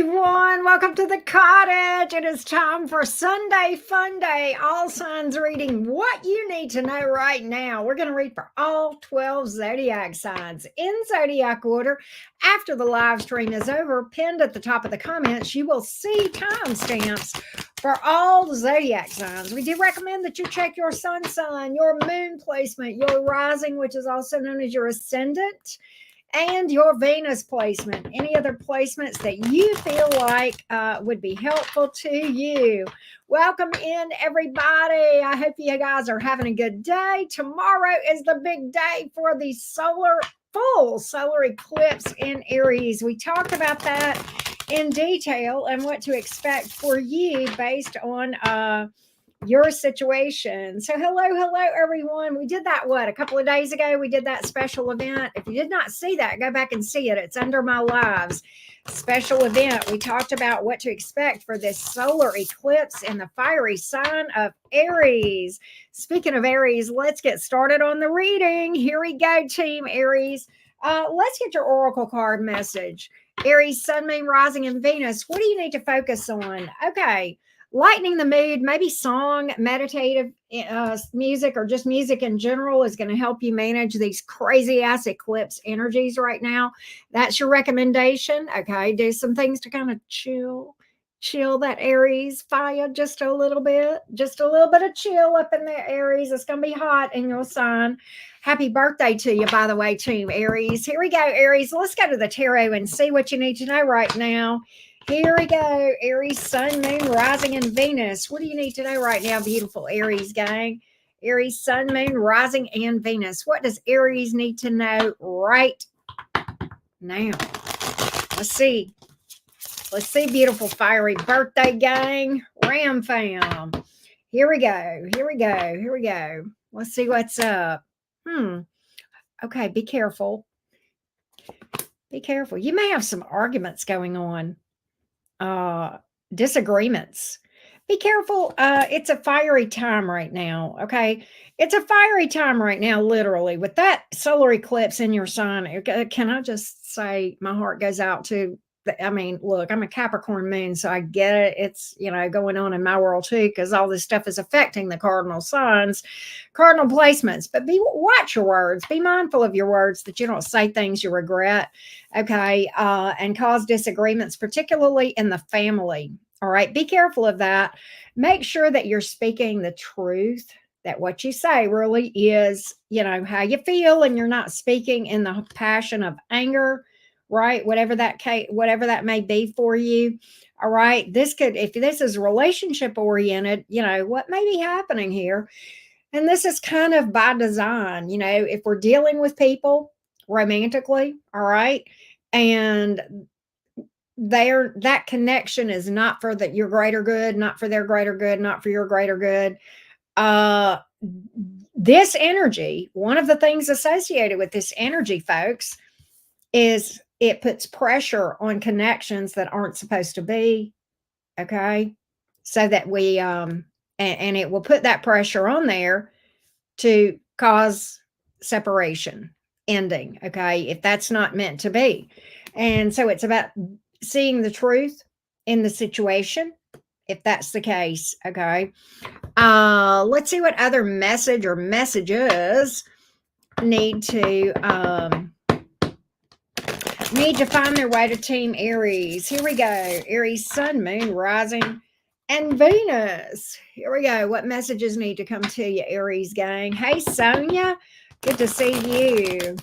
everyone. Welcome to the cottage. It is time for Sunday Fun Day. All signs reading what you need to know right now. We're going to read for all 12 zodiac signs in zodiac order. After the live stream is over, pinned at the top of the comments, you will see timestamps for all the zodiac signs. We do recommend that you check your sun sign, your moon placement, your rising, which is also known as your ascendant, and your Venus placement. Any other placements that you feel like would be helpful to you. Welcome in, everybody. I hope you guys are having a good day. Tomorrow is the big day for the full solar eclipse in Aries. We talked about that in detail and what to expect for you based on your situation. So hello everyone. We did that a couple of days ago. We did that special event. If you did not see that, go back and see it. It's under my lives special event. We talked about what to expect for this solar eclipse in the fiery sign of Aries. Speaking of Aries, let's get started on the reading. Here we go, team Aries. Let's get your oracle card message. Aries, sun, moon, rising, and Venus. What do you need to focus on? Okay. Lightening the mood, maybe song, meditative music, or just music in general is going to help you manage these crazy ass eclipse energies right now. That's your recommendation. Okay, do some things to kind of chill that Aries fire just a little bit of chill up in there, Aries. It's going to be hot in your sign. Happy birthday to you, by the way, team Aries. Here we go, Aries. Let's go to the tarot and see what you need to know right now. Here we go, Aries, sun, moon, rising, and Venus. What do you need to know right now, beautiful Aries gang? Aries, sun, moon, rising, and Venus. What does Aries need to know right now? Let's see. Let's see, beautiful fiery birthday gang. Ram fam. Here we go. Let's see what's up. Okay, be careful. Be careful. You may have some arguments going on. Disagreements. Be careful. It's a fiery time right now. Okay. It's a fiery time right now, literally, with that solar eclipse in your sign. Can I just say my heart goes out to, look, I'm a Capricorn moon, so I get it. It's, going on in my world too, because all this stuff is affecting the cardinal signs, cardinal placements. But watch your words. Be mindful of your words, that you don't say things you regret, okay, and cause disagreements, particularly in the family. All right, be careful of that. Make sure that you're speaking the truth, that what you say really is, how you feel, and you're not speaking in the passion of anger, right? Whatever that may be for you. All right. If this is relationship oriented, what may be happening here. And this is kind of by design, if we're dealing with people romantically, all right, and that connection is not for your greater good, not for their greater good, not for your greater good. This energy, one of the things associated with this energy, folks, is it puts pressure on connections that aren't supposed to be. Okay. So that we, and it will put that pressure on there to cause separation, ending. Okay. If that's not meant to be. And so it's about seeing the truth in the situation, if that's the case. Okay. Let's see what other message or messages need to find their way to team Aries. Here we go. Aries, sun, moon, rising, and Venus. Here we go. What messages need to come to you, Aries gang? Hey, Sonia. Good to see you.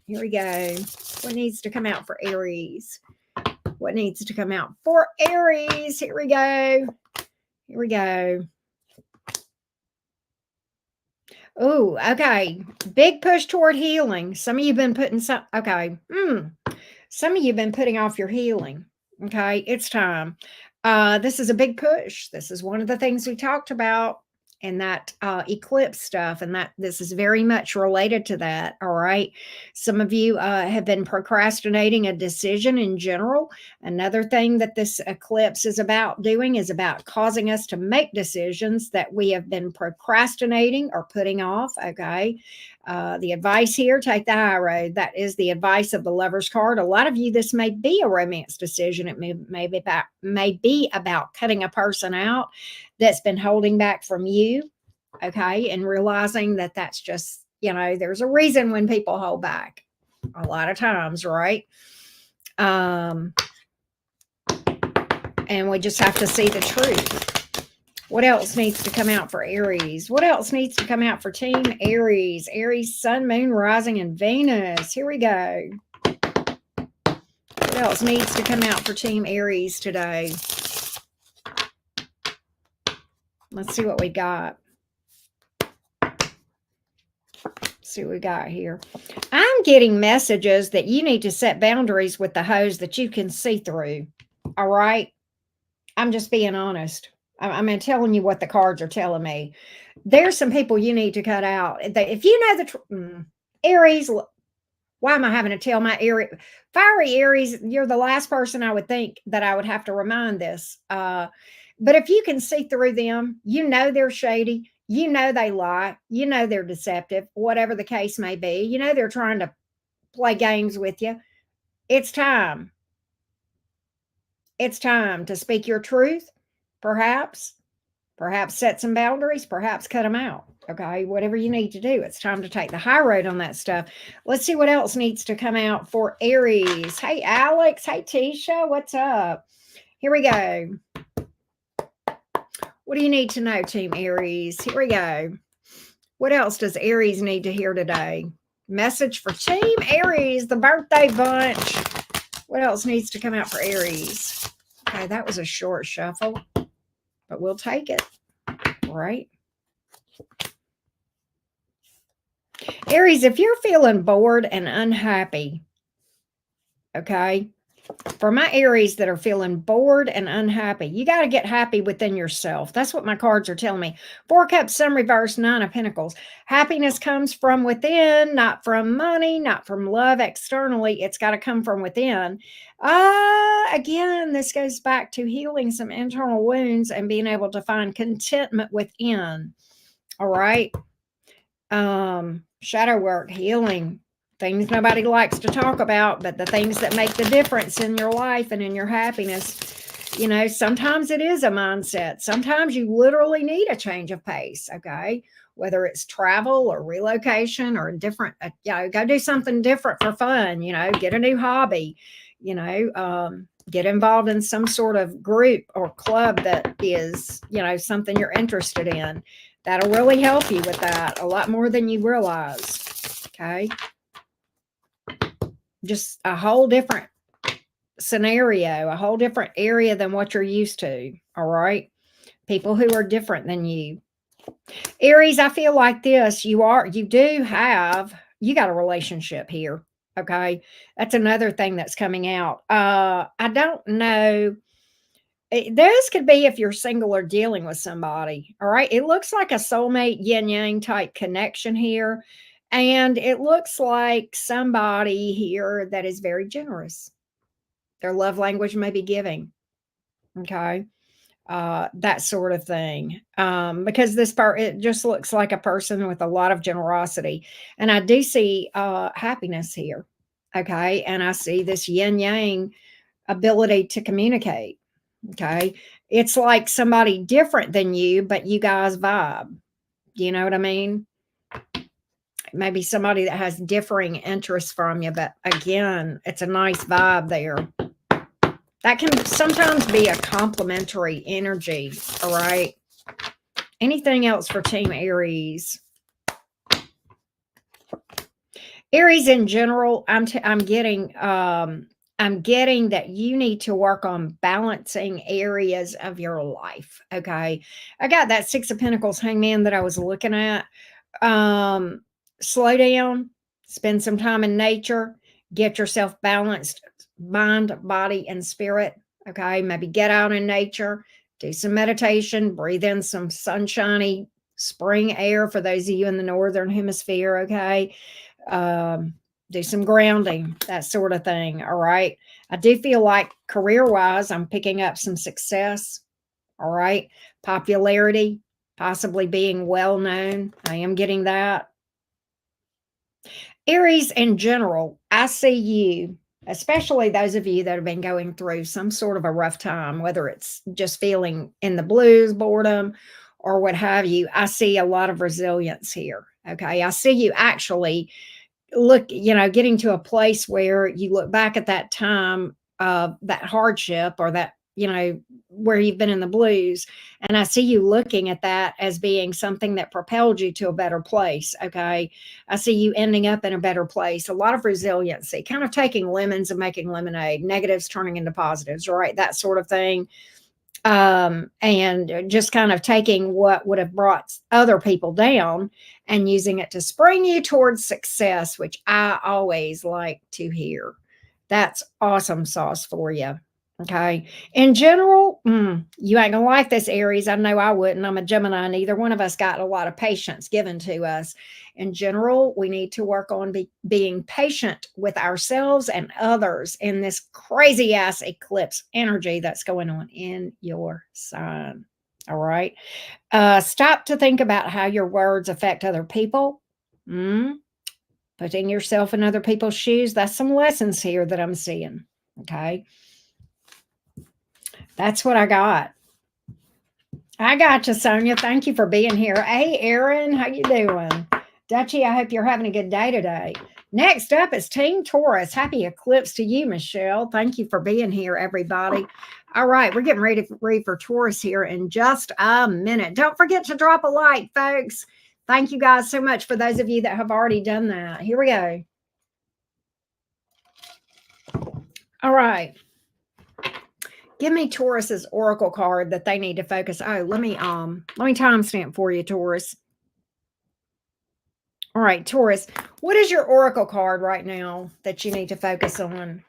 Here we go. What needs to come out for Aries? What needs to come out for Aries? Here we go. Here we go. Oh, okay. Big push toward healing. Some of you have been putting some of you have been putting off your healing. Okay, it's time. This is a big push. This is one of the things we talked about in that eclipse stuff, and that this is very much related to that. All right. Some of you have been procrastinating a decision in general. Another thing that this eclipse is about doing is about causing us to make decisions that we have been procrastinating or putting off. Okay. The advice here, take the high road. That is the advice of the Lover's card. A lot of you, this may be a romance decision. It may be about cutting a person out that's been holding back from you, okay, and realizing that that's just, there's a reason when people hold back a lot of times, right? And we just have to see the truth. What else needs to come out for Aries? What else needs to come out for Team Aries? Aries, Sun, Moon, Rising, and Venus. Here we go. What else needs to come out for Team Aries today? Let's see what we got. See what we got here. I'm getting messages that you need to set boundaries with the hose that you can see through. All right? I'm just being honest. I'm telling you what the cards are telling me. There's some people you need to cut out. If you know the Aries, why am I having to tell my Aries? Fiery Aries, you're the last person I would think that I would have to remind this. But if you can see through them, you know they're shady. You know they lie. You know they're deceptive, whatever the case may be. You know they're trying to play games with you. It's time. It's time to speak your truth. Perhaps set some boundaries, perhaps cut them out. Okay, whatever you need to do. It's time to take the high road on that stuff. Let's see what else needs to come out for Aries. Hey, Alex. Hey, Tisha. What's up? Here we go. What do you need to know, Team Aries? Here we go. What else does Aries need to hear today? Message for Team Aries, the birthday bunch. What else needs to come out for Aries? Okay, that was a short shuffle, but we'll take it, right? Aries, if you're feeling bored and unhappy, okay, for my Aries that are feeling bored and unhappy, you got to get happy within yourself. That's what my cards are telling me. 4 Cups, Sun reverse, 9 of Pentacles. Happiness comes from within, not from money, not from love externally. It's got to come from within. Again, this goes back to healing some internal wounds and being able to find contentment within. All right. Shadow work, healing, things nobody likes to talk about, but the things that make the difference in your life and in your happiness. Sometimes it is a mindset. Sometimes you literally need a change of pace, okay? Whether it's travel or relocation or different, go do something different for fun, get a new hobby, get involved in some sort of group or club that is, something you're interested in. That'll really help you with that a lot more than you realize, okay? Just a whole different scenario, a whole different area than what you're used to, all right? People who are different than you. Aries, I feel like this. You got a relationship here, okay? That's another thing that's coming out. I don't know. This could be if you're single or dealing with somebody, all right? It looks like a soulmate yin-yang type connection here. And it looks like somebody here that is very generous. Their love language may be giving, okay? That sort of thing. Because it just looks like a person with a lot of generosity. And I do see happiness here, okay? And I see this yin-yang ability to communicate. Okay. It's like somebody different than you, but you guys vibe. You know what I mean? Maybe somebody that has differing interests from you, but again, it's a nice vibe there. That can sometimes be a complementary energy. All right. Anything else for Team Aries? Aries in general, I'm getting that you need to work on balancing areas of your life. Okay. I got that 6 of Pentacles hangman that I was looking at. Slow down, spend some time in nature, get yourself balanced, mind, body, and spirit. Okay. Maybe get out in nature, do some meditation, breathe in some sunshiny spring air for those of you in the northern hemisphere. Okay. Do some grounding, that sort of thing. All right. I do feel like career-wise, I'm picking up some success. All right. Popularity, possibly being well known. I am getting that. Aries in general, I see you, especially those of you that have been going through some sort of a rough time, whether it's just feeling in the blues, boredom, or what have you. I see a lot of resilience here. Okay. I see you actually getting to a place where you look back at that time of that hardship or that, where you've been in the blues. And I see you looking at that as being something that propelled you to a better place. Okay. I see you ending up in a better place, a lot of resiliency, kind of taking lemons and making lemonade, negatives turning into positives, right? That sort of thing. And just kind of taking what would have brought other people down and using it to spring you towards success, which I always like to hear. That's awesome sauce for you. Okay. In general, you ain't gonna like this, Aries. I know I wouldn't. I'm a Gemini, and neither one of us got a lot of patience given to us. In general, we need to work on being patient with ourselves and others in this crazy ass eclipse energy that's going on in your sign. All right. Stop to think about how your words affect other people. Putting yourself in other people's shoes. That's some lessons here that I'm seeing. Okay. That's what I got. I got you, Sonia. Thank you for being here. Hey, Erin, how you doing? Dutchie, I hope you're having a good day today. Next up is Team Taurus. Happy eclipse to you, Michelle. Thank you for being here, everybody. All right, we're getting ready to read for Taurus here in just a minute. Don't forget to drop a like, folks. Thank you guys so much for those of you that have already done that. Here we go. All right. Give me Taurus's oracle card that they need to focus. Oh, let me timestamp for you, Taurus. All right, Taurus, what is your oracle card right now that you need to focus on?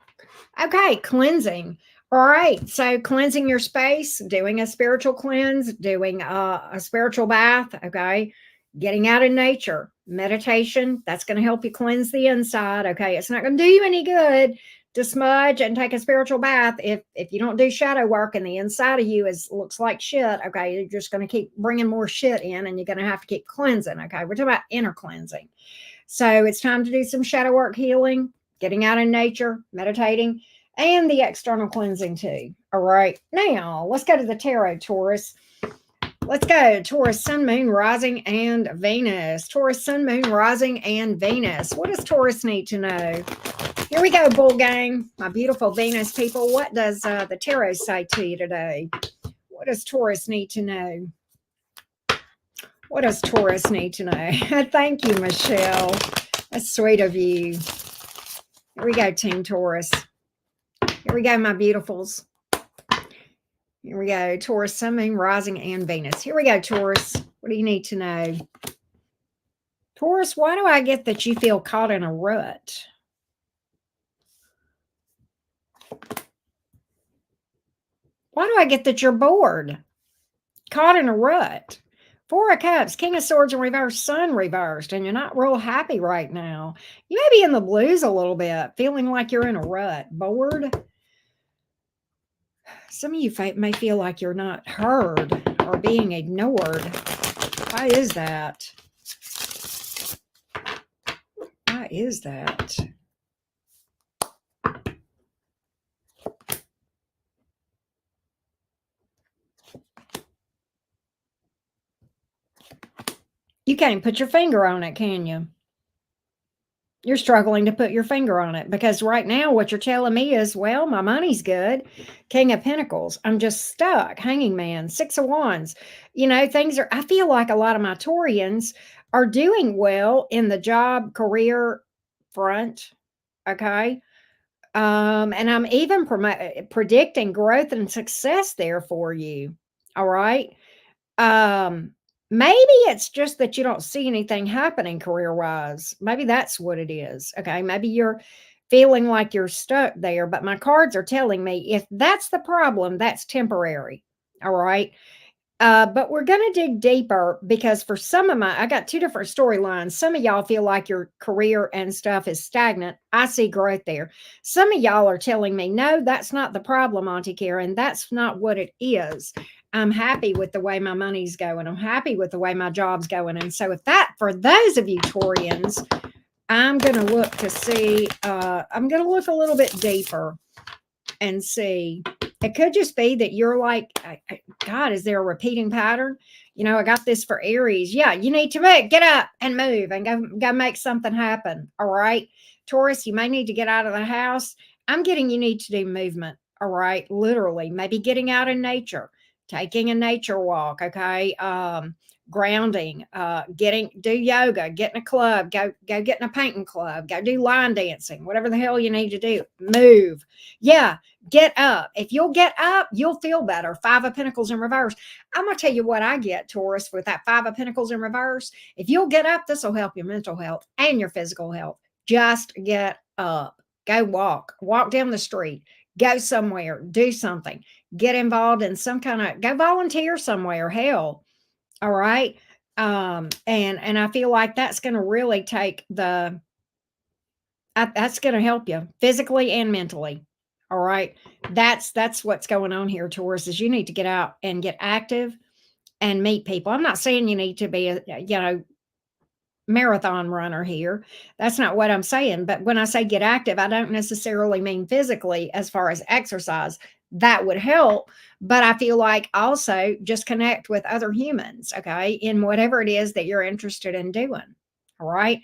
Okay, cleansing. All right, so cleansing your space, doing a spiritual cleanse, doing a spiritual bath, okay? Getting out in nature, meditation, that's going to help you cleanse the inside, okay? It's not going to do you any good to smudge and take a spiritual bath if you don't do shadow work and the inside of you looks like shit, okay? You're just going to keep bringing more shit in and you're going to have to keep cleansing, okay? We're talking about inner cleansing. So it's time to do some shadow work healing, getting out in nature, meditating, and the external cleansing too. All right, now let's go to the tarot, Taurus. Let's go. Taurus, Sun, Moon, Rising, and Venus. Taurus, Sun, Moon, Rising, and Venus. What does Taurus need to know? Here we go, Bull Gang. My beautiful Venus people. What does the tarot say to you today? What does Taurus need to know? What does Taurus need to know? Thank you, Michelle. That's sweet of you. Here we go, Team Taurus. Here we go, my beautifuls. Here we go. Taurus, Sun, Moon, Rising, and Venus. Here we go, Taurus. What do you need to know? Taurus, why do I get that you feel caught in a rut? Why do I get that you're bored? Caught in a rut. Four of Cups, King of Swords in reverse, Sun reversed, and you're not real happy right now. You may be in the blues a little bit, feeling like you're in a rut, bored. Some of you may feel like you're not heard or being ignored. Why is that? Why is that? You can't put your finger on it, can you? You're struggling to put your finger on it because right now what you're telling me is, well, my money's good. King of Pentacles. I'm just stuck. Hanging Man. Six of Wands. Things are, I feel like a lot of my Taurians are doing well in the job, career front. Okay. And I'm even predicting growth and success there for you. All right. Maybe it's just that you don't see anything happening career-wise. Maybe that's what it is. Okay. Maybe you're feeling like you're stuck there, but my cards are telling me if that's the problem, that's temporary. All right. But we're going to dig deeper because for some of I got two different storylines. Some of y'all feel like your career and stuff is stagnant. I see growth there. Some of y'all are telling me, no, that's not the problem, Auntie Karen. That's not what it is. I'm happy with the way my money's going. I'm happy with the way my job's going. And so for those of you Taurians I'm going to look to see, I'm going to look a little bit deeper and see. It could just be that you're like, God, is there a repeating pattern? You know, I got this for Aries. Yeah, you need to get up and move and go make something happen. All right. Taurus, you may need to get out of the house. I'm getting you need to do movement. All right. Literally, maybe getting out in nature, taking a nature walk. Okay. Grounding, do yoga, get in a club, go get in a painting club, go do line dancing, whatever the hell you need to do. Move. Yeah, get up. If you'll get up, you'll feel better. Five of Pentacles in reverse. I'm going to tell you what I get, Taurus, with that Five of Pentacles in reverse. If you'll get up, this will help your mental health and your physical health. Just get up. Go walk down the street, go somewhere, do something, get involved in some kind of, go volunteer somewhere. Hell, all right. And I feel like that's going to really take that's going to help you physically and mentally. All right. That's what's going on here, Taurus, is you need to get out and get active and meet people. I'm not saying you need to be a marathon runner here. That's not what I'm saying. But when I say get active, I don't necessarily mean physically as far as exercise. That would help. But I feel like also just connect with other humans, okay, in whatever it is that you're interested in doing. All right.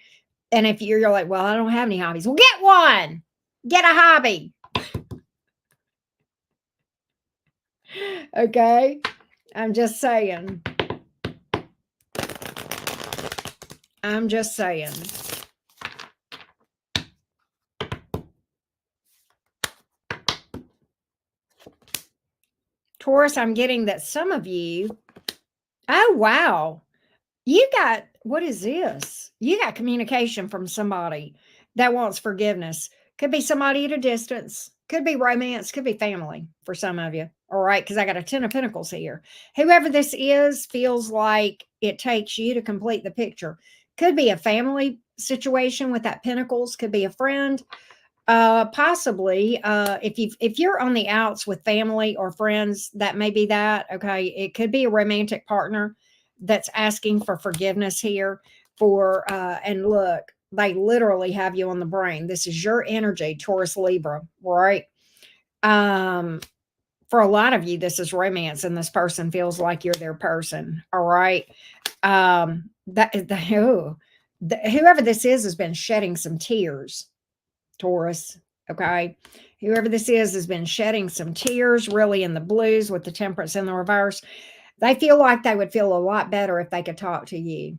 And if you're like, well, I don't have any hobbies, well, get one, get a hobby. Okay. I'm just saying. I'm just saying. Taurus, I'm getting that some of you, oh, wow. You got, what is this? You got communication from somebody that wants forgiveness. Could be somebody at a distance, could be romance, could be family for some of you. All right. Because I got a 10 of Pentacles here. Whoever this is feels like it takes you to complete the picture. Could be a family situation with that Pentacles, could be a friend. Possibly, if you're on the outs with family or friends, that may be that. Okay. It could be a romantic partner that's asking for forgiveness here and look, they literally have you on the brain. This is your energy, Taurus, Libra, right? For a lot of you, this is romance and this person feels like you're their person. All right. Whoever this is has been shedding some tears, Taurus. Okay. Whoever this is has been shedding some tears, really in the blues with the Temperance in the reverse. They feel like they would feel a lot better if they could talk to you.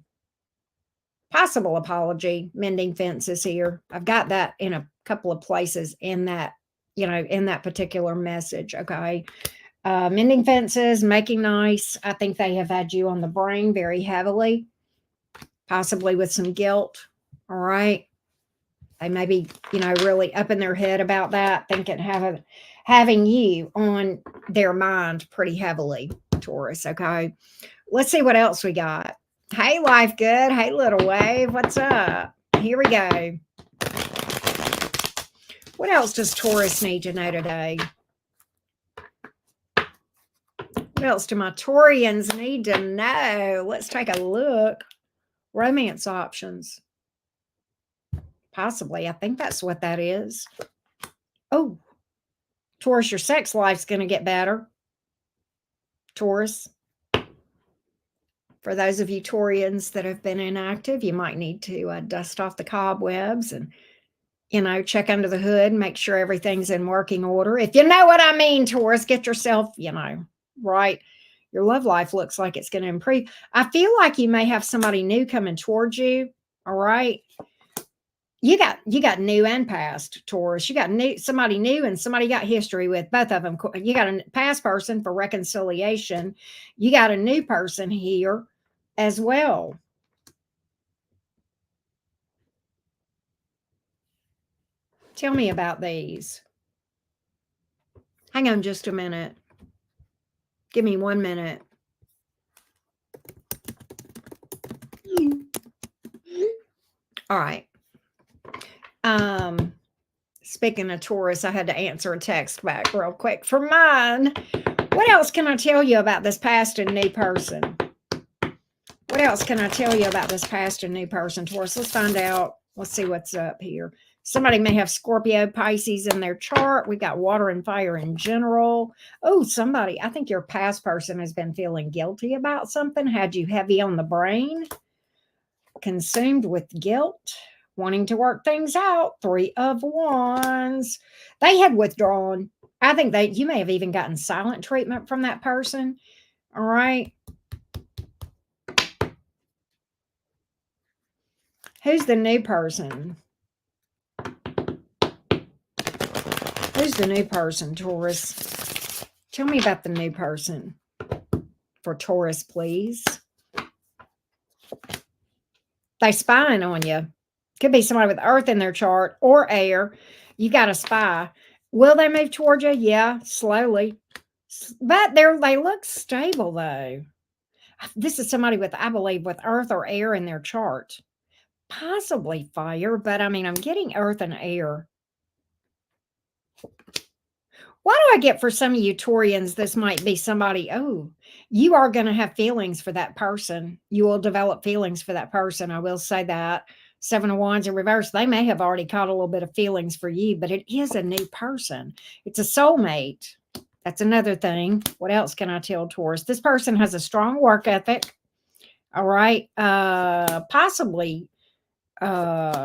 Possible apology, mending fences here. I've got that in a couple of places in that, in that particular message. Okay. Mending fences, making nice. I think they have had you on the brain very heavily, possibly with some guilt. All right. They may be, really up in their head about that, thinking having you on their mind pretty heavily, Taurus. Okay. Let's see what else we got. Hey, Life Good. Hey, Little Wave. What's up? Here we go. What else does Taurus need to know today? What else do my Taurians need to know? Let's take a look. Romance options. Possibly. I think that's what that is. Oh, Taurus, your sex life's going to get better. Taurus. For those of you Taurians that have been inactive, you might need to dust off the cobwebs and, check under the hood and make sure everything's in working order. If you know what I mean, Taurus, get yourself, right. Your love life looks like it's going to improve. I feel like you may have somebody new coming towards you. All right. You got new and past, Taurus. You got somebody new and somebody got history with, both of them. You got a past person for reconciliation. You got a new person here as well. Tell me about these. Hang on just a minute. Give me 1 minute. All right. Speaking of Taurus, I had to answer a text back real quick for mine. What else can I tell you about this past and new person? What else can I tell you about this past and new person, Taurus? Let's find out. Let's see what's up here. Somebody may have Scorpio, Pisces in their chart. We got water and fire in general. Oh, somebody, I think your past person has been feeling guilty about something, had you heavy on the brain, consumed with guilt, wanting to work things out. 3 of Wands. They had withdrawn. I think you may have even gotten silent treatment from that person. All right. Who's the new person? Who's the new person, Taurus? Tell me about the new person for Taurus, please. They spying on you. Could be somebody with earth in their chart or air. You got a spy. Will they move toward you? Yeah, slowly. But they look stable, though. This is somebody with, I believe, with earth or air in their chart. Possibly fire, but I mean, I'm getting earth and air. Why do I get for some of you Taurians, this might be somebody, oh, you are going to have feelings for that person. You will develop feelings for that person. I will say that. 7 of Wands in reverse. They may have already caught a little bit of feelings for you, but it is a new person. It's a soulmate. That's another thing. What else can I tell Taurus? This person has a strong work ethic. All right. Possibly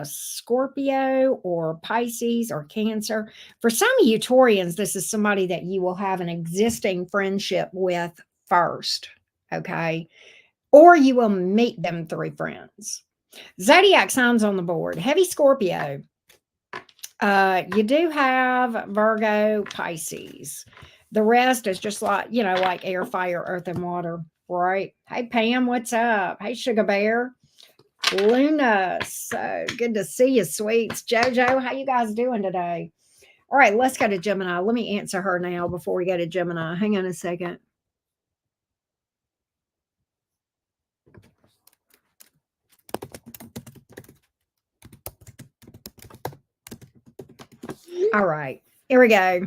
Scorpio or Pisces or Cancer. For some of you Taurians, this is somebody that you will have an existing friendship with first, okay? Or you will meet them through friends. Zodiac signs on the board. Heavy Scorpio. You do have Virgo, Pisces. The rest is just like, like air, fire, earth, and water, right? Hey, Pam, what's up? Hey, Sugar Bear. Luna, so good to see you, sweets. Jojo, how you guys doing today? All right, let's go to Gemini. Let me answer her now before we go to Gemini. Hang on a second. All right, here we go.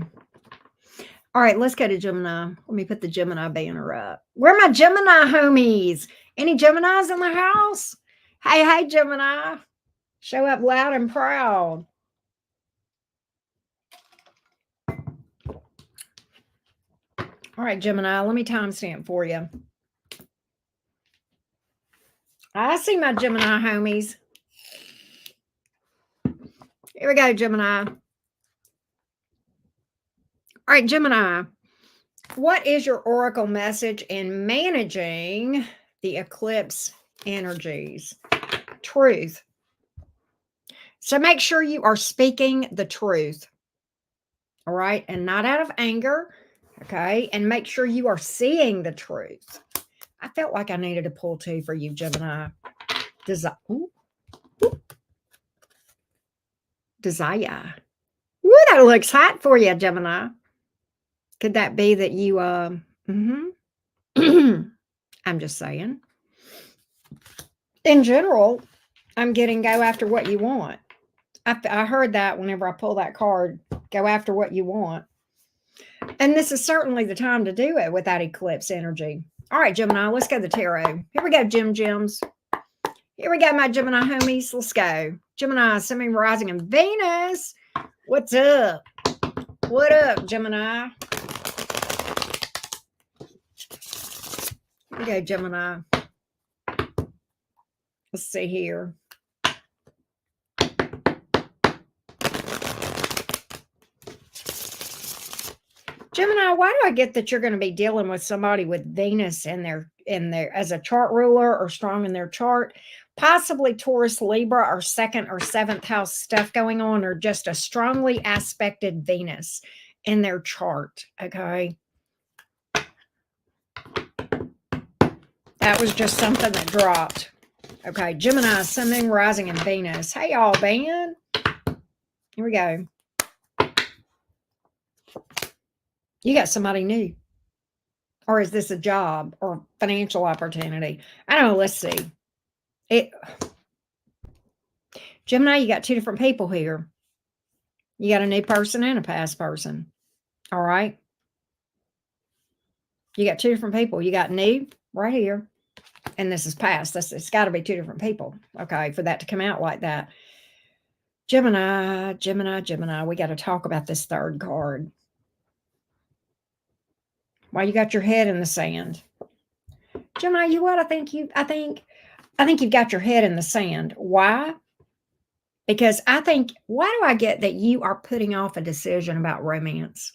All right, let's go to Gemini. Let me put the Gemini banner up. Where are my Gemini homies? Any Geminis in the house? Hey, Gemini. Show up loud and proud. All right, Gemini, let me timestamp for you. I see my Gemini homies. Here we go, Gemini. All right, Gemini. What is your oracle message in managing the eclipse energies? Truth. So make sure you are speaking the truth. All right. And not out of anger. Okay. And make sure you are seeing the truth. I felt like I needed to pull 2 for you, Gemini. Desire. Ooh, that looks hot for you, Gemini. Could that be that you, I'm just saying. In general, I'm getting go after what you want. I heard that whenever I pull that card, go after what you want. And this is certainly the time to do it with that eclipse energy. All right, Gemini, let's go to the tarot. Here we go, Gems. Here we go, my Gemini homies. Let's go. Gemini, Sun, Moon, Rising, and Venus. What's up? What up, Gemini? Here we go, Gemini. Let's see here. Gemini, why do I get that you're going to be dealing with somebody with Venus in their as a chart ruler or strong in their chart? Possibly Taurus, Libra, or 2nd or 7th house stuff going on, or just a strongly aspected Venus in their chart. Okay. That was just something that dropped. Okay. Gemini, Sun, Moon, Rising, and Venus. Hey, y'all, Ben. Here we go. You got somebody new. Or is this a job or financial opportunity? I don't know. Let's see. Gemini, you got 2 different people here. You got a new person and a past person. All right. You got 2 different people. You got new right here. And this is past. It's got to be 2 different people. Okay. For that to come out like that. Gemini, Gemini, Gemini. We got to talk about this third card. Why you got your head in the sand? Gemini, you what? I think you've got your head in the sand. Why? Because why do I get that you are putting off a decision about romance?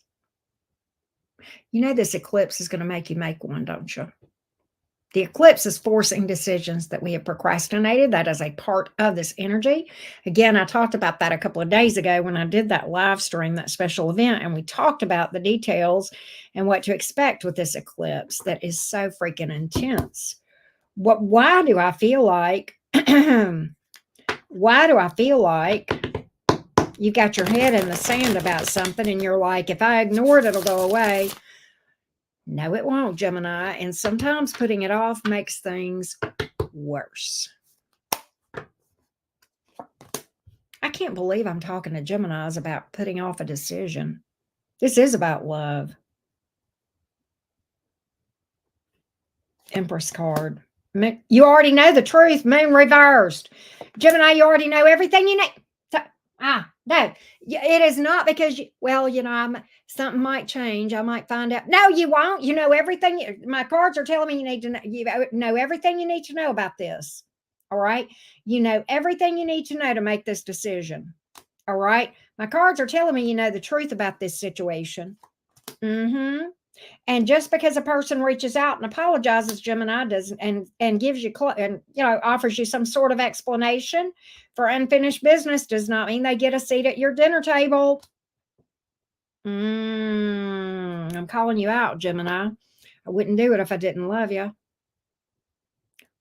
You know this eclipse is going to make you make one, don't you? The eclipse is forcing decisions that we have procrastinated. That is a part of this energy. Again, I talked about that a couple of days ago when I did that live stream, that special event, and we talked about the details and what to expect with this eclipse that is so freaking intense. Why do I feel like why do I feel like you got your head in the sand about something and you're like, if I ignore it, it'll go away? No, it won't, Gemini. And sometimes putting it off makes things worse. I can't believe I'm talking to Geminis about putting off a decision. This is about love. Empress card. You already know the truth. Moon reversed. Gemini, you already know everything you need. No, it is not because something might change. I might find out. No, you won't. You know everything. My cards are telling me you need to know. You know everything you need to know about this. All right. You know everything you need to know to make this decision. All right. My cards are telling me you know the truth about this situation. And just because a person reaches out and apologizes, Gemini does, and gives you offers you some sort of explanation for unfinished business, does not mean they get a seat at your dinner table. I'm calling you out, Gemini. I wouldn't do it if I didn't love you.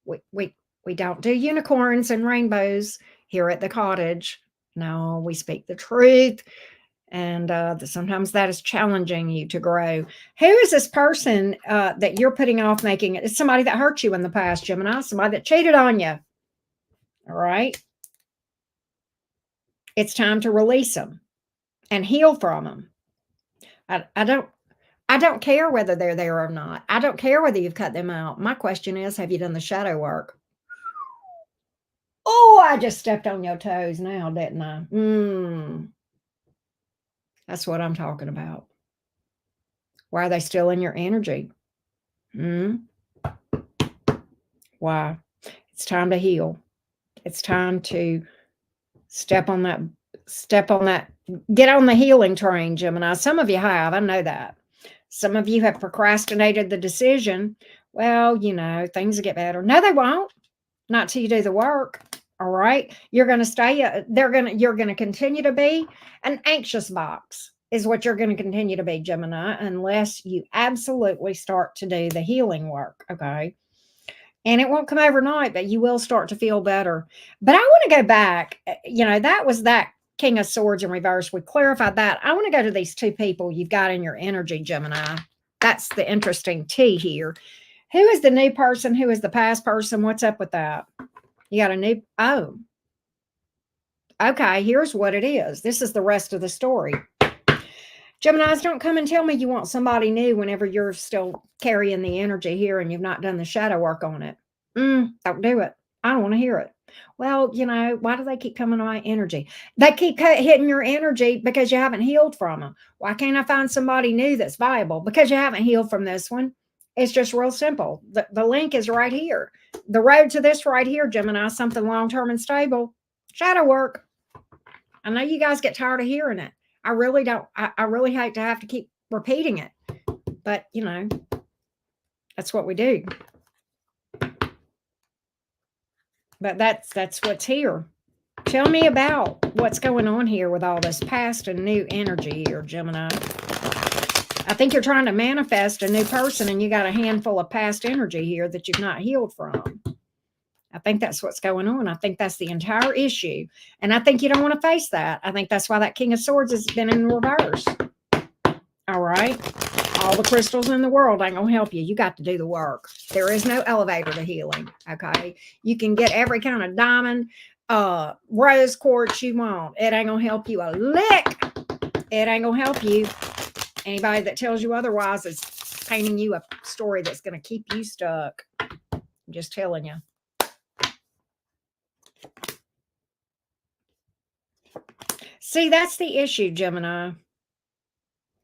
We don't do unicorns and rainbows here at the cottage. No, we speak the truth. And sometimes that is challenging you to grow. Who is this person that you're putting off making it? It's somebody that hurt you in the past, Gemini, somebody that cheated on you. All right. It's time to release them and heal from them. I don't care whether they're there or not. I don't care whether you've cut them out. My question is, have you done the shadow work? Oh, I just stepped on your toes now, didn't I? That's what I'm talking about. Why are they still in your energy? Why? It's time to heal. It's time to step on that, get on the healing train, Gemini. Some of you have, I know that. Some of you have procrastinated the decision. Well, things will get better. No, they won't. Not till you do the work. All right. You're going to stay, you're going to continue to be an anxious box is what you're going to continue to be, Gemini, unless you absolutely start to do the healing work. Okay. And it won't come overnight, but you will start to feel better. But I want to go back. That was that King of Swords in reverse. We clarified that. I want to go to these two people you've got in your energy, Gemini. That's the interesting T here. Who is the new person? Who is the past person? What's up with that? You got a new, okay, here's what it is. This is the rest of the story. Geminis, don't come and tell me you want somebody new whenever you're still carrying the energy here and you've not done the shadow work on it. Don't do it. I don't want to hear it. Well, why do they keep coming to my energy? They keep hitting your energy because you haven't healed from them. Why can't I find somebody new that's viable? Because you haven't healed from this one. It's just real simple. The link is right here. The road to this right here, Gemini, something long-term and stable. Shadow work. I know you guys get tired of hearing it. I really don't. I really hate to have to keep repeating it. But, that's what we do. But that's what's here. Tell me about what's going on here with all this past and new energy here, Gemini. I think you're trying to manifest a new person and you got a handful of past energy here that you've not healed from. I think that's what's going on. I think that's the entire issue. And I think you don't want to face that. I think that's why that King of Swords has been in reverse. All right. All the crystals in the world ain't going to help you. You got to do the work. There is no elevator to healing. Okay. You can get every kind of diamond, rose quartz you want. It ain't going to help you a lick. It ain't going to help you. Anybody that tells you otherwise is painting you a story that's going to keep you stuck. I'm just telling you. See, that's the issue, Gemini.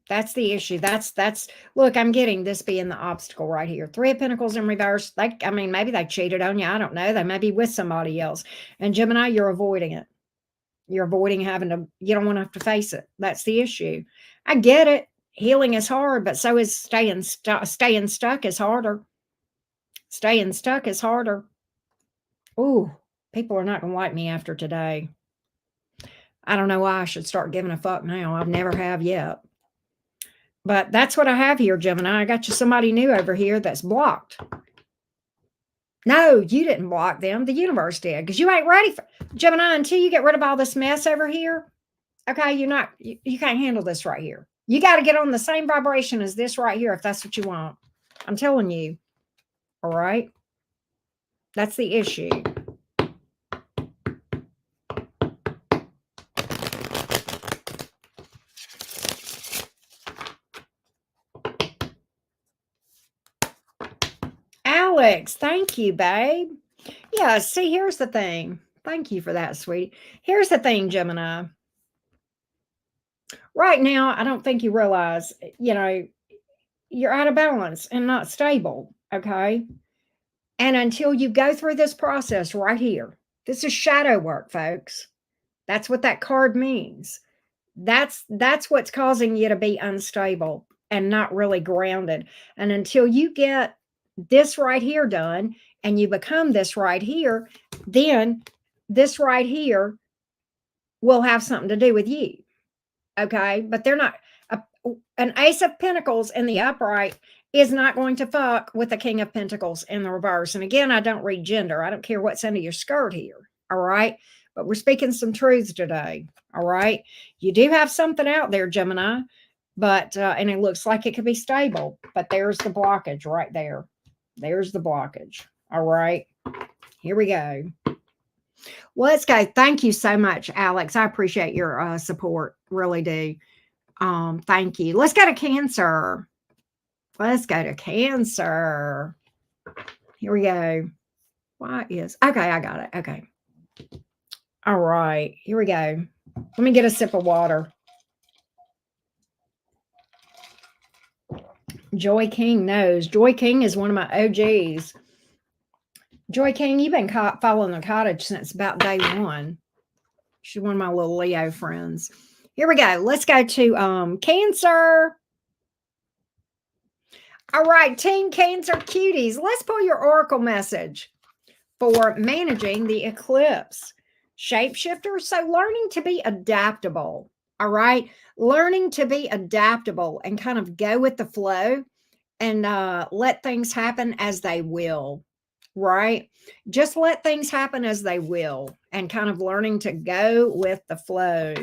That's the issue. That's look, I'm getting this being the obstacle right here. Three of Pentacles in reverse. Like, I mean, maybe they cheated on you. I don't know. They may be with somebody else. And Gemini, you're avoiding it. You're avoiding having to, you don't want to have to face it. That's the issue. I get it. Healing is hard, but so is staying stuck is harder. Staying stuck is harder. Ooh, people are not going to like me after today. I don't know why I should start giving a fuck now. I've never have yet. But that's what I have here, Gemini. I got you somebody new over here that's blocked. No, you didn't block them. The universe did, because you ain't ready for Gemini until you get rid of all this mess over here. Okay, you can't handle this right here. You got to get on the same vibration as this right here if that's what you want. I'm telling you. All right. That's the issue. Alex, thank you, babe. Yeah, see, here's the thing. Thank you for that, sweetie. Here's the thing, Gemini. Right now, I don't think you realize, you're out of balance and not stable, okay? And until you go through this process right here, this is shadow work, folks. That's what that card means. That's what's causing you to be unstable and not really grounded. And until you get this right here done and you become this right here, then this right here will have something to do with you. Okay, but they're not. An Ace of Pentacles in the upright is not going to fuck with the King of Pentacles in the reverse. And again, I don't read gender. I don't care what's under your skirt here. All right, but we're speaking some truths today. All right, you do have something out there, Gemini, but and it looks like it could be stable, but there's the blockage right there. There's the blockage. All right, here we go. Let's go. Thank you so much, Alex. I appreciate your support. Really do. Thank you. Let's go to Cancer. Let's go to Cancer. Here we go. Okay, I got it. Okay. All right. Here we go. Let me get a sip of water. Joy King knows. Joy King is one of my OGs. Joy King, you've been following the cottage since about day one. She's one of my little Leo friends. Here we go. Let's go to Cancer. All right, Team Cancer cuties. Let's pull your oracle message for managing the eclipse. Shapeshifter. So learning to be adaptable. All right. Learning to be adaptable and kind of go with the flow and let things happen as they will. Right? Just let things happen as they will and kind of learning to go with the flow.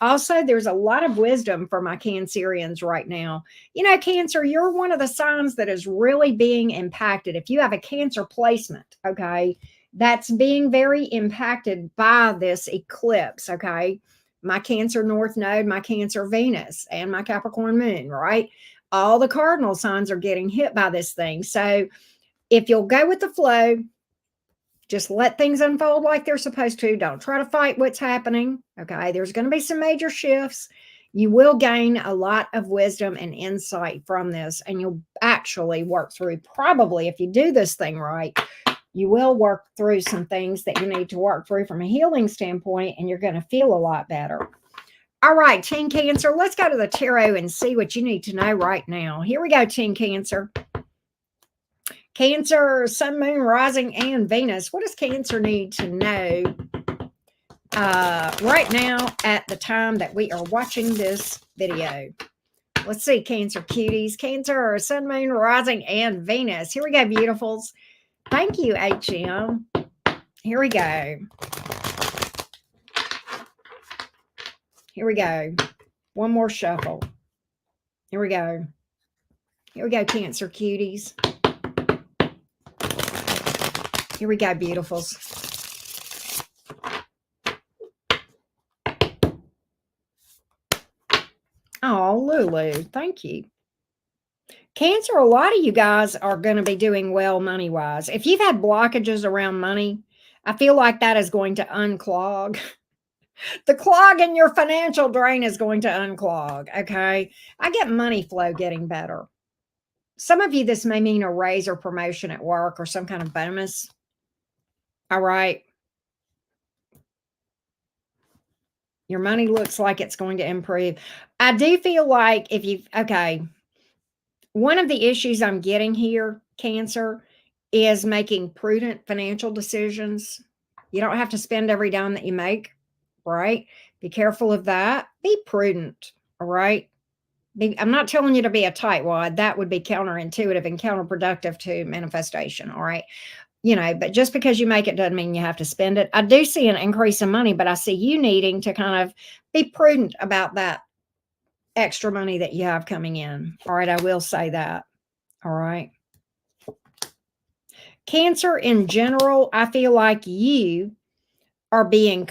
Also, there's a lot of wisdom for my Cancerians right now. You know, Cancer, you're one of the signs that is really being impacted. If you have a Cancer placement, okay, that's being very impacted by this eclipse, okay? My Cancer North Node, my Cancer Venus, and my Capricorn Moon, right? All the cardinal signs are getting hit by this thing. So if you'll go with the flow, just let things unfold like they're supposed to. Don't try to fight what's happening. Okay. There's going to be some major shifts. You will gain a lot of wisdom and insight from this, and you'll actually work through, probably if you do this thing right, you will work through some things that you need to work through from a healing standpoint, and you're going to feel a lot better. All right, Team Cancer, let's go to the tarot and see what you need to know right now. Here we go, Team Cancer. Cancer, Sun, Moon, Rising, and Venus. What does Cancer need to know right now at the time that we are watching this video? Let's see, Cancer cuties. Cancer, Sun, Moon, Rising, and Venus. Here we go, beautifuls. Thank you, HM. Here we go. Here we go. One more shuffle. Here we go. Here we go, Cancer cuties. Here we go, beautifuls. Oh, Lulu, thank you. Cancer, a lot of you guys are going to be doing well money-wise. If you've had blockages around money, I feel like that is going to unclog. The clog in your financial drain is going to unclog. Okay. I get money flow getting better. Some of you, this may mean a raise or promotion at work or some kind of bonus. All right. Your money looks like it's going to improve. I do feel like if you, okay, one of the issues I'm getting here, Cancer, is making prudent financial decisions. You don't have to spend every dime that you make, right? Be careful of that. Be prudent, all right? I'm not telling you to be a tightwad. That would be counterintuitive and counterproductive to manifestation, all right? But just because you make it doesn't mean you have to spend it. I do see an increase in money, but I see you needing to kind of be prudent about that extra money that you have coming in. All right, I will say that. All right. Cancer in general, I feel like you are being,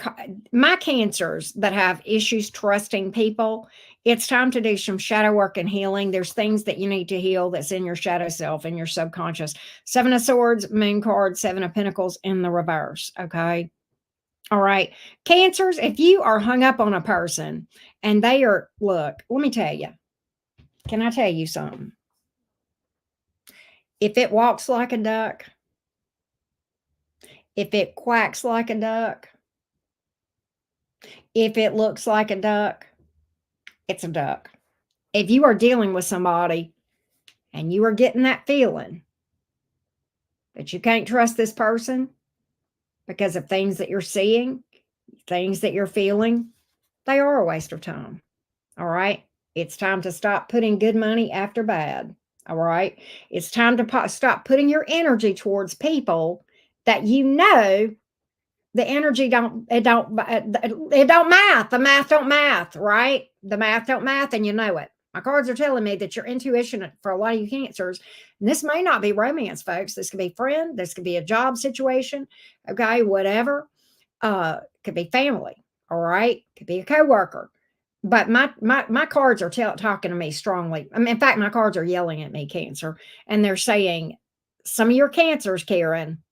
my cancers that have issues trusting people, it's time to do some shadow work and healing. There's things that you need to heal that's in your shadow self, in your subconscious. 7 of Swords, Moon card, 7 of Pentacles in the reverse. Okay. All right. Cancers, if you are hung up on a person and they are, look, let me tell you, can I tell you something? If it walks like a duck, if it quacks like a duck, if it looks like a duck, it's a duck. If you are dealing with somebody and you are getting that feeling that you can't trust this person because of things that you're seeing, things that you're feeling, they are a waste of time. All right. It's time to stop putting good money after bad. All right. It's time to stop putting your energy towards people that the energy it don't math. The math don't math, right? The math don't math, and you know it. My cards are telling me that your intuition for a lot of you cancers, and this may not be romance, folks. This could be friend. This could be a job situation. Okay, whatever. Could be family. All right, could be a coworker. But my cards are talking to me strongly. I mean, in fact, my cards are yelling at me, Cancer, and they're saying, some of your cancers, Karen,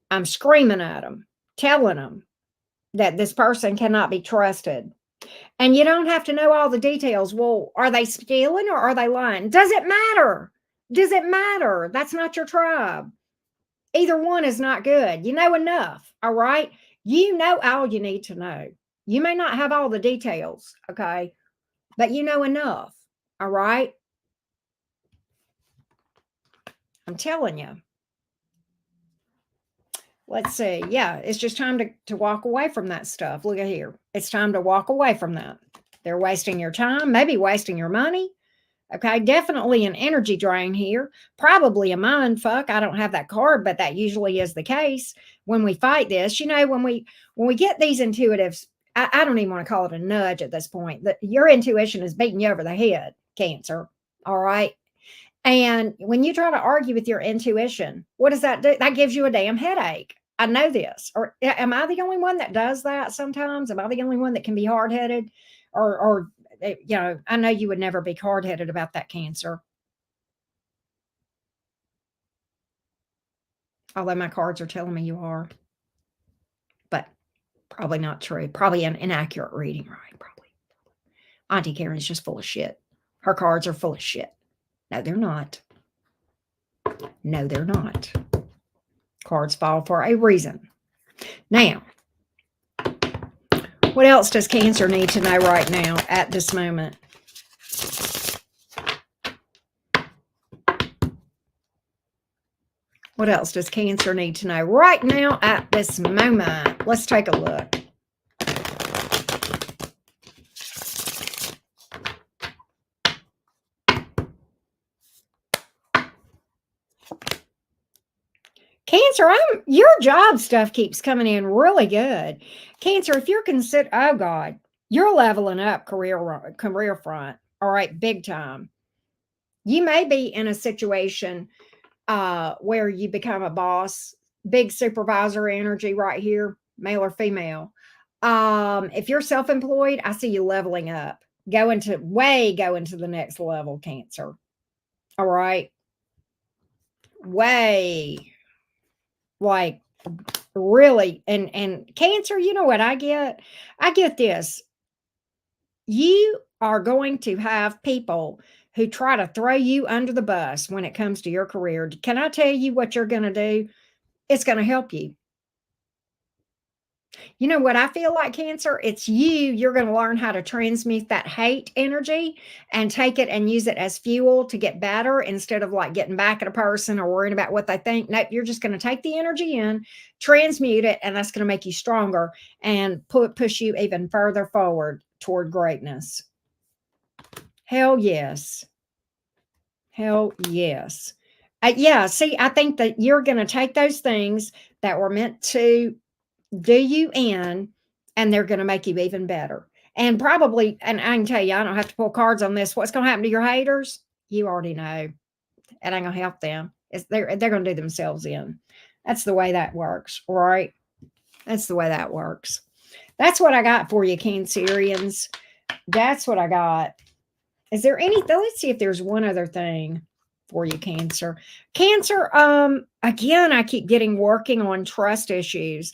I'm screaming at them, telling them that this person cannot be trusted. And you don't have to know all the details. Well, are they stealing or are they lying? Does it matter? Does it matter? That's not your tribe. Either one is not good. You know enough. All right. You know all you need to know. You may not have all the details. Okay. But you know enough. All right. I'm telling you. Let's see. Yeah, it's just time to walk away from that stuff. Look at here. It's time to walk away from that. They're wasting your time, maybe wasting your money. Okay, definitely an energy drain here. Probably a mind fuck. I don't have that card, but that usually is the case when we fight this. When we get these intuitives, I don't even want to call it a nudge at this point. That your intuition is beating you over the head, Cancer. All right. And when you try to argue with your intuition, what does that do? That gives you a damn headache. I know this. Or am I the only one that does that sometimes? Am I the only one that can be hard headed? Or, I know you would never be hard headed about that, Cancer. Although my cards are telling me you are. But probably not true. Probably an inaccurate reading, right? Probably. Auntie Karen's just full of shit. Her cards are full of shit. No, they're not. No, they're not. Cards fall for a reason. Now, what else does Cancer need to know right now at this moment? What else does Cancer need to know right now at this moment? Let's take a look. Cancer, your job stuff keeps coming in really good. Cancer, if you're oh God, you're leveling up career front. All right, big time. You may be in a situation where you become a boss, big supervisor energy right here, male or female. If you're self-employed, I see you leveling up, go into the next level, Cancer. All right. Way like Really. And Cancer, you know what I get? I get this. You are going to have people who try to throw you under the bus when it comes to your career. Can I tell you what you're going to do? It's going to help you. You know what I feel like, Cancer? It's you. You're going to learn how to transmute that hate energy and take it and use it as fuel to get better instead of like getting back at a person or worrying about what they think. Nope, you're just going to take the energy in, transmute it, and that's going to make you stronger and push you even further forward toward greatness. Hell yes. Hell yes. Yeah, see, I think that you're going to take those things that were meant to do you in, and they're going to make you even better. And probably, and I can tell you, I don't have to pull cards on this. What's going to happen to your haters? You already know. It ain't going to help them. They're going to do themselves in. That's the way that works, right? That's the way that works. That's what I got for you, Cancerians. That's what I got. Is there anything? Let's see if there's one other thing for you, Cancer. Cancer, again, I keep getting working on trust issues.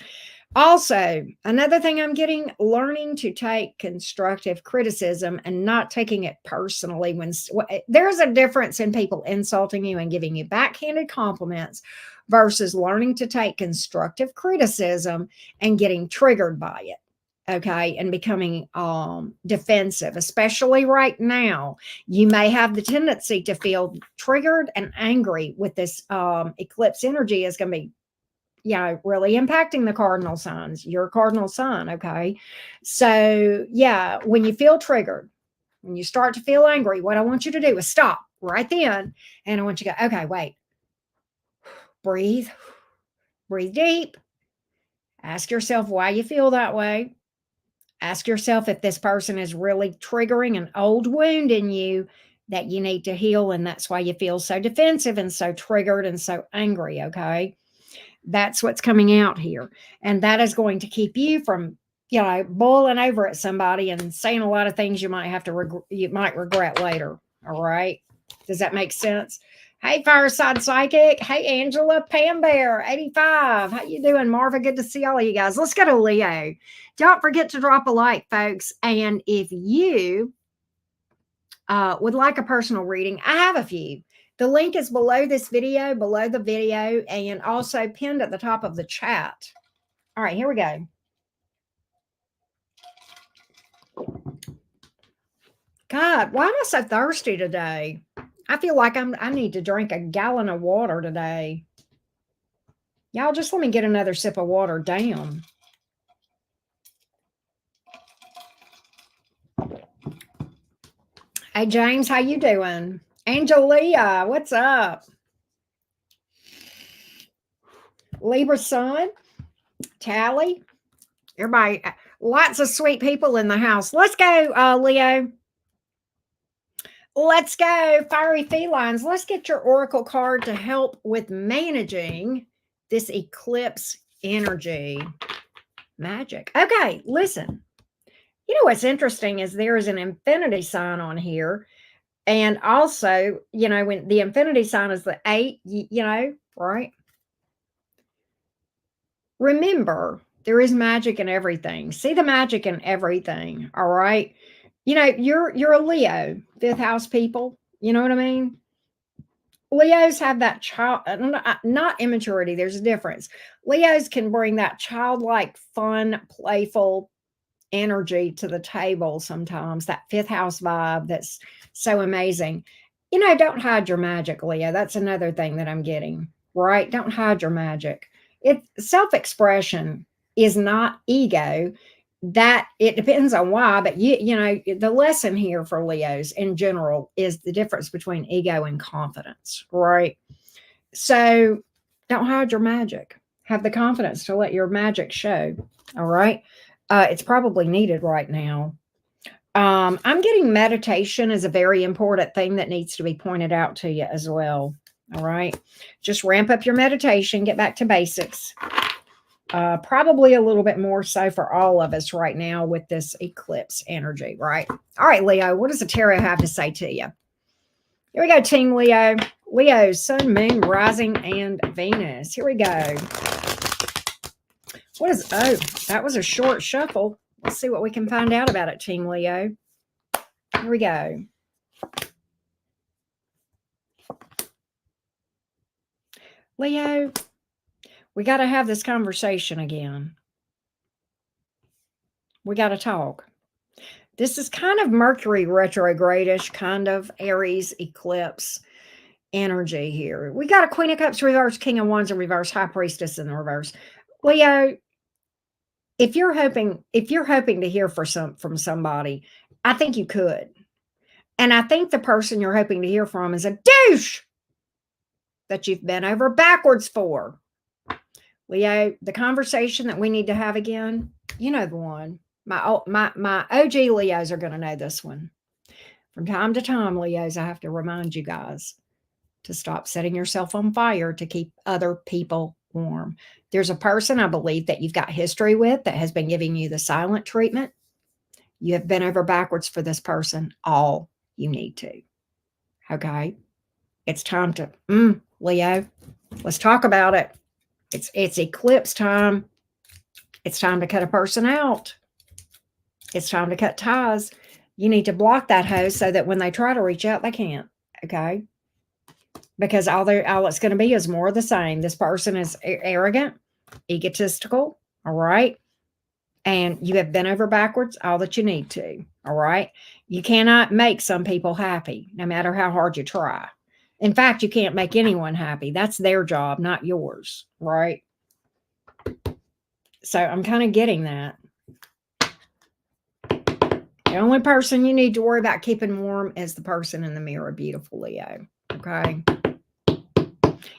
Also, another thing I'm getting, learning to take constructive criticism and not taking it personally. When there's a difference in people insulting you and giving you backhanded compliments versus learning to take constructive criticism and getting triggered by it. Okay, and becoming defensive, especially right now. You may have the tendency to feel triggered and angry with this eclipse energy is going to be really impacting the cardinal signs, your cardinal sign. Okay. So, yeah, when you feel triggered, when you start to feel angry, what I want you to do is stop right then. And I want you to go, okay, wait, breathe deep. Ask yourself why you feel that way. Ask yourself if this person is really triggering an old wound in you that you need to heal. And that's why you feel so defensive and so triggered and so angry. Okay. That's what's coming out here. And that is going to keep you from, boiling over at somebody and saying a lot of things you might have to, you might regret later. All right. Does that make sense? Hey, Fireside Psychic. Hey, Angela, Pam Bear, 85. How you doing, Marva? Good to see all of you guys. Let's go to Leo. Don't forget to drop a like, folks. And if you would like a personal reading, I have a few. The link is below this video, below the video, and also pinned at the top of the chat. All right, here we go. God, why am I so thirsty today? I feel like I need to drink a gallon of water today. Y'all, just let me get another sip of water down. Hey, James, how you doing? Angelia, what's up? Libra Sun, Tally, everybody, lots of sweet people in the house. Let's go, Leo. Let's go, Fiery Felines. Let's get your oracle card to help with managing this eclipse energy. Magic. Okay, listen. You know what's interesting is there is an infinity sign on here. And also, when the infinity sign is the 8, right? Remember, there is magic in everything. See the magic in everything, all right? You're a Leo, 5th house people. You know what I mean? Leos have that child, not immaturity. There's a difference. Leos can bring that childlike, fun, playful energy to the table sometimes, that 5th house vibe that's so amazing. Don't hide your magic, Leo. That's another thing that I'm getting, right? Don't hide your magic. Self-expression is not ego. That it depends on why, but the lesson here for Leos in general is the difference between ego and confidence, right? So don't hide your magic. Have the confidence to let your magic show. All right. It's probably needed right now. I'm getting meditation is a very important thing that needs to be pointed out to you as well. All right. Just ramp up your meditation, get back to basics. Probably a little bit more so for all of us right now with this eclipse energy, right? All right, Leo, what does the tarot have to say to you? Here we go, Team Leo. Leo, Sun, Moon, Rising, and Venus. Here we go. What is, oh, that was a short shuffle. Let's see what we can find out about it, Team Leo. Here we go. Leo, we got to have this conversation again. We got to talk. This is kind of Mercury retrograde-ish, kind of Aries eclipse energy here. We got a Queen of Cups reverse, King of Wands in reverse, High Priestess in the reverse. Leo, if you're hoping to hear from somebody, I think you could. And I think the person you're hoping to hear from is a douche that you've been over backwards for. Leo, the conversation that we need to have again, you know the one. My OG Leos are going to know this one. From time to time, Leos, I have to remind you guys to stop setting yourself on fire to keep other people warm. There's a person, I believe, that you've got history with that has been giving you the silent treatment. You have been over backwards for this person. All you need to. Okay? It's time to, Leo, let's talk about it. It's eclipse time. It's time to cut a person out. It's time to cut ties. You need to block that host so that when they try to reach out, they can't. Okay? Because all it's going to be is more of the same. This person is arrogant, egotistical, all right? And you have been over backwards all that you need to, all right? You cannot make some people happy, no matter how hard you try. In fact, you can't make anyone happy. That's their job, not yours, right? So I'm kind of getting that. The only person you need to worry about keeping warm is the person in the mirror, beautiful Leo, okay?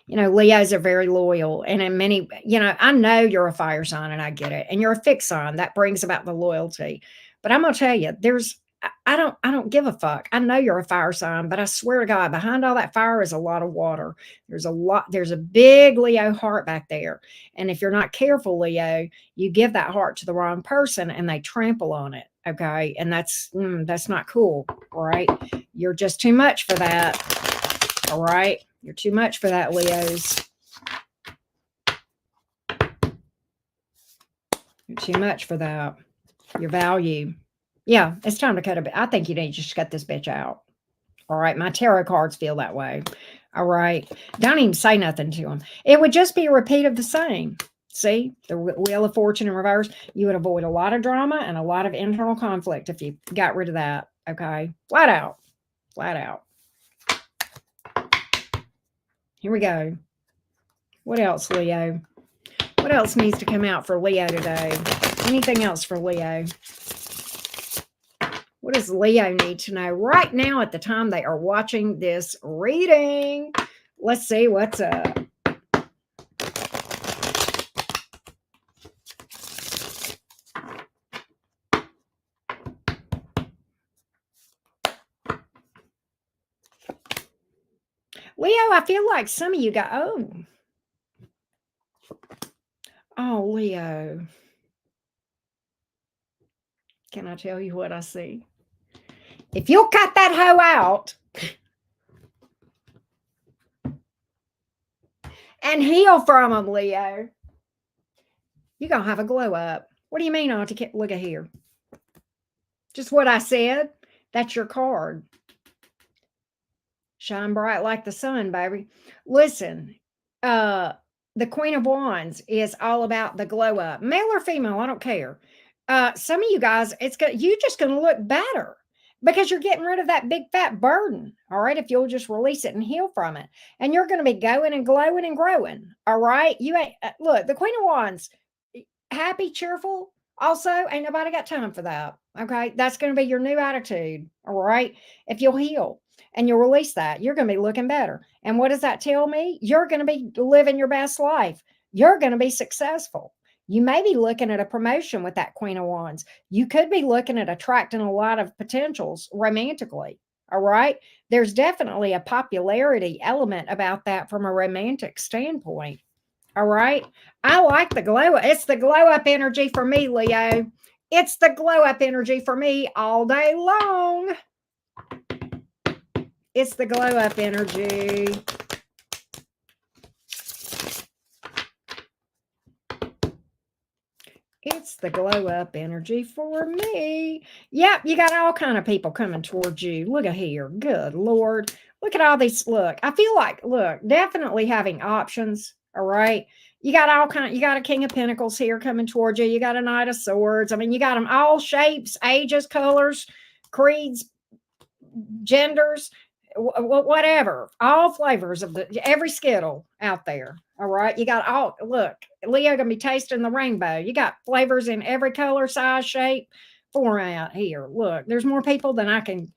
You know, Leos are very loyal. And in many, I know you're a fire sign and I get it. And you're a fixed sign. That brings about the loyalty. But I'm going to tell you, I don't give a fuck. I know you're a fire sign, but I swear to God, behind all that fire is a lot of water. There's a big Leo heart back there. And if you're not careful, Leo, you give that heart to the wrong person and they trample on it. Okay. And that's not cool. All right. You're just too much for that. All right. You're too much for that, Leos. You're too much for that. Your value. Yeah, it's time to cut a bit. I think you need to just cut this bitch out. All right. My tarot cards feel that way. All right. Don't even say nothing to them. It would just be a repeat of the same. See, the Wheel of Fortune in reverse. You would avoid a lot of drama and a lot of internal conflict if you got rid of that. Okay. Flat out. Flat out. Here we go. What else, Leo? What else needs to come out for Leo today? Anything else for Leo? What does Leo need to know right now at the time they are watching this reading? Let's see what's up. Leo, I feel like some of you got, oh, Leo. Can I tell you what I see? If you'll cut that hoe out and heal from them, Leo, you're going to have a glow up. What do you mean, Auntie? Look at here. Just what I said. That's your card. Shine bright like the sun, baby. Listen, the Queen of Wands is all about the glow up. Male or female, I don't care. Some of you guys, you're just going to look better because you're getting rid of that big fat burden. All right. If you'll just release it and heal from it, and you're going to be going and glowing and growing. All right. You ain't, look, the Queen of Wands, happy, cheerful. Also, ain't nobody got time for that. Okay. That's going to be your new attitude. All right. If you'll heal and you'll release that, you're going to be looking better. And what does that tell me? You're going to be living your best life. You're going to be successful. You may be looking at a promotion with that Queen of Wands. You could be looking at attracting a lot of potentials romantically. All right. There's definitely a popularity element about that from a romantic standpoint. All right. I like the glow. It's the glow up energy for me, Leo. It's the glow up energy for me all day long. It's the glow up energy. What's the glow up energy for me? Yep, you got all kind of people coming towards you. Look at here. Good Lord. Look at all these. Look, I feel like, look, definitely having options. All right. You got all kind. You got a King of Pentacles here coming towards you. You got a Knight of Swords. I mean, you got them all shapes, ages, colors, creeds, genders, whatever, all flavors of every Skittle out there. All right. You got all, look, Leo gonna be tasting the rainbow. You got flavors in every color, size, shape, form out here. Look, there's more people than I can.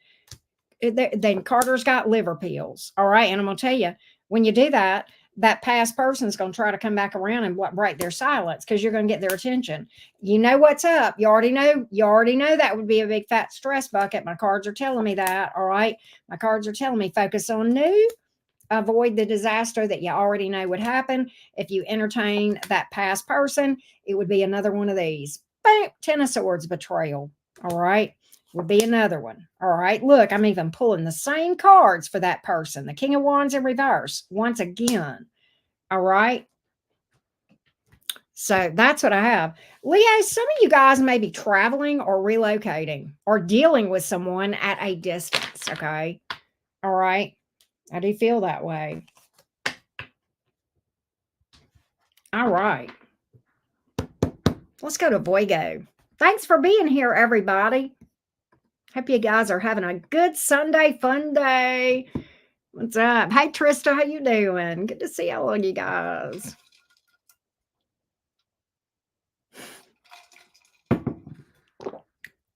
Then Carter's got liver pills. All right. And I'm going to tell you, when you do that, that past person's going to try to come back around and break their silence because you're going to get their attention. You know what's up. You already know that would be a big fat stress bucket. My cards are telling me that. All right. My cards are telling me focus on new. Avoid the disaster that you already know would happen. If you entertain that past person, it would be another one of these. Bam, 10 of Swords, betrayal. All right. Would be another one. All right. Look, I'm even pulling the same cards for that person. The King of Wands in reverse once again. All right. So that's what I have. Leo, some of you guys may be traveling or relocating or dealing with someone at a distance. Okay. All right. I do feel that way. All right. Let's go to Voigo. Thanks for being here, everybody. Hope you guys are having a good Sunday fun day. What's up? Hey, Trista, how you doing? Good to see all of you guys.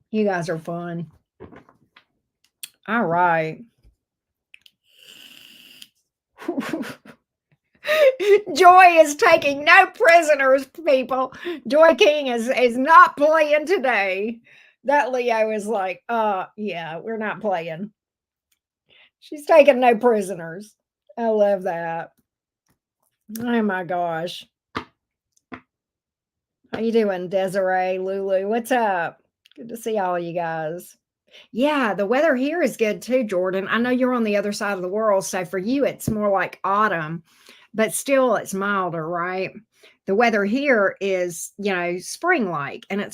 You guys are fun. All right. Joy is taking no prisoners, people. Joy King is not playing today. That Leo is like, yeah, we're not playing. She's taking no prisoners. I love that. Oh my gosh. How you doing, Desiree, Lulu? What's up? Good to see all of you guys. Yeah, the weather here is good too, Jordan. I know you're on the other side of the world, so for you it's more like autumn, but still it's milder, right? The weather here is, spring-like, and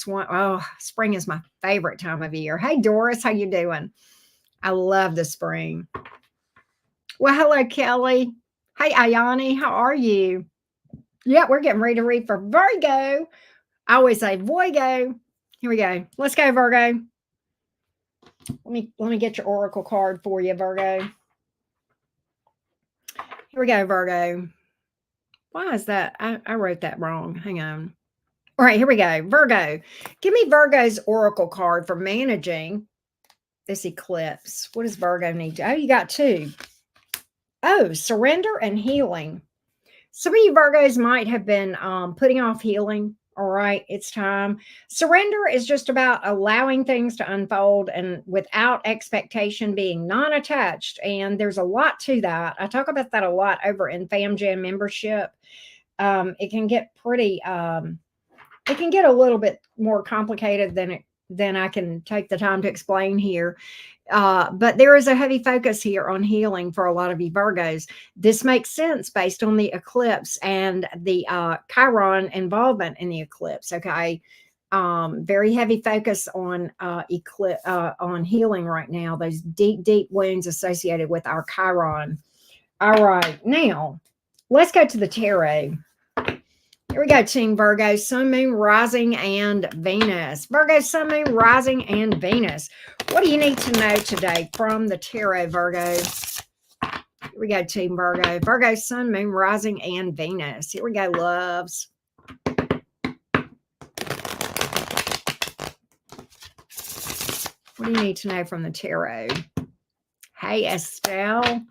spring is my favorite time of year. Hey, Doris, how you doing? I love the spring. Well, hello, Kelly. Hey, Ayani, how are you? Yeah, we're getting ready to read for Virgo. I always say Voigo. Here we go. Let's go, Virgo. Let me get your oracle card for you, Virgo. Here we go, Virgo. Why is that? I wrote that wrong. Hang on. All right, here we go. Virgo. Give me Virgo's oracle card for managing this eclipse. What does Virgo need to? Oh, you got two. Oh, surrender and healing. Some of you Virgos might have been putting off healing. All right, it's time. Surrender is just about allowing things to unfold and without expectation, being non-attached. And there's a lot to that. I talk about that a lot over in FamJam membership. It can get pretty, it can get a little bit more complicated than I can take the time to explain here. But there is a heavy focus here on healing for a lot of you Virgos. This makes sense based on the eclipse and the Chiron involvement in the eclipse. Okay. Very heavy focus on on healing right now, those deep wounds associated with our Chiron. All right, now let's go to the tarot. Here we go, Team Virgo, Sun, Moon, Rising, and Venus. Virgo, Sun, Moon, Rising, and Venus. What do you need to know today from the tarot, Virgo? Here we go, Team Virgo. Virgo, Sun, Moon, Rising, and Venus. Here we go, loves. What do you need to know from the tarot? Hey, Estelle.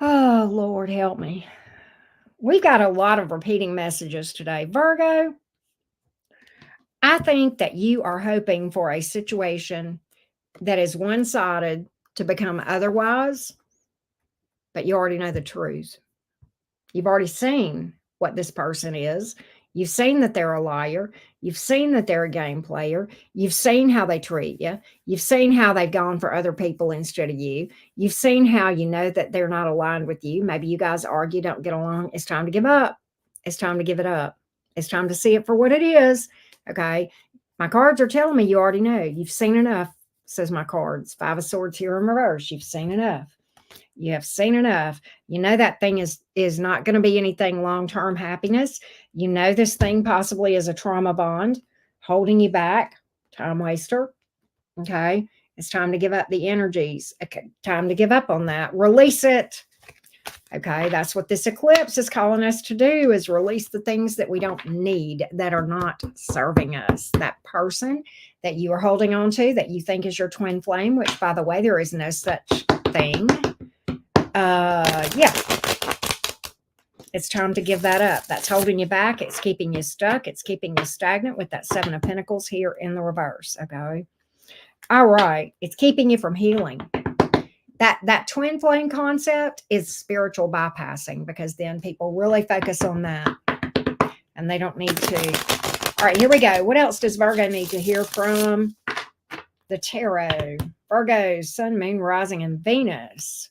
Oh, Lord, help me. We've got a lot of repeating messages today. Virgo, I think that you are hoping for a situation that is one-sided to become otherwise, but you already know the truth. You've already seen what this person is. You've seen that they're a liar. You've seen that they're a game player. You've seen how they treat you. You've seen how they've gone for other people instead of you. You've seen how you know that they're not aligned with you. Maybe you guys argue, don't get along. It's time to give up. It's time to give it up. It's time to see it for what it is. Okay. My cards are telling me you already know. You've seen enough, says my cards. Five of Swords here in reverse. You've seen enough. You have seen enough. You know that thing is not going to be anything long-term happiness. You know this thing possibly is a trauma bond holding you back. Time waster. Okay. It's time to give up the energies. Okay. Time to give up on that. Release it. Okay. That's what this eclipse is calling us to do, is release the things that we don't need, that are not serving us. That person that you are holding on to that you think is your twin flame, which, by the way, there is no such thing. Yeah, it's time to give that up. That's holding you back. It's keeping you stuck. It's keeping you stagnant with that Seven of Pentacles here in the reverse. Okay. All right. It's keeping you from healing. That twin flame concept is spiritual bypassing, because then people really focus on that and they don't need to. All right, here we go. What else does Virgo need to hear from the tarot? Virgo, Sun, Moon, Rising, and Venus.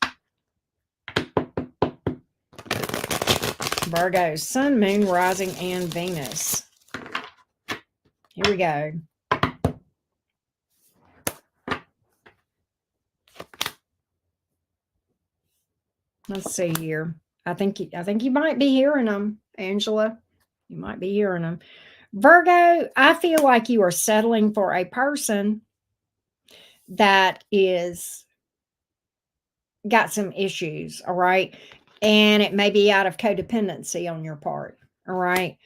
Virgo, Sun, Moon, Rising, and Venus. Here we go. Let's see here. I think you might be hearing them, Angela. You might be hearing them. Virgo, I feel like you are settling for a person that is got some issues, all right? And it may be out of codependency on your part, all right?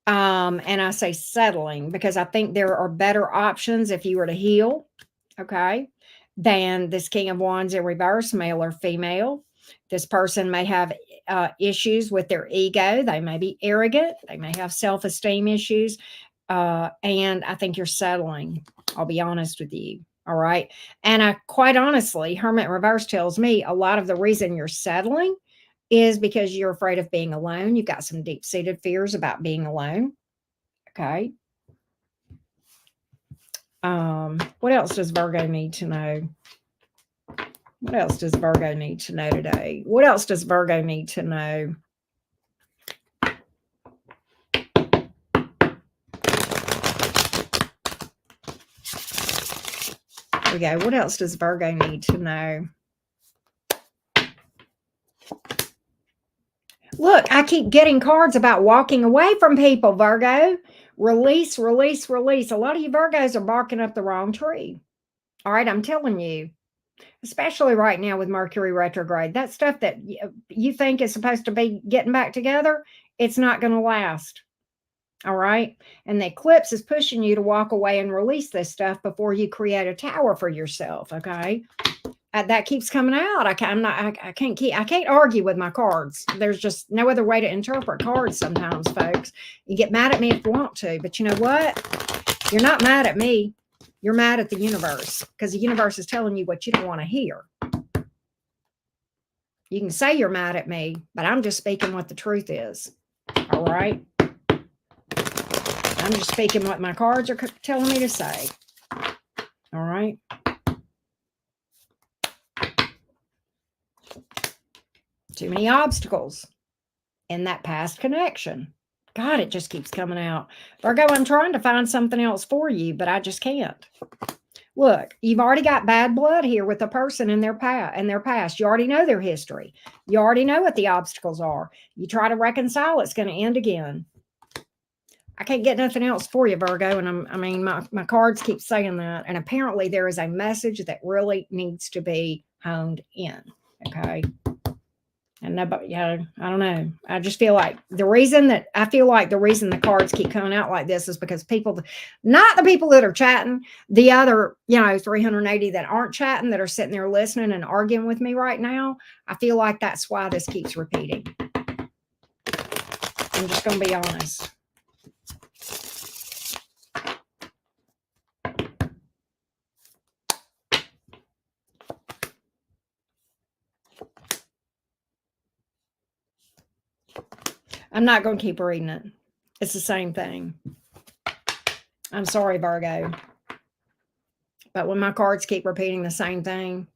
And I say settling because I think there are better options if you were to heal, okay, than this King of Wands in reverse, male or female. This person may have issues with their ego. They may be arrogant. They may have self-esteem issues. And I think you're settling. I'll be honest with you. All right. And I quite honestly, Hermit Reverse tells me a lot of the reason you're settling is because you're afraid of being alone. You've got some deep-seated fears about being alone. Okay. What else does Virgo need to know? What else does Virgo need to know today? What else does Virgo need to know? There we go. What else does Virgo need to know? Look, I keep getting cards about walking away from people, Virgo. Release, release, release. A lot of you Virgos are barking up the wrong tree. All right, I'm telling you. Especially right now with Mercury retrograde. That stuff that you think is supposed to be getting back together, it's not going to last. All right. And the eclipse is pushing you to walk away and release this stuff before you create a tower for yourself. Okay. That keeps coming out. I can't argue with my cards. There's just no other way to interpret cards sometimes, folks. You get mad at me if you want to, but you know what? You're not mad at me. You're mad at the universe, because the universe is telling you what you don't want to hear. You can say you're mad at me, but I'm just speaking what the truth is. All right. I'm just speaking what my cards are telling me to say. All right. Too many obstacles in that past connection. God, it just keeps coming out. Virgo, I'm trying to find something else for you, but I just can't. Look, you've already got bad blood here with a person in their past. You already know their history. You already know what the obstacles are. You try to reconcile, it's going to end again. I can't get nothing else for you, Virgo. And my cards keep saying that. And apparently there is a message that really needs to be honed in. Okay. And nobody, I don't know. I just feel like the reason the cards keep coming out like this is because people, not the people that are chatting, the other, 380 that aren't chatting, that are sitting there listening and arguing with me right now. I feel like that's why this keeps repeating. I'm just going to be honest. I'm not going to keep reading it. It's the same thing. I'm sorry, Virgo. But when my cards keep repeating the same thing,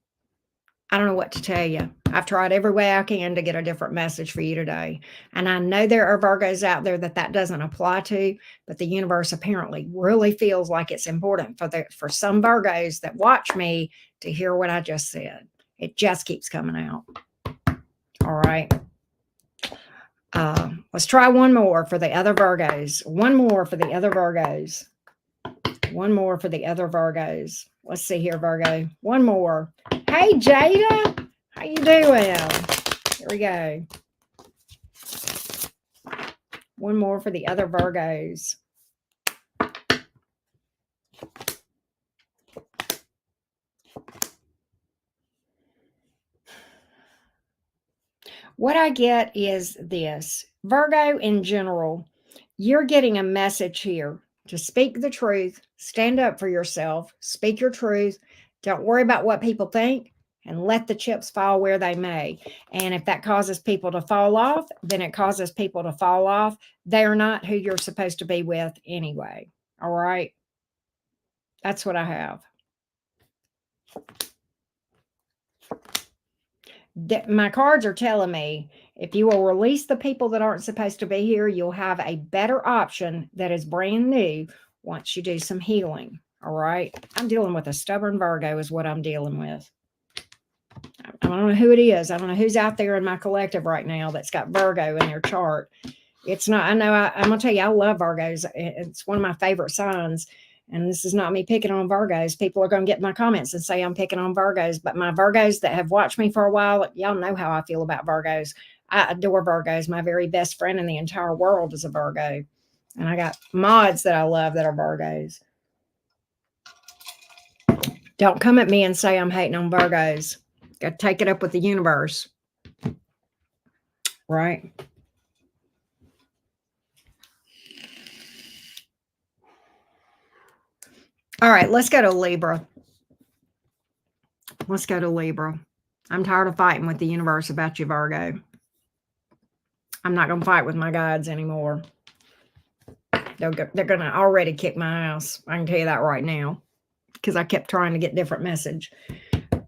I don't know what to tell you. I've tried every way I can to get a different message for you today. And I know there are Virgos out there that doesn't apply to, but the universe apparently really feels like it's important for some Virgos that watch me to hear what I just said. It just keeps coming out. All right. Let's try one more for the other Virgos. One more for the other Virgos. One more for the other Virgos. Let's see here, Virgo. One more. Hey, Jada. How you doing? Here we go. One more for the other Virgos. What I get is this. Virgo in general, you're getting a message here to speak the truth, stand up for yourself, speak your truth. Don't worry about what people think and let the chips fall where they may. And if that causes people to fall off, then it causes people to fall off. They're not who you're supposed to be with anyway. All right. That's what I have. My cards are telling me if you will release the people that aren't supposed to be here, you'll have a better option that is brand new once you do some healing. All right. I'm dealing with a stubborn Virgo is what I'm dealing with. I don't know who it is. I don't know who's out there in my collective right now that's got Virgo in their chart. It's not, I'm going to tell you, I love Virgos. It's one of my favorite signs. And this is not me picking on Virgos. People are going to get my comments and say I'm picking on Virgos. But my Virgos that have watched me for a while, y'all know how I feel about Virgos. I adore Virgos. My very best friend in the entire world is a Virgo. And I got mods that I love that are Virgos. Don't come at me and say I'm hating on Virgos. Got to take it up with the universe. Right? All right, let's go to Libra. Let's go to Libra. I'm tired of fighting with the universe about you, Virgo. I'm not going to fight with my guides anymore. They're going to already kick my ass. I can tell you that right now because I kept trying to get different message.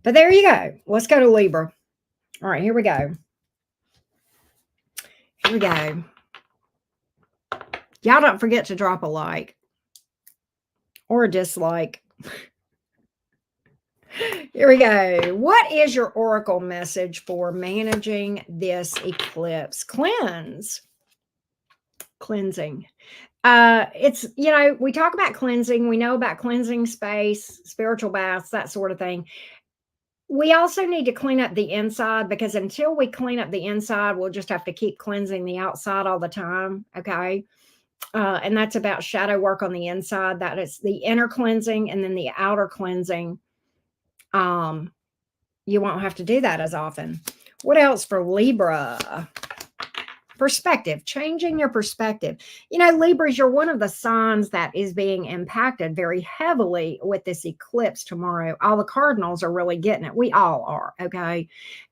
But there you go. Let's go to Libra. All right, here we go. Here we go. Y'all don't forget to drop a like or a dislike. Here we go. What is your oracle message for managing this eclipse? Cleansing. It's, we talk about cleansing. We know about cleansing space, spiritual baths, that sort of thing. We also need to clean up the inside because until we clean up the inside, we'll just have to keep cleansing the outside all the time. Okay. And that's about shadow work on the inside. That is the inner cleansing and then the outer cleansing. You won't have to do that as often. What else for Libra? Perspective, changing your perspective. Libras, you're one of the signs that is being impacted very heavily with this eclipse tomorrow. All the cardinals are really getting it. We all are. Okay.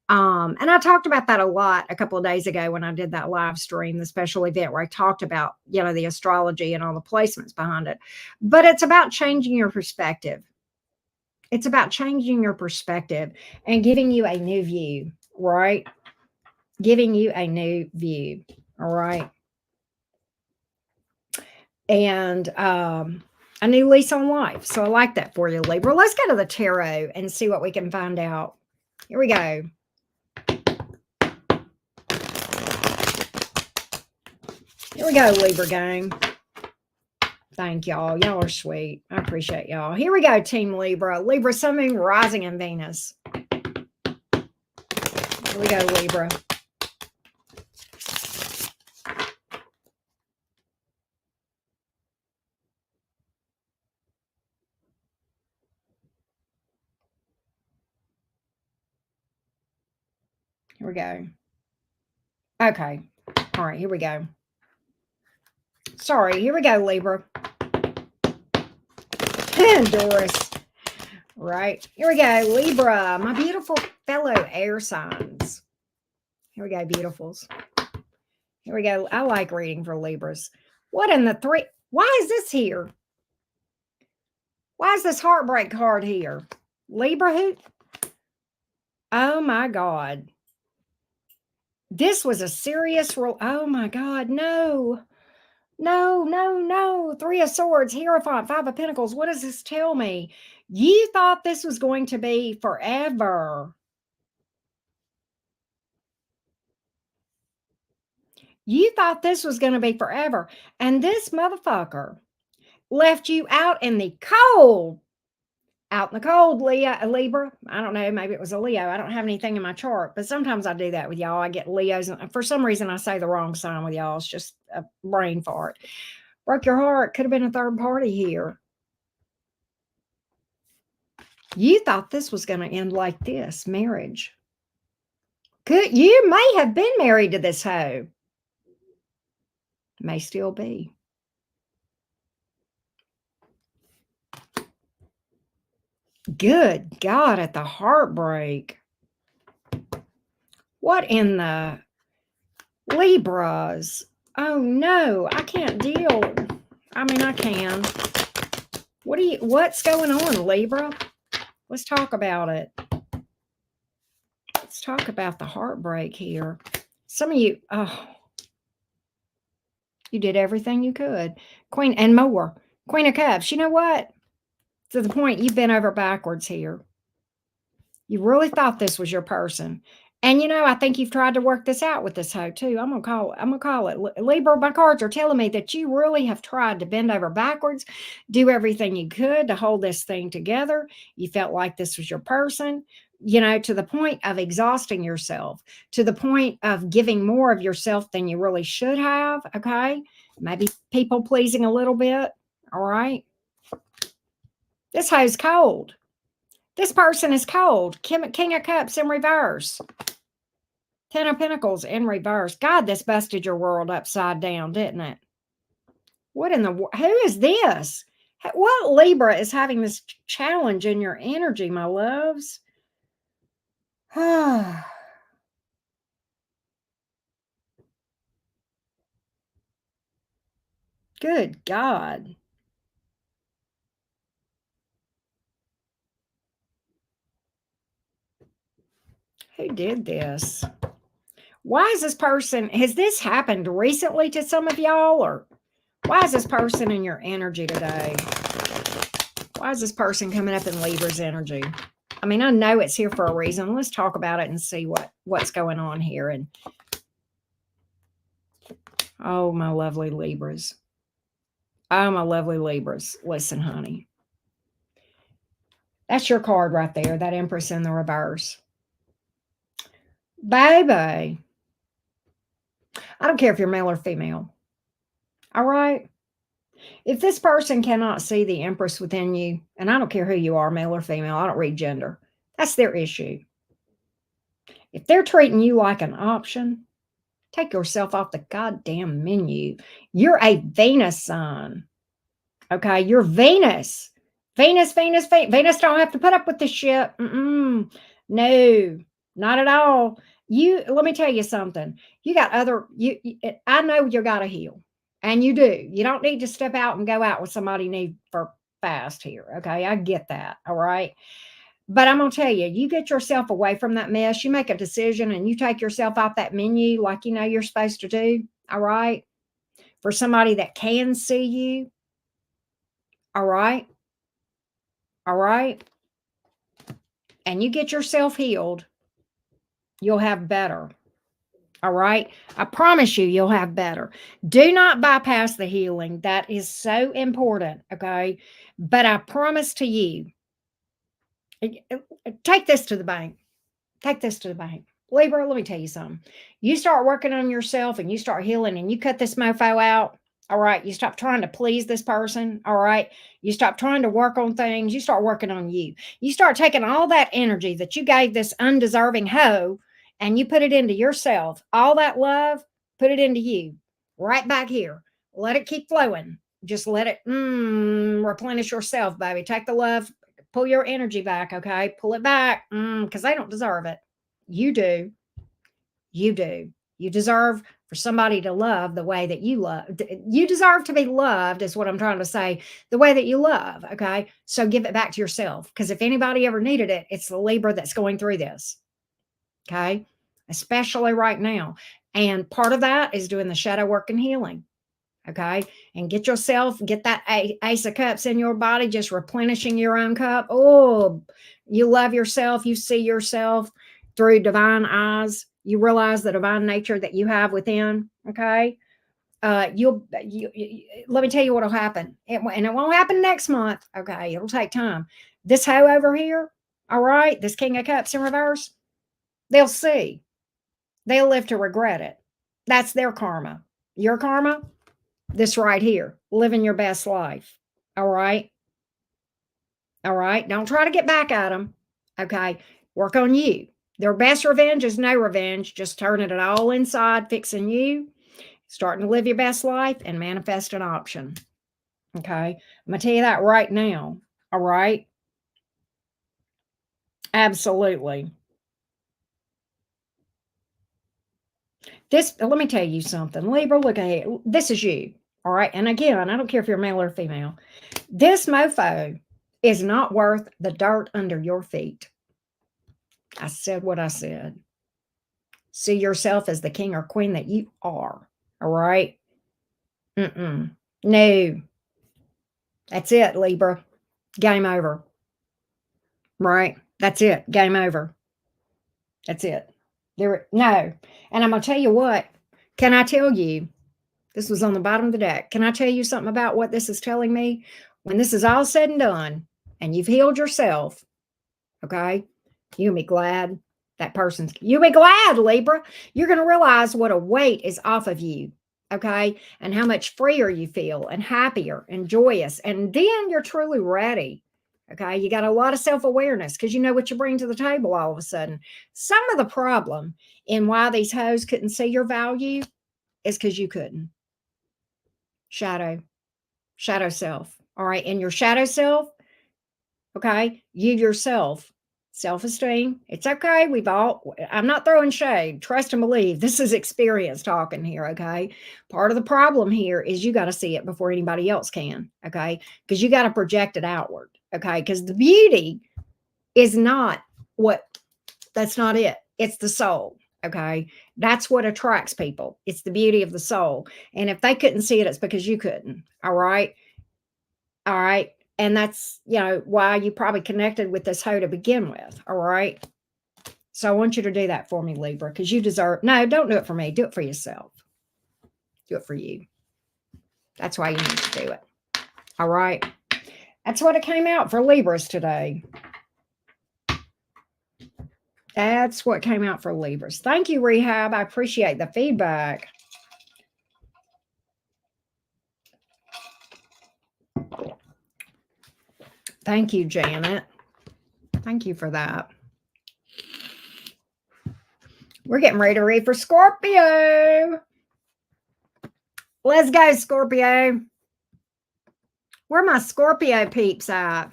And I talked about that a lot a couple of days ago when I did that live stream, the special event where I talked about, the astrology and all the placements behind it. But it's about changing your perspective. It's about changing your perspective and giving you a new view, right? Giving you a new view. All right. And a new lease on life. So I like that for you, Libra. Let's go to the tarot and see what we can find out. Here we go. Here we go, Libra gang. Thank y'all. Y'all are sweet. I appreciate y'all. Here we go, Team Libra. Libra, Sun, Moon, Rising, and Venus. Here we go, Libra. Here we go. Okay. All right, here we go. Sorry, here we go, Libra. Doris. Right. Here we go, Libra, my beautiful fellow air signs. Here we go, beautifuls. Here we go. I like reading for Libras. What in the three? Why is this here? Why is this heartbreak card here? Libra who? Oh my God. This was a serious role. Oh my God. No. No, no, no. Three of Swords, Hierophant, Five of Pentacles. What does this tell me? You thought this was going to be forever. You thought this was going to be forever. And this motherfucker left you out in the cold. Out in the cold, Libra. I don't know. Maybe it was a Leo. I don't have anything in my chart, but sometimes I do that with y'all. I get Leos. And for some reason, I say the wrong sign with y'all. It's just a brain fart. Broke your heart. Could have been a third party here. You thought this was going to end like this, marriage. You may have been married to this hoe. May still be. Good God, at the heartbreak. What in the Libras? Oh no, I can't deal. I mean, I can. What's going on, Libra? Let's talk about it. Let's talk about the heartbreak here. Some of you, you did everything you could. Queen and more. Queen of Cups. You know what? To the point you've been over backwards here. You really thought this was your person. And I think you've tried to work this out with this hoe too. I'm gonna call it. Libra, my cards are telling me that you really have tried to bend over backwards, do everything you could to hold this thing together. You felt like this was your person, to the point of exhausting yourself, to the point of giving more of yourself than you really should have. Okay. Maybe people pleasing a little bit. All right. This hoe's cold. This person is cold. King of Cups in reverse. Ten of Pentacles in reverse. God, this busted your world upside down, didn't it? What in the world? Who is this? What Libra is having this challenge in your energy, my loves? Good God. Who did this? Why is this person, has this happened recently to some of y'all, or why is this person in your energy today? Why is this person coming up in Libra's energy? I mean, I know it's here for a reason. Let's talk about it and see what's going on here. And oh, my lovely Libras. Oh, my lovely Libras. Listen, honey. That's your card right there, that Empress in the reverse. Baby. I don't care if you're male or female. All right? If this person cannot see the Empress within you, and I don't care who you are, male or female, I don't read gender. That's their issue. If they're treating you like an option, take yourself off the goddamn menu. You're a Venus sign. Okay, you're Venus. Venus don't have to put up with this shit. No, not at all. Let me tell you something. You got I know you got to heal, and you do. You don't need to step out and go out with somebody new for fast here. Okay, I get that. All right. But I'm going to tell you, you get yourself away from that mess. You make a decision and you take yourself off that menu like you're supposed to do. All right. For somebody that can see you. All right. All right. And you get yourself healed, you'll have better. All right. I promise you'll have better. Do not bypass the healing. That is so important. Okay. But I promise to you, take this to the bank. Take this to the bank. Libra, let me tell you something. You start working on yourself and you start healing and you cut this mofo out. All right. You stop trying to please this person. All right. You stop trying to work on things. You start working on you. You start taking all that energy that you gave this undeserving hoe and you put it into yourself. All that love, put it into you. Right back here. Let it keep flowing. Just let it replenish yourself, baby. Take the love, pull your energy back. Okay. Pull it back because they don't deserve it. You do. You do. You deserve for somebody to love the way that you love. You deserve to be loved, is what I'm trying to say, the way that you love. Okay. So give it back to yourself. Because if anybody ever needed it, it's the Libra that's going through this. Okay. Especially right now. And part of that is doing the shadow work and healing. Okay. And get that Ace of Cups in your body, just replenishing your own cup. Oh, you love yourself. You see yourself through divine eyes. You realize the divine nature that you have within. Okay. Let me tell you what'll happen. And it won't happen next month. Okay. It'll take time. This hoe over here. All right. This King of Cups in reverse. They'll see. They'll live to regret it. That's their karma. Your karma, this right here, living your best life. All right. All right. Don't try to get back at them. Okay. Work on you. Their best revenge is no revenge. Just turning it all inside, fixing you, starting to live your best life, and manifest an option. Okay. I'm going to tell you that right now. All right. Absolutely. Let me tell you something. Libra, look ahead. This is you. All right. And again, I don't care if you're male or female. This mofo is not worth the dirt under your feet. I said what I said. See yourself as the king or queen that you are. All right. No. That's it, Libra. Game over. Right. That's it. Game over. That's it. No. And I'm going to tell you what. Can I tell you? This was on the bottom of the deck. Can I tell you something about what this is telling me? When this is all said and done and you've healed yourself, okay, you'll be glad you'll be glad, Libra. You're going to realize what a weight is off of you, okay, and how much freer you feel and happier and joyous. And then you're truly ready, okay? You got a lot of self-awareness because you know what you bring to the table all of a sudden. Some of the problem in why these hoes couldn't see your value is because you couldn't. Shadow self. All right. And your shadow self, okay, you yourself, self-esteem. It's okay. I'm not throwing shade. Trust and believe. This is experience talking here. Okay. Part of the problem here is you got to see it before anybody else can. Okay. Because you got to project it outward. Okay. Because the beauty is that's not it. It's the soul. Okay. That's what attracts people. It's the beauty of the soul. And if they couldn't see it, it's because you couldn't. All right. All right. And that's, why you probably connected with this hoe to begin with. All right. So I want you to do that for me, Libra, because you deserve. No, don't do it for me. Do it for yourself. Do it for you. That's why you need to do it. All right. That's what it came out for Libras today. That's what came out for Libras. Thank you, Rehab. I appreciate the feedback. Thank you, Janet. Thank you for that. We're getting ready to read for Scorpio. Let's go, Scorpio. Where are my Scorpio peeps at?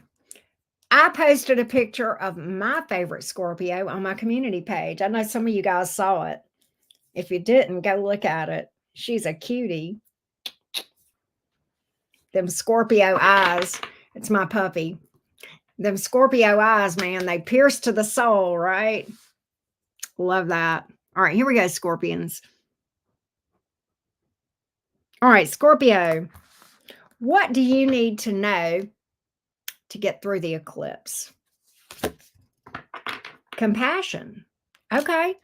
I posted a picture of my favorite Scorpio on my community page. I know some of you guys saw it. If you didn't, go look at it. She's a cutie. Them Scorpio eyes. It's my puppy. Them Scorpio eyes, man, they pierce to the soul, right? Love that. All right, here we go, Scorpions. All right, Scorpio. What do you need to know to get through the eclipse? Compassion. Okay.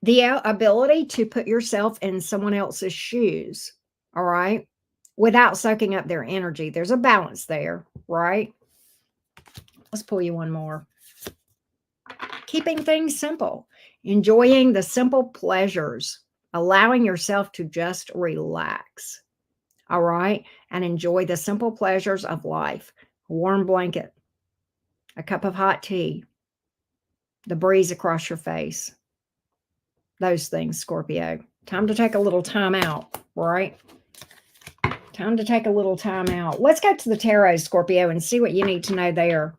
The ability to put yourself in someone else's shoes. All right. Without soaking up their energy. There's a balance there, right? Let's pull you one more. Keeping things simple. Enjoying the simple pleasures. Allowing yourself to just relax. All right. And enjoy the simple pleasures of life. A warm blanket. A cup of hot tea. The breeze across your face. Those things, Scorpio. Time to take a little time out, right? Time to take a little time out. Let's go to the tarot, Scorpio, and see what you need to know there.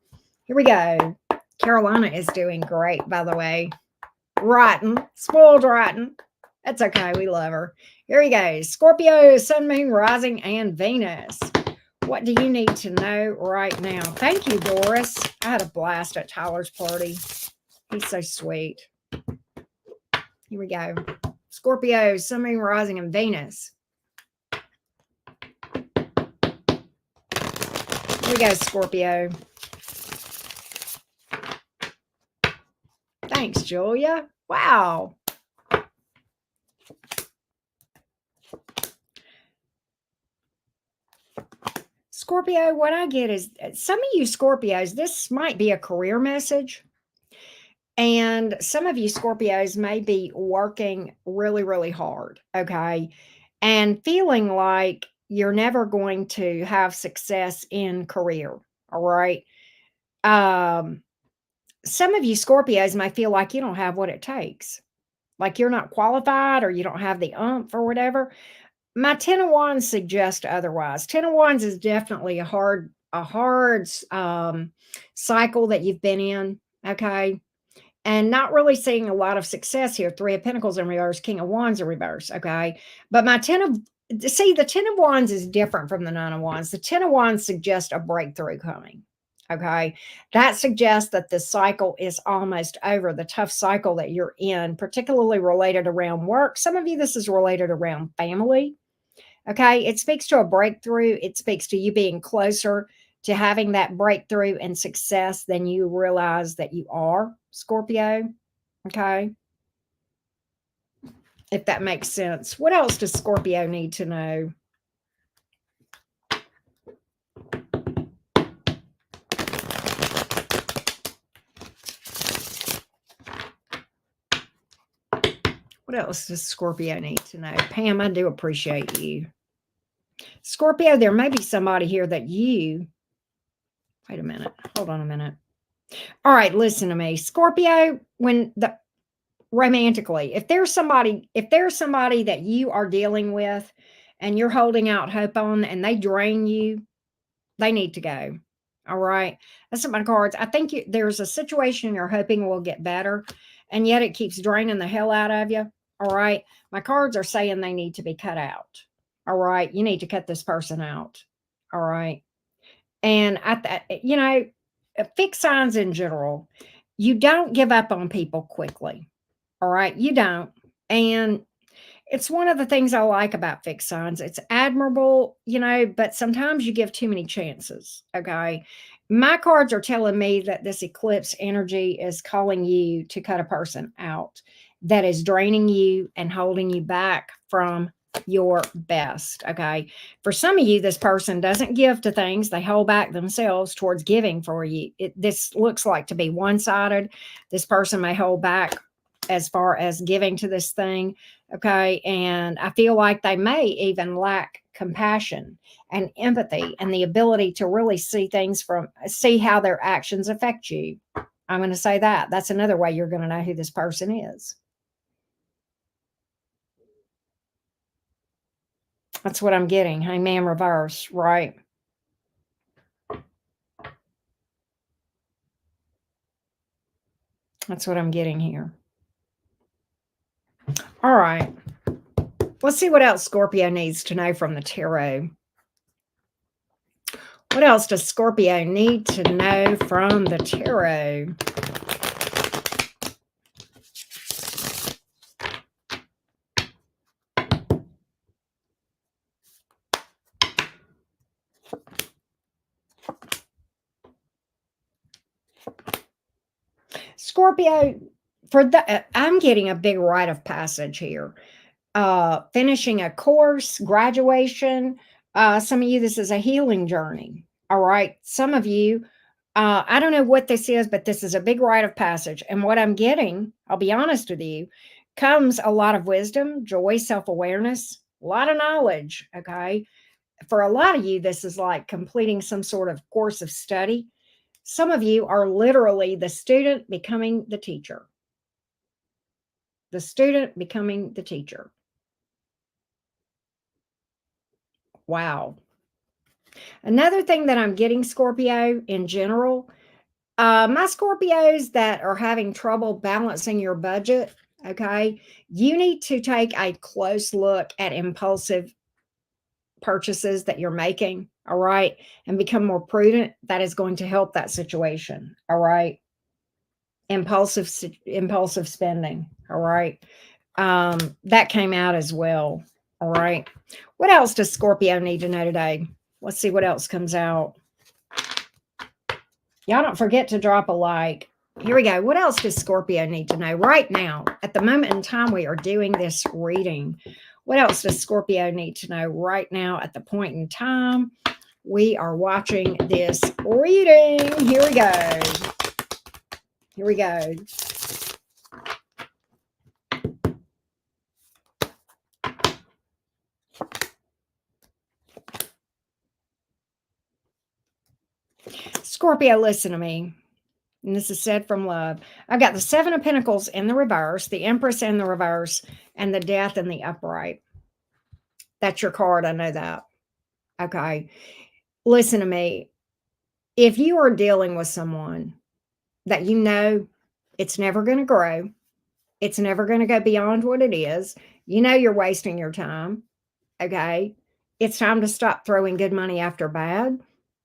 Here we go. Carolina is doing great, by the way. Rotten. Spoiled rotten. That's okay. We love her. Here we go. Scorpio, Sun, Moon, Rising, and Venus. What do you need to know right now? Thank you, Doris. I had a blast at Tyler's party. He's so sweet. Here we go. Scorpio, Sun, Moon, Rising, and Venus. Here we go, Scorpio. Thanks, Julia. Wow. Scorpio, what I get is some of you Scorpios, this might be a career message. And some of you Scorpios may be working really, really hard, okay? And feeling like you're never going to have success in career, all right? Some of you Scorpios may feel like you don't have what it takes, like you're not qualified or you don't have the umph or whatever. My 10 of Wands suggests otherwise. 10 of Wands is definitely a hard cycle that you've been in, okay? And not really seeing a lot of success here. 3 of Pentacles in reverse, King of Wands in reverse, okay? But my 10 of see, the 10 of Wands is different from the 9 of Wands. The 10 of Wands suggests a breakthrough coming, okay? That suggests that the cycle is almost over, the tough cycle that you're in, particularly related around work. Some of you, this is related around family, okay? It speaks to a breakthrough. It speaks to you being closer to having that breakthrough and success than you realize that you are, Scorpio, okay? If that makes sense. What else does Scorpio need to know? What else does Scorpio need to know? Pam, I do appreciate you. Scorpio, there may be somebody here that you, wait a minute, hold on a minute. All right, listen to me. Scorpio, when the romantically, if there's somebody that you are dealing with and you're holding out hope on and they drain you, they need to go. All right. That's what my cards. I think there's a situation you're hoping will get better, and yet it keeps draining the hell out of you. All right. My cards are saying they need to be cut out. All right. You need to cut this person out. All right. And fixed signs in general, you don't give up on people quickly. All right. You don't. And it's one of the things I like about fixed signs. It's admirable, but sometimes you give too many chances. Okay. My cards are telling me that this eclipse energy is calling you to cut a person out that is draining you and holding you back from your best. Okay. For some of you, this person doesn't give to things, they hold back themselves towards giving for you. This looks like to be one sided. This person may hold back as far as giving to this thing. Okay. And I feel like they may even lack compassion and empathy and the ability to really see how their actions affect you. I'm going to say that. That's another way you're going to know who this person is. That's what I'm getting. Hangman reverse, right? That's what I'm getting here. All right. Let's see what else Scorpio needs to know from the tarot. What else does Scorpio need to know from the tarot? Scorpio, I'm getting a big rite of passage here. Finishing a course, graduation. Some of you, this is a healing journey. All right. Some of you, I don't know what this is, but this is a big rite of passage. And what I'm getting, I'll be honest with you, comes a lot of wisdom, joy, self-awareness, a lot of knowledge. Okay. For a lot of you, this is like completing some sort of course of study. Some of you are literally the student becoming the teacher. The student becoming the teacher. Wow. Another thing that I'm getting, Scorpio, in general, my Scorpios that are having trouble balancing your budget, Okay. You need to take a close look at impulsive purchases that you're making. All right. And become more prudent. That is going to help that situation. All right. Impulsive spending. All right. That came out as well. All right. What else does Scorpio need to know today? Let's see what else comes out. Y'all don't forget to drop a like. Here we go. What else does Scorpio need to know right now? At the moment in time we are doing this reading. What else does Scorpio need to know right now at the point in time we are watching this reading? Here we go. Here we go. Scorpio, listen to me. And this is said from love. I've got the Seven of Pentacles in the reverse, the Empress in the reverse, and the Death in the upright. That's your card. I know that. Okay. Listen to me. If you are dealing with someone that you know it's never going to grow, it's never going to go beyond what it is, you know you're wasting your time. Okay. It's time to stop throwing good money after bad.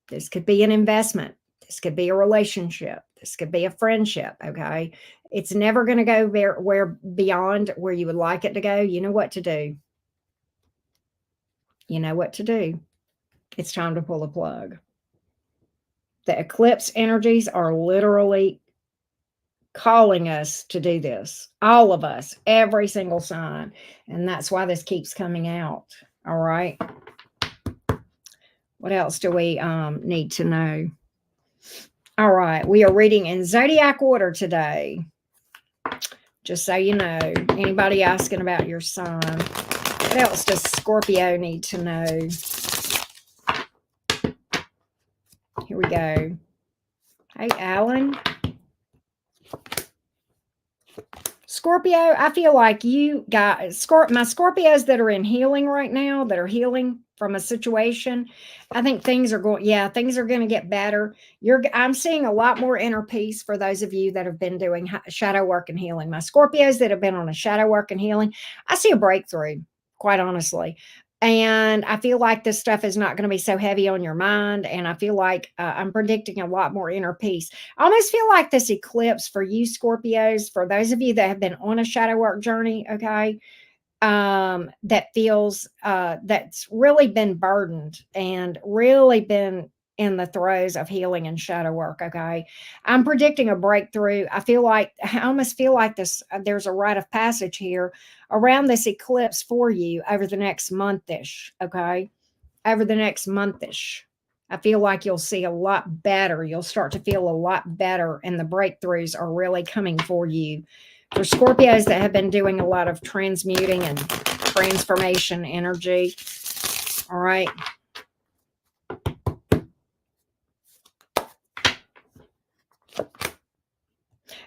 This could be an investment. This could be a relationship. This could be a friendship. Okay. It's never going to go where beyond where you would like it to go. You know what to do. You know what to do. It's time to pull the plug. The eclipse energies are literally calling us to do this. All of us, every single sign. And that's why this keeps coming out. All right. What else do we need to know? All right. We are reading in zodiac order today. Just so you know, anybody asking about your sign. What else does Scorpio need to know? Here we go. Hey, Alan. Scorpio, I feel like you guys, my Scorpios that are in healing right now, that are healing from a situation, I think things are going to get better. I'm seeing a lot more inner peace for those of you that have been doing shadow work and healing. My Scorpios that have been on a shadow work and healing, I see a breakthrough, quite honestly. And I feel like this stuff is not going to be so heavy on your mind. And I feel like I'm predicting a lot more inner peace. I almost feel like this eclipse for you Scorpios, for those of you that have been on a shadow work journey, okay, that feels that's really been burdened and really been in the throes of healing and shadow work. Okay. I'm predicting a breakthrough. I almost feel like this, there's a rite of passage here around this eclipse for you over the next monthish. Okay. Over the next monthish. I feel like you'll see a lot better. You'll start to feel a lot better, and the breakthroughs are really coming for you. For Scorpios that have been doing a lot of transmuting and transformation energy. All right.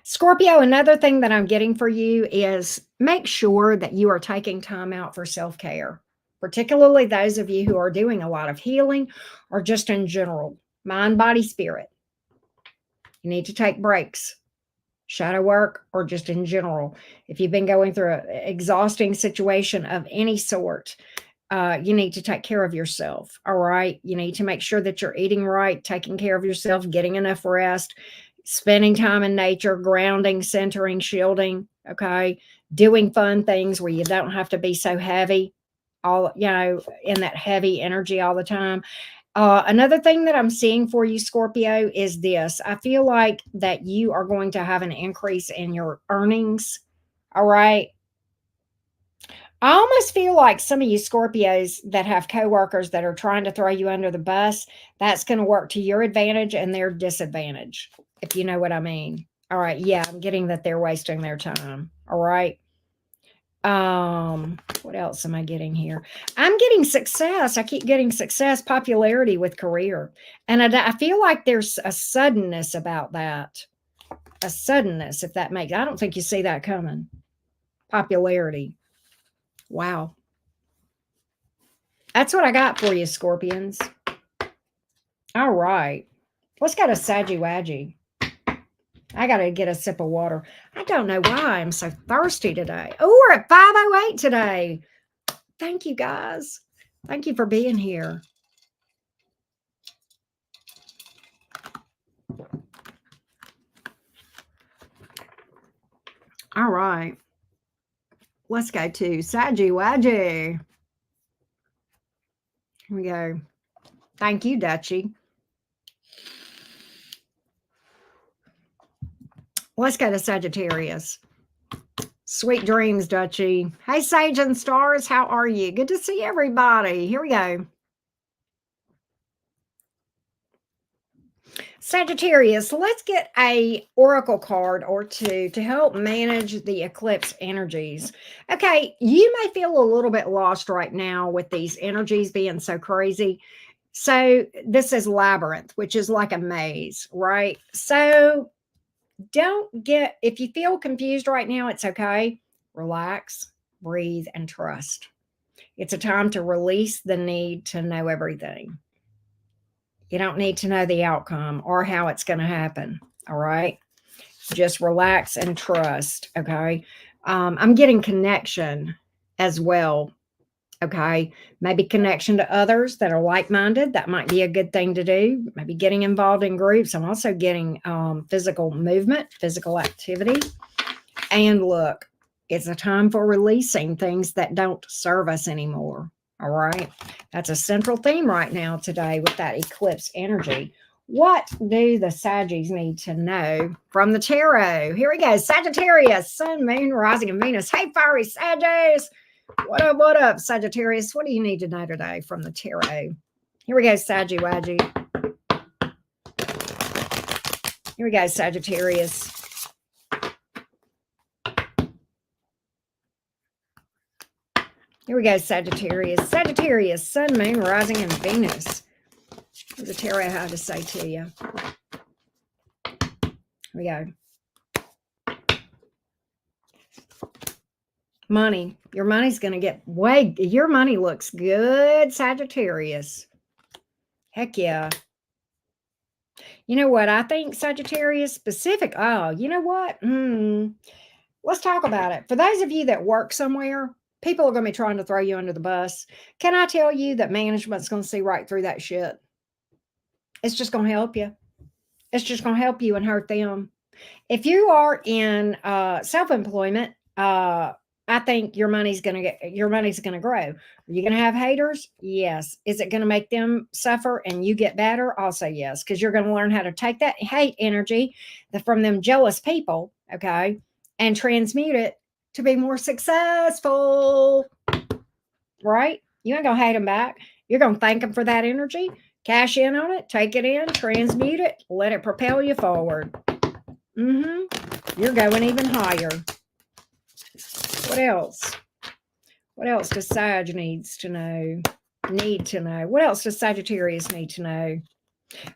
Scorpio, another thing that I'm getting for you is make sure that you are taking time out for self-care, particularly those of you who are doing a lot of healing or just in general, mind, body, spirit. You need to take breaks, shadow work, or just in general. If you've been going through an exhausting situation of any sort, you need to take care of yourself. All right. You need to make sure that you're eating right, taking care of yourself, getting enough rest, spending time in nature, grounding, centering, shielding. Okay. Doing fun things where you don't have to be so heavy, in that heavy energy all the time. Another thing that I'm seeing for you, Scorpio, is this. I feel like that you are going to have an increase in your earnings. All right. I almost feel like some of you Scorpios that have coworkers that are trying to throw you under the bus, that's going to work to your advantage and their disadvantage, if you know what I mean. All right. Yeah, I'm getting that they're wasting their time. All right. What else am I getting here? I'm getting success. I keep getting success, popularity with career. And I feel like there's a suddenness about that. A suddenness, if that makes, I don't think you see that coming. Popularity. Wow. That's what I got for you, Scorpions. All right. Let's go to Saggy Waggy. I got to get a sip of water. I don't know why I'm so thirsty today. Oh, we're at 5:08 today. Thank you, guys. Thank you for being here. All right. Let's go to Saji Waji. Here we go. Thank you, Dutchie. Let's go to Sagittarius. Sweet dreams, Dutchie. Hey, Sage and Stars, how are you? Good to see everybody. Here we go. Sagittarius, let's get a oracle card or two to help manage the eclipse energies. Okay, you may feel a little bit lost right now with these energies being so crazy. So this is labyrinth, which is like a maze, right? So don't get, if you feel confused right now, it's okay. Relax, breathe, and trust. It's a time to release the need to know everything. You don't need to know the outcome or how it's going to happen. All right. Just relax and trust. Okay. I'm getting connection as well. Okay. Maybe connection to others that are like minded. That might be a good thing to do. Maybe getting involved in groups. I'm also getting physical movement, physical activity. And look, it's a time for releasing things that don't serve us anymore. All right. That's a central theme right now today with that eclipse energy. What do the Saggies need to know from the tarot? Here we go. Sagittarius, Sun, Moon, Rising, and Venus. Hey, fiery Saggies. What up, Sagittarius? What do you need to know today from the tarot? Here we go, Saggy Waggy. Here we go, Sagittarius. Here we go, Sagittarius. Sagittarius, Sun, Moon, Rising, and Venus. What does the tarot have to say to you? Here we go. Money. Your money's going to get way, your money looks good, Sagittarius. Heck yeah. You know what? I think Sagittarius specific. Oh, you know what? Let's talk about it. For those of you that work somewhere, people are going to be trying to throw you under the bus. Can I tell you that management's going to see right through that shit? It's just going to help you. It's just going to help you and hurt them. If you are in self-employment, I think your money's going to grow. Are you going to have haters? Yes. Is it going to make them suffer and you get better? Also, yes, because you're going to learn how to take that hate energy from them jealous people, okay, and transmute it to be more successful, right? You ain't going to hate them back. You're going to thank them for that energy, cash in on it, take it in, transmute it, let it propel you forward. You're going even higher. What else? What else does Sag needs to know? Need to know. What else does Sagittarius need to know?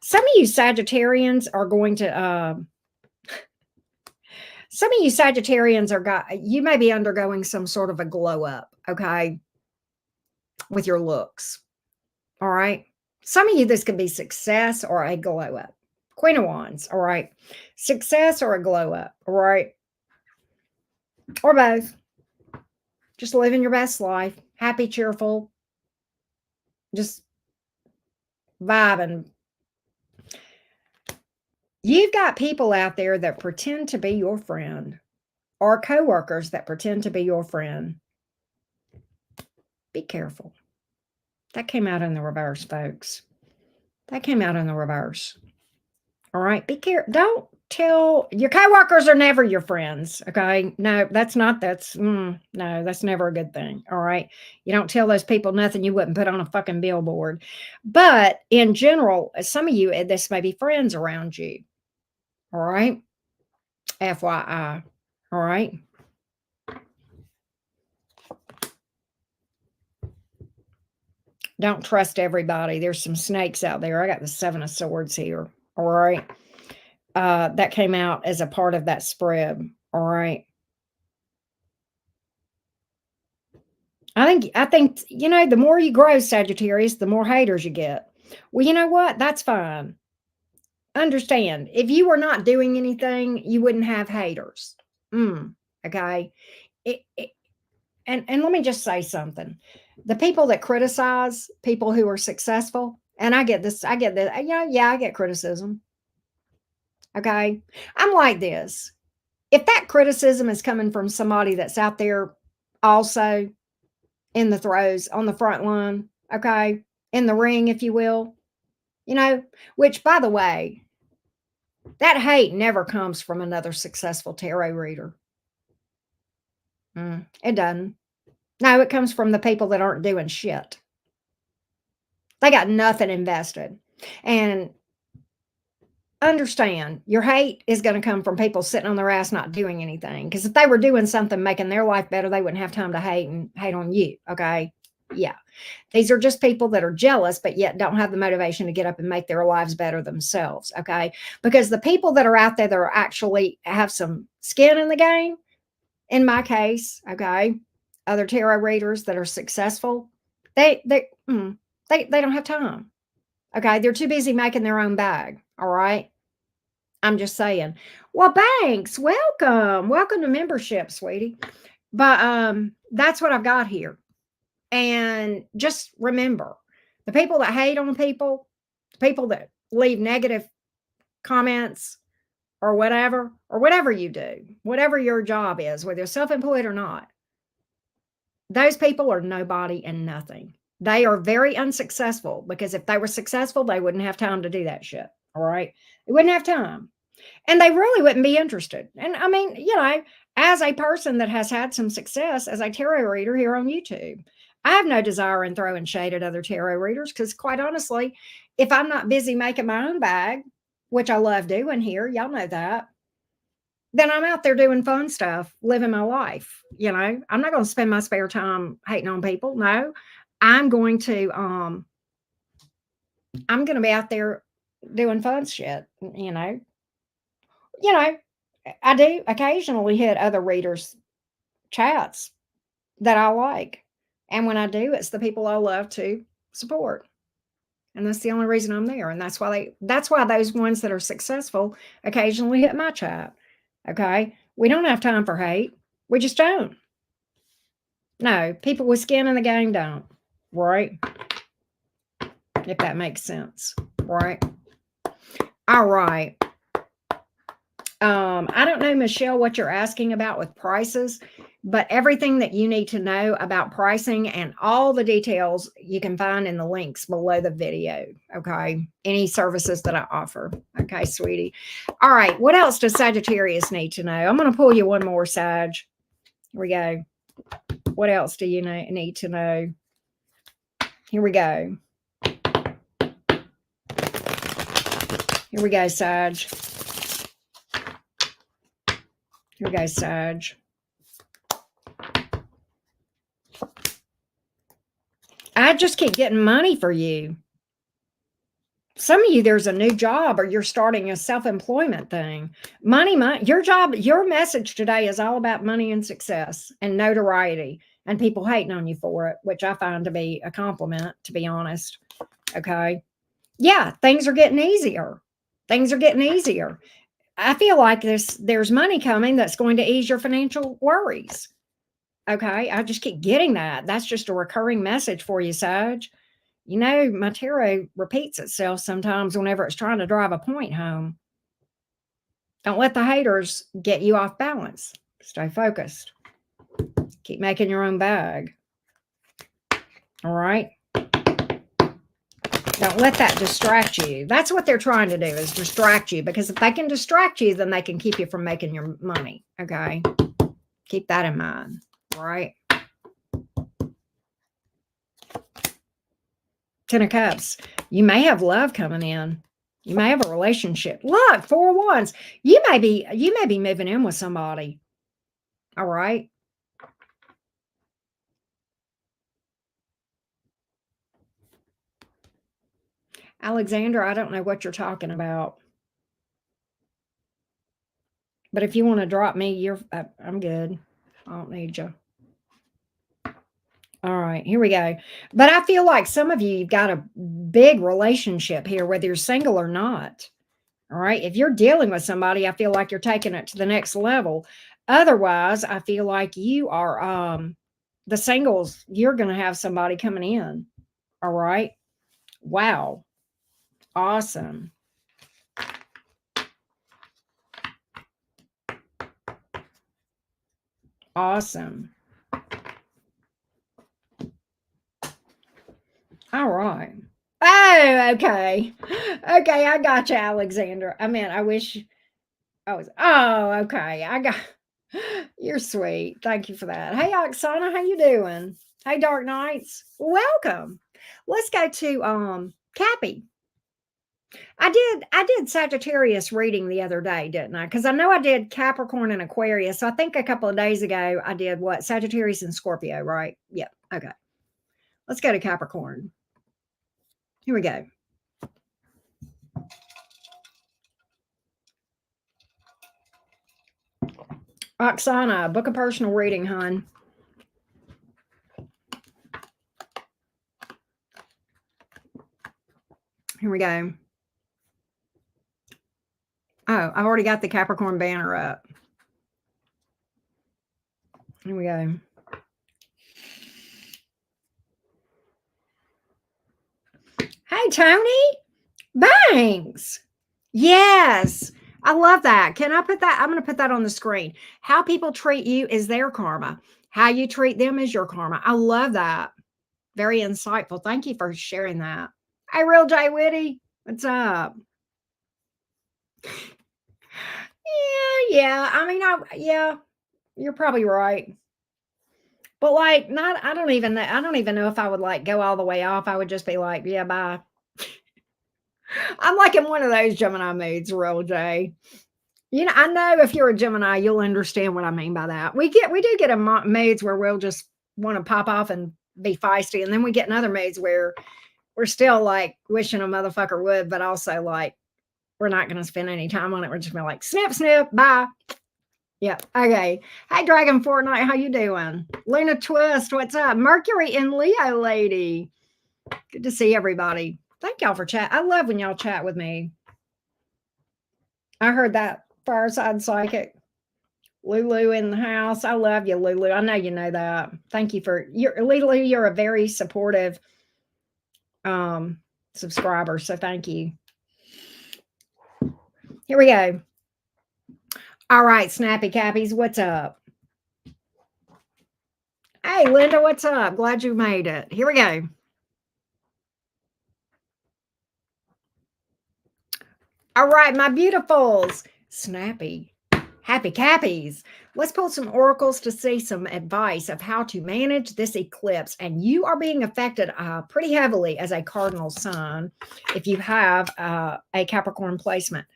Some of you Sagittarians are going to some of you Sagittarians you may be undergoing some sort of a glow up, okay, with your looks. All right. Some of you, this could be success or a glow up. Queen of Wands, all right. Success or a glow up, all right. Or both. Just living your best life, happy, cheerful, just vibing. You've got people out there that pretend to be your friend or coworkers that pretend to be your friend. Be careful. That came out in the reverse, folks. That came out in the reverse. All right. Be careful. Don't tell your coworkers are never your friends. Okay. No, that's never a good thing. All right. You don't tell those people nothing you wouldn't put on a fucking billboard. But in general, some of you, this may be friends around you. All right. FYI. All right. Don't trust everybody. There's some snakes out there. I got the 7 of Swords here. All right. That came out as a part of that spread. All right. I think, the more you grow, Sagittarius, the more haters you get. Well, you know what? That's fine. Understand, if you were not doing anything, you wouldn't have haters. Okay? It and let me just say something. The people that criticize people who are successful, and I get this, yeah, I get criticism. Okay? I'm like this. If that criticism is coming from somebody that's out there also in the throes, on the front line, okay, in the ring, if you will, which by the way, that hate never comes from another successful tarot reader. It doesn't. No, it comes from the people that aren't doing shit. They got nothing invested. And understand, your hate is going to come from people sitting on their ass not doing anything. Because if they were doing something making their life better, they wouldn't have time to hate and hate on you. Okay. Yeah. These are just people that are jealous, but yet don't have the motivation to get up and make their lives better themselves. Okay. Because the people that are out there that are actually have some skin in the game, in my case, okay, other tarot readers that are successful, they don't have time. Okay. They're too busy making their own bag. All right. I'm just saying. Well, thanks. Welcome. Welcome to membership, sweetie. But that's what I've got here. And just remember, the people that hate on people, the people that leave negative comments or whatever you do, whatever your job is, whether you're self-employed or not, those people are nobody and nothing. They are very unsuccessful because if they were successful, they wouldn't have time to do that shit. All right. They wouldn't have time. And they really wouldn't be interested. And I mean, as a person that has had some success as a tarot reader here on YouTube, I have no desire in throwing shade at other tarot readers because, quite honestly, if I'm not busy making my own bag, which I love doing here, y'all know that, then I'm out there doing fun stuff, living my life. I'm not going to spend my spare time hating on people. No, I'm going to be out there doing fun shit. You know, I do occasionally hit other readers' chats that I like. And when I do, it's the people I love to support. And that's the only reason I'm there. And that's why those ones that are successful occasionally hit my chat. Okay. We don't have time for hate. We just don't. No, people with skin in the game don't. Right? If that makes sense. Right? All right. I don't know, Michelle, what you're asking about with prices, but everything that you need to know about pricing and all the details you can find in the links below the video. Okay. Any services that I offer. Okay, sweetie. All right. What else does Sagittarius need to know? I'm going to pull you one more, Sag. Here we go. What else do you need to know? Here we go. Here we go, Sag. Here we go, Sag. I just keep getting money for you. Some of you, there's a new job or you're starting a self-employment thing. Money, your job, your message today is all about money and success and notoriety and people hating on you for it, which I find to be a compliment, to be honest. Okay. Yeah, things are getting easier. Things are getting easier. I feel like there's money coming that's going to ease your financial worries. Okay. I just keep getting that. That's just a recurring message for you, Sag. My tarot repeats itself sometimes whenever it's trying to drive a point home. Don't let the haters get you off balance. Stay focused. Keep making your own bag. All right. Don't let that distract you. That's what they're trying to do, is distract you, because if they can distract you, then they can keep you from making your money. Okay. Keep that in mind. All right. 10 of Cups. You may have love coming in. You may have a relationship. Look, 4 of Wands. You may be moving in with somebody. All right. Alexander, I don't know what you're talking about. But if you want to drop me, I'm good. I don't need you. All right, here we go. But I feel like some of you've got a big relationship here, whether you're single or not. All right. If you're dealing with somebody, I feel like you're taking it to the next level. Otherwise, I feel like you are the singles, you're going to have somebody coming in. All right. Wow. Awesome. Awesome. All right. Oh, okay. Okay, I got you, Alexandra. I mean, I wish I was. Oh, okay. I got. You're sweet. Thank you for that. Hey, Oksana, how you doing? Hey, Dark Knights. Welcome. Let's go to Cappy. I did Sagittarius reading the other day, didn't I? Because I know I did Capricorn and Aquarius. So I think a couple of days ago I did what? Sagittarius and Scorpio, right? Yep. Okay. Let's go to Capricorn. Here we go. Oksana, book a personal reading, hon. Here we go. Oh, I've already got the Capricorn banner up. Here we go. Hey, Tony. Bangs. Yes. I love that. Can I put that? I'm going to put that on the screen. How people treat you is their karma. How you treat them is your karma. I love that. Very insightful. Thank you for sharing that. Hey, Real J Witty. What's up? Yeah. I mean, yeah, you're probably right. But like, not, I don't even know if I would like go all the way off. I would just be like, yeah, bye. I'm like in one of those Gemini moods, Real J. You know, I know if you're a Gemini, you'll understand what I mean by that. We do get a moods where we'll just want to pop off and be feisty, and then we get in other moods where we're still like wishing a motherfucker would, but also like we're not going to spend any time on it. We're just gonna be like snip, snip, bye. Yep. Okay. Hey, Dragon Fortnite, how you doing? Luna Twist, what's up? Mercury in Leo, lady. Good to see everybody. Thank y'all for chat. I love when y'all chat with me. I heard that Fireside Psychic. Lulu in the house. I love you, Lulu. I know you know that. Thank you for Lulu. You're a very supportive subscriber. So thank you. Here we go. All right, Snappy Cappies, what's up? Hey, Linda, what's up? Glad you made it. Here we go. All right, my beautifuls. Snappy. Happy Cappies. Let's pull some oracles to see some advice of how to manage this eclipse. And you are being affected pretty heavily as a cardinal sign if you have a Capricorn placement.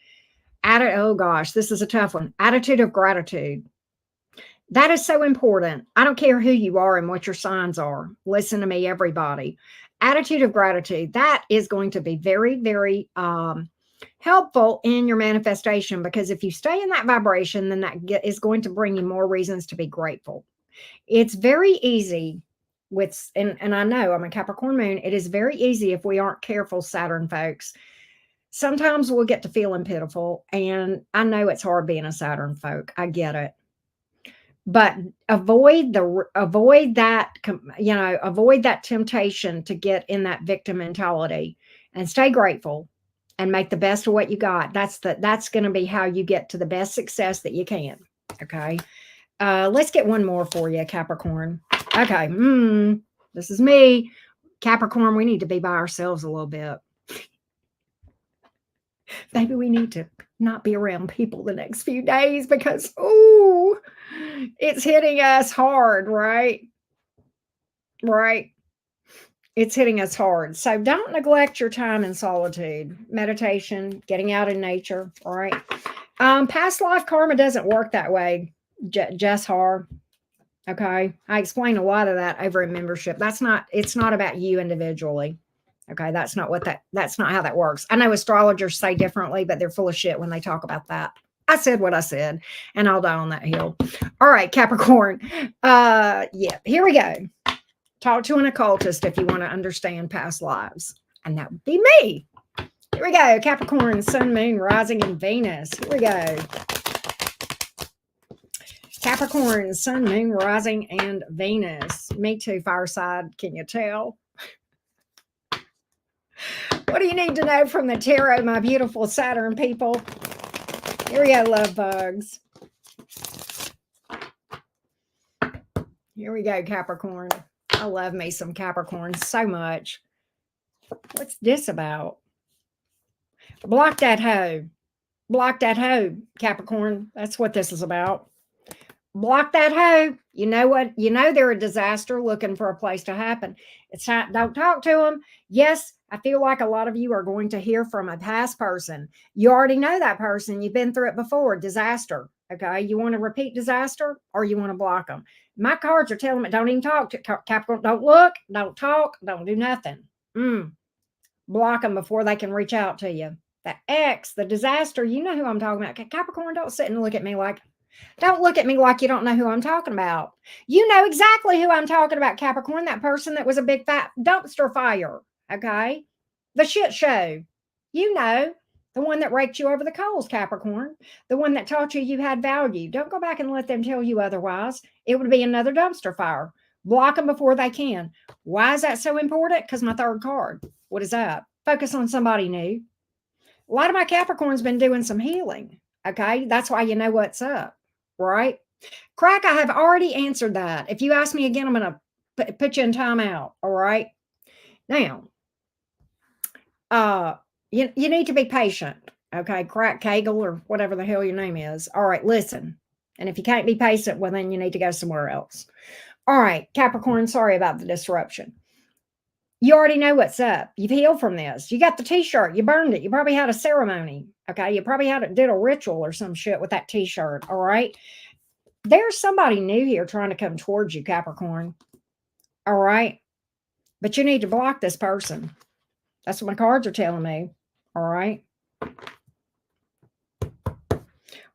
Oh gosh, this is a tough one. Attitude of gratitude. That is so important. I don't care who you are and what your signs are. Listen to me, everybody. Attitude of gratitude. That is going to be very, very helpful in your manifestation, because if you stay in that vibration, then that is going to bring you more reasons to be grateful. It's very easy with, and I know I'm a Capricorn moon. It is very easy if we aren't careful, Saturn folks. Sometimes we'll get to feeling pitiful, and I know it's hard being a Saturn folk. I get it. But avoid that, avoid that temptation to get in that victim mentality, and stay grateful and make the best of what you got. That's going to be how you get to the best success that you can. Okay. Let's get one more for you, Capricorn. Okay. This is me. Capricorn, we need to be by ourselves a little bit. Maybe we need to not be around people the next few days because, ooh, it's hitting us hard, right? Right. It's hitting us hard. So don't neglect your time in solitude, meditation, getting out in nature. All right. Past life karma doesn't work that way, Jess Har. Okay. I explain a lot of that over in membership. It's not about you individually. Okay. That's not how that works. I know astrologers say differently, but they're full of shit when they talk about that. I said what I said, and I'll die on that hill. All right, Capricorn. Yeah, here we go. Talk to an occultist if you want to understand past lives. And that would be me. Here we go. Capricorn, Sun, Moon, Rising, and Venus. Here we go. Capricorn, Sun, Moon, Rising, and Venus. Me too, Fireside. Can you tell? What do you need to know from the tarot, my beautiful Saturn people? Here we go, love bugs. Here we go, Capricorn. I love me some Capricorn so much. What's this about? Block that hoe. Block that hoe, Capricorn. That's what this is about. Block that hoe. You know what? You know they're a disaster looking for a place to happen. It's time. Don't talk to them. Yes, I feel like a lot of you are going to hear from a past person. You already know that person. You've been through it before. Disaster. Okay. You want to repeat disaster or you want to block them? My cards are telling me don't even talk to Capricorn. Don't look. Don't talk. Don't do nothing. Block them before they can reach out to you. The X, the disaster. You know who I'm talking about. Capricorn, don't sit and look at me like. Don't look at me like you don't know who I'm talking about. You know exactly who I'm talking about, Capricorn, that person that was a big fat dumpster fire, okay? The shit show. You know, the one that raked you over the coals, Capricorn, the one that taught you you had value. Don't go back and let them tell you otherwise. It would be another dumpster fire. Block them before they can. Why is that so important? Because my third card. What is up? Focus on somebody new. A lot of my Capricorn's been doing some healing, okay? That's why you know what's up. Right? Crack, I have already answered that. If you ask me again, I'm going to put you in timeout. All right. Now, you need to be patient. Okay. Crack Kegel or whatever the hell your name is. All right. Listen. And if you can't be patient, well, then you need to go somewhere else. All right. Capricorn, sorry about the disruption. You already know what's up. You've healed from this. You got the t-shirt. You burned it. You probably had a ceremony. Okay. You probably did a ritual or some shit with that t-shirt. All right. There's somebody new here trying to come towards you, Capricorn. All right. But you need to block this person. That's what my cards are telling me. All right.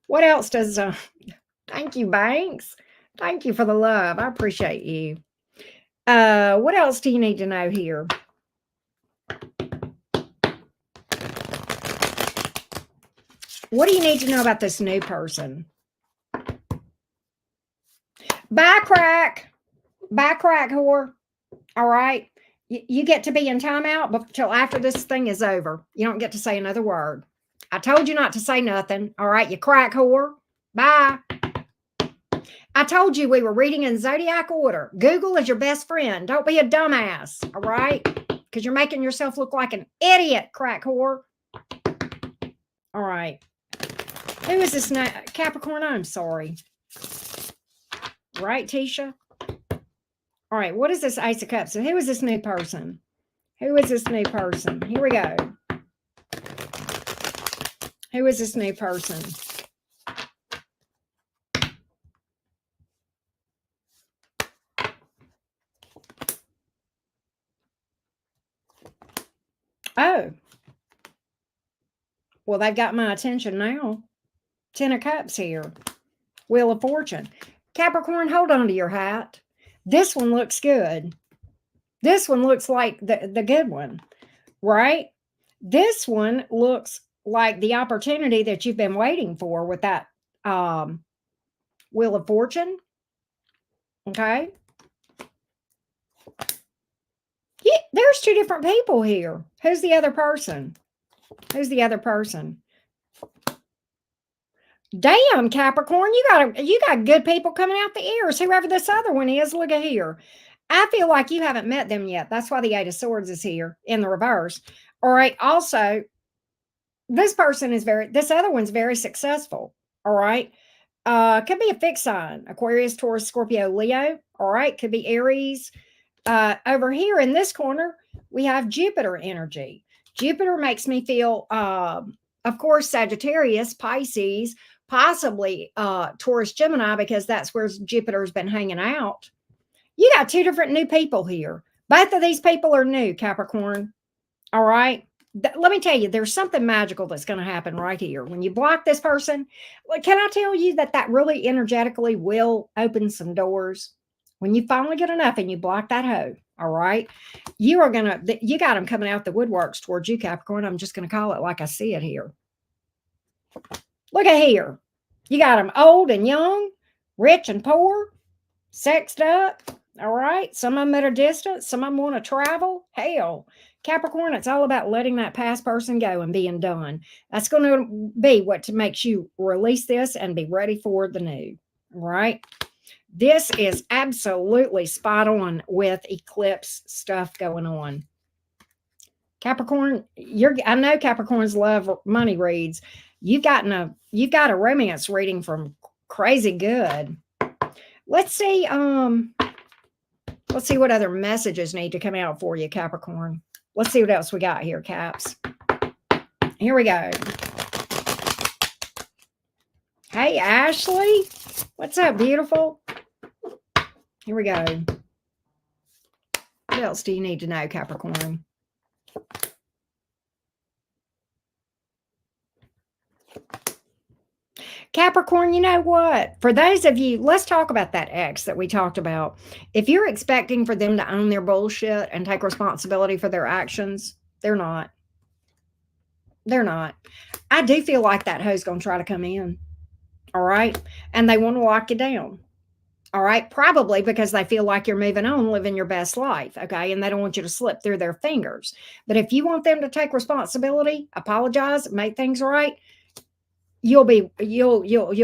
What else does, thank you, Banks. Thank you for the love. I appreciate you. What else do you need to know here? What do you need to know about this new person? Bye, crack. Bye, crack whore. All right. You get to be in timeout until after this thing is over. You don't get to say another word. I told you not to say nothing. All right, you crack whore. Bye. I told you we were reading in zodiac order. Google is your best friend. Don't be a dumbass. All right. Because you're making yourself look like an idiot, crack whore. All right. Who is this now? Capricorn? I'm sorry. Right, Tisha? All right. What is this Ace of Cups? So who is this new person? Who is this new person? Here we go. Who is this new person? Oh. Well, they've got my attention now. 10 of Cups here. Wheel of Fortune. Capricorn, hold on to your hat. This one looks good. This one looks like the good one, right? This one looks like the opportunity that you've been waiting for with that Wheel of Fortune. Okay. Yeah, there's two different people here. Who's the other person? Who's the other person? Damn, Capricorn, you got good people coming out the ears. Whoever this other one is, look at here. I feel like you haven't met them yet. That's why the Eight of Swords is here in the reverse. All right. Also, this person is this other one's very successful. All right. Could be a fixed sign. Aquarius, Taurus, Scorpio, Leo. All right. Could be Aries. Over here in this corner, we have Jupiter energy. Jupiter makes me feel, of course, Sagittarius, Pisces, possibly Taurus, Gemini, because that's where Jupiter's been hanging out. You got two different new people here. Both of these people are new, Capricorn. All right. Let me tell you, there's something magical that's going to happen right here. When you block this person, can I tell you that really energetically will open some doors? When you finally get enough and you block that hoe, all right, you got them coming out the woodworks towards you, Capricorn. I'm just going to call it like I see it here. Look at here. You got them old and young, rich and poor, sexed up. All right. Some of them at a distance. Some of them want to travel. Hell, Capricorn, it's all about letting that past person go and being done. That's going to be what makes you release this and be ready for the new. All right. This is absolutely spot on with eclipse stuff going on. Capricorn, I know Capricorns love money reads. You've got a romance reading from Crazy Good. Let's see what other messages need to come out for you, Capricorn. Let's see what else we got here, Caps. Here we go. Hey, Ashley. What's up, beautiful? Here we go. What else do you need to know, Capricorn? Capricorn, you know what? For those of you, let's talk about that ex that we talked about. If you're expecting for them to own their bullshit and take responsibility for their actions, they're not. They're not. I do feel like that hoe's going to try to come in. All right. And they want to lock you down. All right. Probably because they feel like you're moving on, living your best life. Okay. And they don't want you to slip through their fingers. But if you want them to take responsibility, apologize, make things right, you'll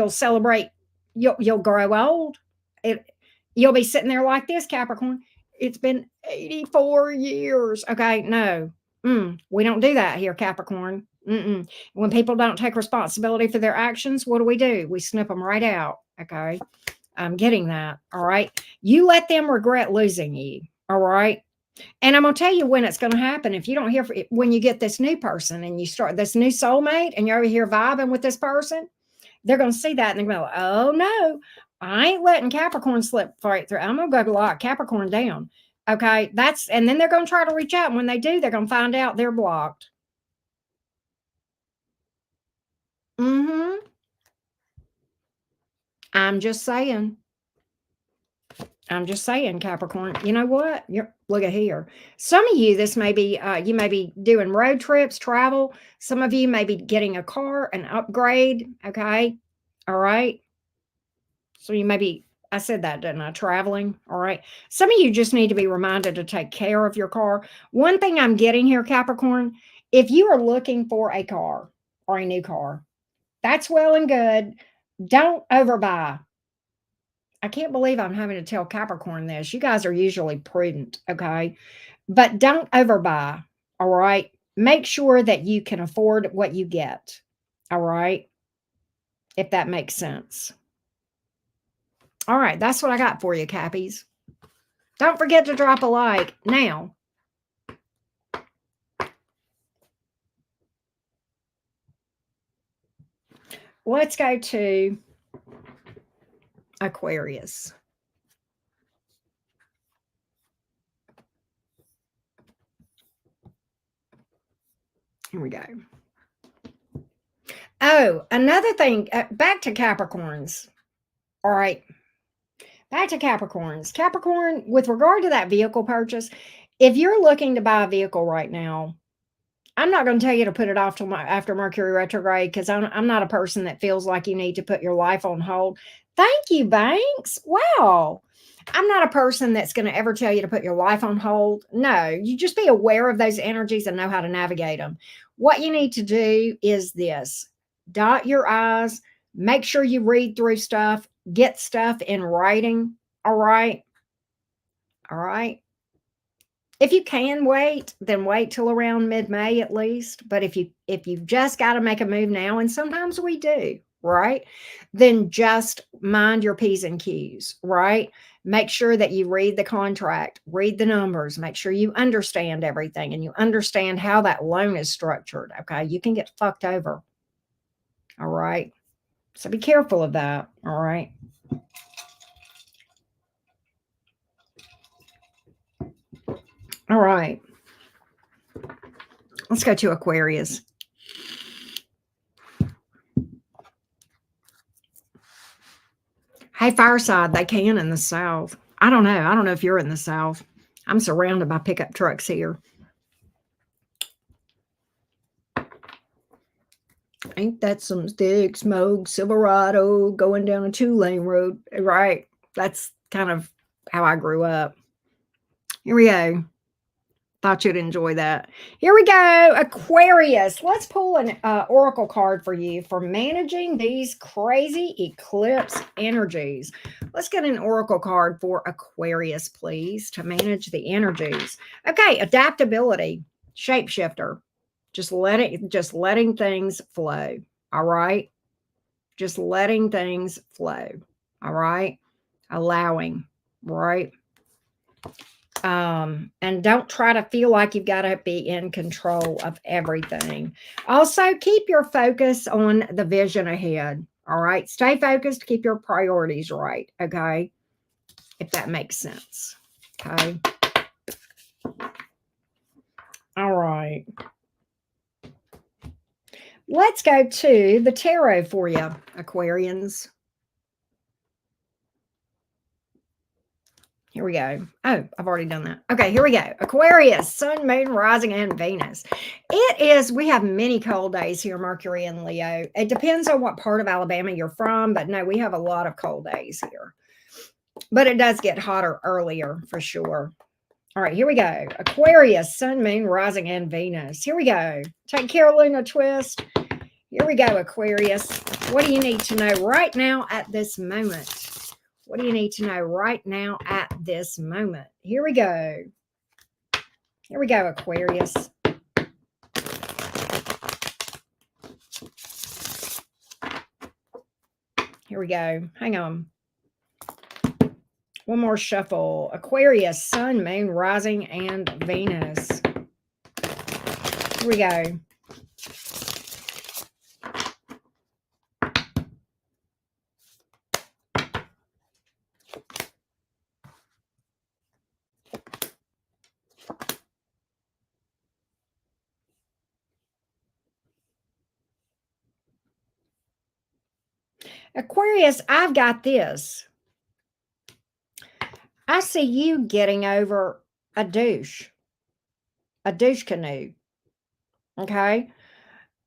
celebrate. You'll grow old. You'll be sitting there like this, Capricorn. It's been 84 years. Okay. No, we don't do that here, Capricorn. When people don't take responsibility for their actions, what do? We snip them right out. Okay. I'm getting that. All right. You let them regret losing you. All right. And I'm going to tell you when it's going to happen. If you don't hear, when you get this new person and you start this new soulmate and you're over here vibing with this person, they're going to see that and they're going to go, oh no, I ain't letting Capricorn slip right through. I'm going to go lock Capricorn down. Okay. And then they're going to try to reach out. And when they do, they're going to find out they're blocked. I'm just saying. Capricorn. You know what? Look at here. Some of you, this may be, you may be doing road trips, travel. Some of you may be getting a car, an upgrade. Okay. All right. So you may be, I said that, didn't I? Traveling. All right. Some of you just need to be reminded to take care of your car. One thing I'm getting here, Capricorn, if you are looking for a car or a new car, that's well and good. Don't overbuy. I can't believe I'm having to tell Capricorn this. You guys are usually prudent, okay? But don't overbuy, all right? Make sure that you can afford what you get, all right? If that makes sense. All right, that's what I got for you, Cappies. Don't forget to drop a like now. Let's go to Aquarius. Here we go. Oh, another thing, back to Capricorns. All right. Back to Capricorns. Capricorn, with regard to that vehicle purchase, if you're looking to buy a vehicle right now, I'm not going to tell you to put it off till after Mercury retrograde because I'm not a person that feels like you need to put your life on hold. Thank you, Banks. Wow. I'm not a person that's going to ever tell you to put your life on hold. No, you just be aware of those energies and know how to navigate them. What you need to do is this: dot your I's, make sure you read through stuff, get stuff in writing. All right. All right. If you can wait, then wait till around mid-May at least. But if you've just got to make a move now, and sometimes we do, right? Then just mind your P's and Q's, right? Make sure that you read the contract, read the numbers, make sure you understand everything and you understand how that loan is structured. Okay. You can get fucked over. All right. So be careful of that. All right. All right. Let's go to Aquarius. Hey, Fireside, they can in the South. I don't know. I don't know if you're in the South. I'm surrounded by pickup trucks here. Ain't that some thick smoke, Silverado going down a 2-lane road? Right. That's kind of how I grew up. Here we go. Thought you'd enjoy that. Here we go, Aquarius. Let's pull an oracle card for you for managing these crazy eclipse energies. Let's get an oracle card for Aquarius, please, to manage the energies. Okay, adaptability, shapeshifter. Just letting things flow. All right. Just letting things flow. All right. Allowing. Right. And don't try to feel like you've got to be in control of everything. Also, keep your focus on the vision ahead. All right. Stay focused, keep your priorities right. Okay. If that makes sense. Okay. All right. Let's go to the tarot for you, Aquarians. Here we go. Oh, I've already done that. Okay, here we go. Aquarius, Sun, Moon, Rising, and Venus. We have many cold days here, Mercury and Leo. It depends on what part of Alabama you're from, but no, we have a lot of cold days here. But it does get hotter earlier for sure. All right, here we go. Aquarius, Sun, Moon, Rising, and Venus. Here we go. Take care, Luna Twist. Here we go, Aquarius. What do you need to know right now at this moment? What do you need to know right now at this moment? Here we go. Here we go, Aquarius. Here we go. Hang on. One more shuffle. Aquarius, Sun, Moon, Rising, and Venus. Here we go. Aquarius, I've got this. I see you getting over a douche canoe. Okay.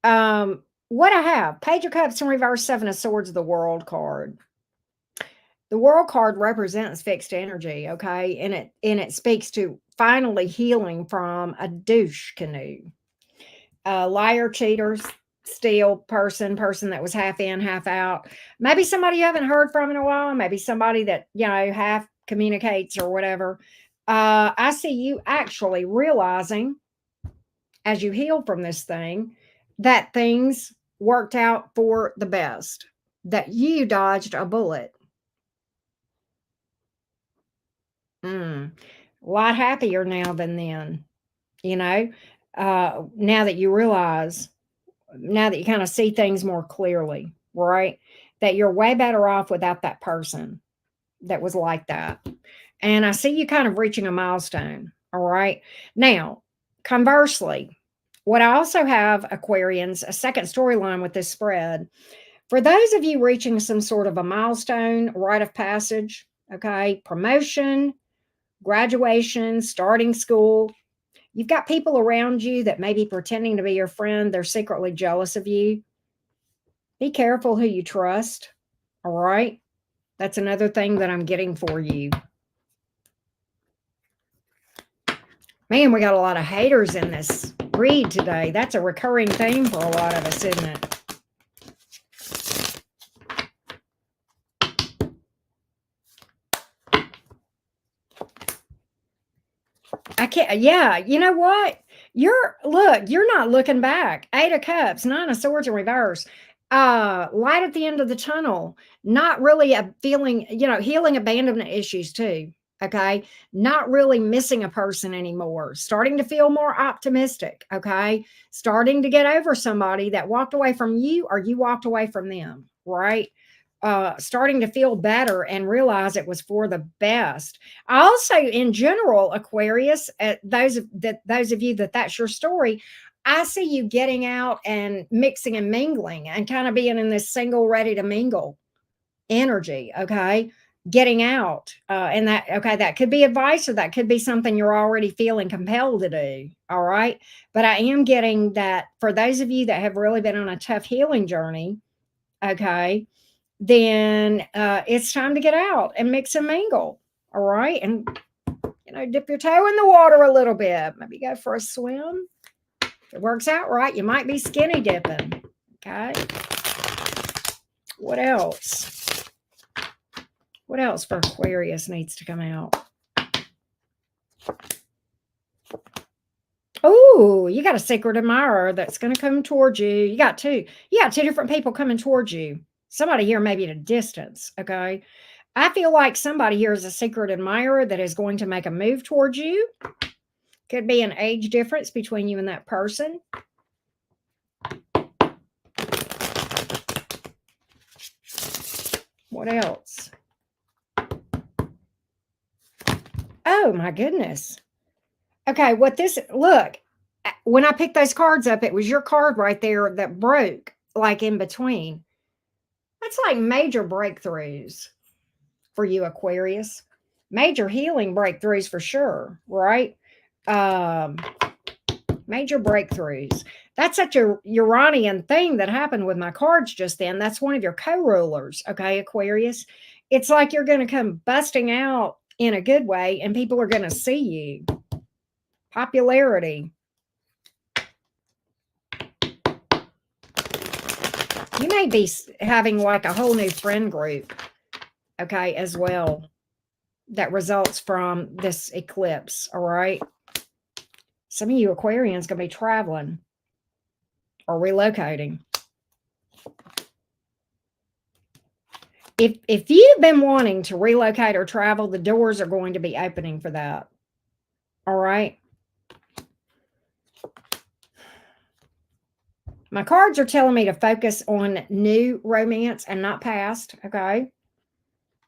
What I have, Page of Cups in reverse, Seven of Swords, the World card. The World card represents fixed energy, okay? And it speaks to finally healing from a douche canoe. Liar, cheaters, steal person that was half in, half out. Maybe somebody you haven't heard from in a while, maybe somebody that, half communicates or whatever. I see you actually realizing as you heal from this thing that things worked out for the best, that you dodged a bullet. A lot happier now than then, now that you realize, now that you kind of see things more clearly, right? That you're way better off without that person that was like that. And I see you kind of reaching a milestone. All right. Now, conversely, what I also have, Aquarians, a second storyline with this spread. For those of you reaching some sort of a milestone, rite of passage, okay, promotion, graduation, starting school, you've got people around you that may be pretending to be your friend. They're secretly jealous of you. Be careful who you trust. All right. That's another thing that I'm getting for you. Man, we got a lot of haters in this read today. That's a recurring theme for a lot of us, isn't it? I can't, yeah, you know what? You're not looking back. 8 of Cups, 9 of Swords in reverse. Light at the end of the tunnel. Not really a feeling, healing abandonment issues too. Okay. Not really missing a person anymore. Starting to feel more optimistic. Okay. Starting to get over somebody that walked away from you or you walked away from them. Right. Starting to feel better and realize it was for the best. I also, in general, Aquarius, those of you that's your story, I see you getting out and mixing and mingling and kind of being in this single, ready to mingle energy. Okay, getting out. And that, okay, that could be advice or that could be something you're already feeling compelled to do. All right. But I am getting that for those of you that have really been on a tough healing journey, okay, then it's time to get out and mix and mingle. All right. And, dip your toe in the water a little bit. Maybe go for a swim. If it works out right, you might be skinny dipping. Okay. What else? What else for Aquarius needs to come out? Oh, you got a secret admirer that's going to come towards you. You got two different people coming towards you. Somebody here maybe at a distance, okay? I feel like somebody here is a secret admirer that is going to make a move towards you. Could be an age difference between you and that person. What else? Oh, my goodness. Okay, look, when I picked those cards up, it was your card right there that broke, like in between. That's like major breakthroughs for you, Aquarius. Major healing breakthroughs for sure, right? Major breakthroughs. That's such a Uranian thing that happened with my cards just then. That's one of your co-rulers, okay, Aquarius? It's like you're going to come busting out in a good way and people are going to see you. Popularity. You may be having like a whole new friend group, okay, as well, that results from this eclipse, all right? Some of you Aquarians going to be traveling or relocating. If you've been wanting to relocate or travel, the doors are going to be opening for that, all right? My cards are telling me to focus on new romance and not past, okay?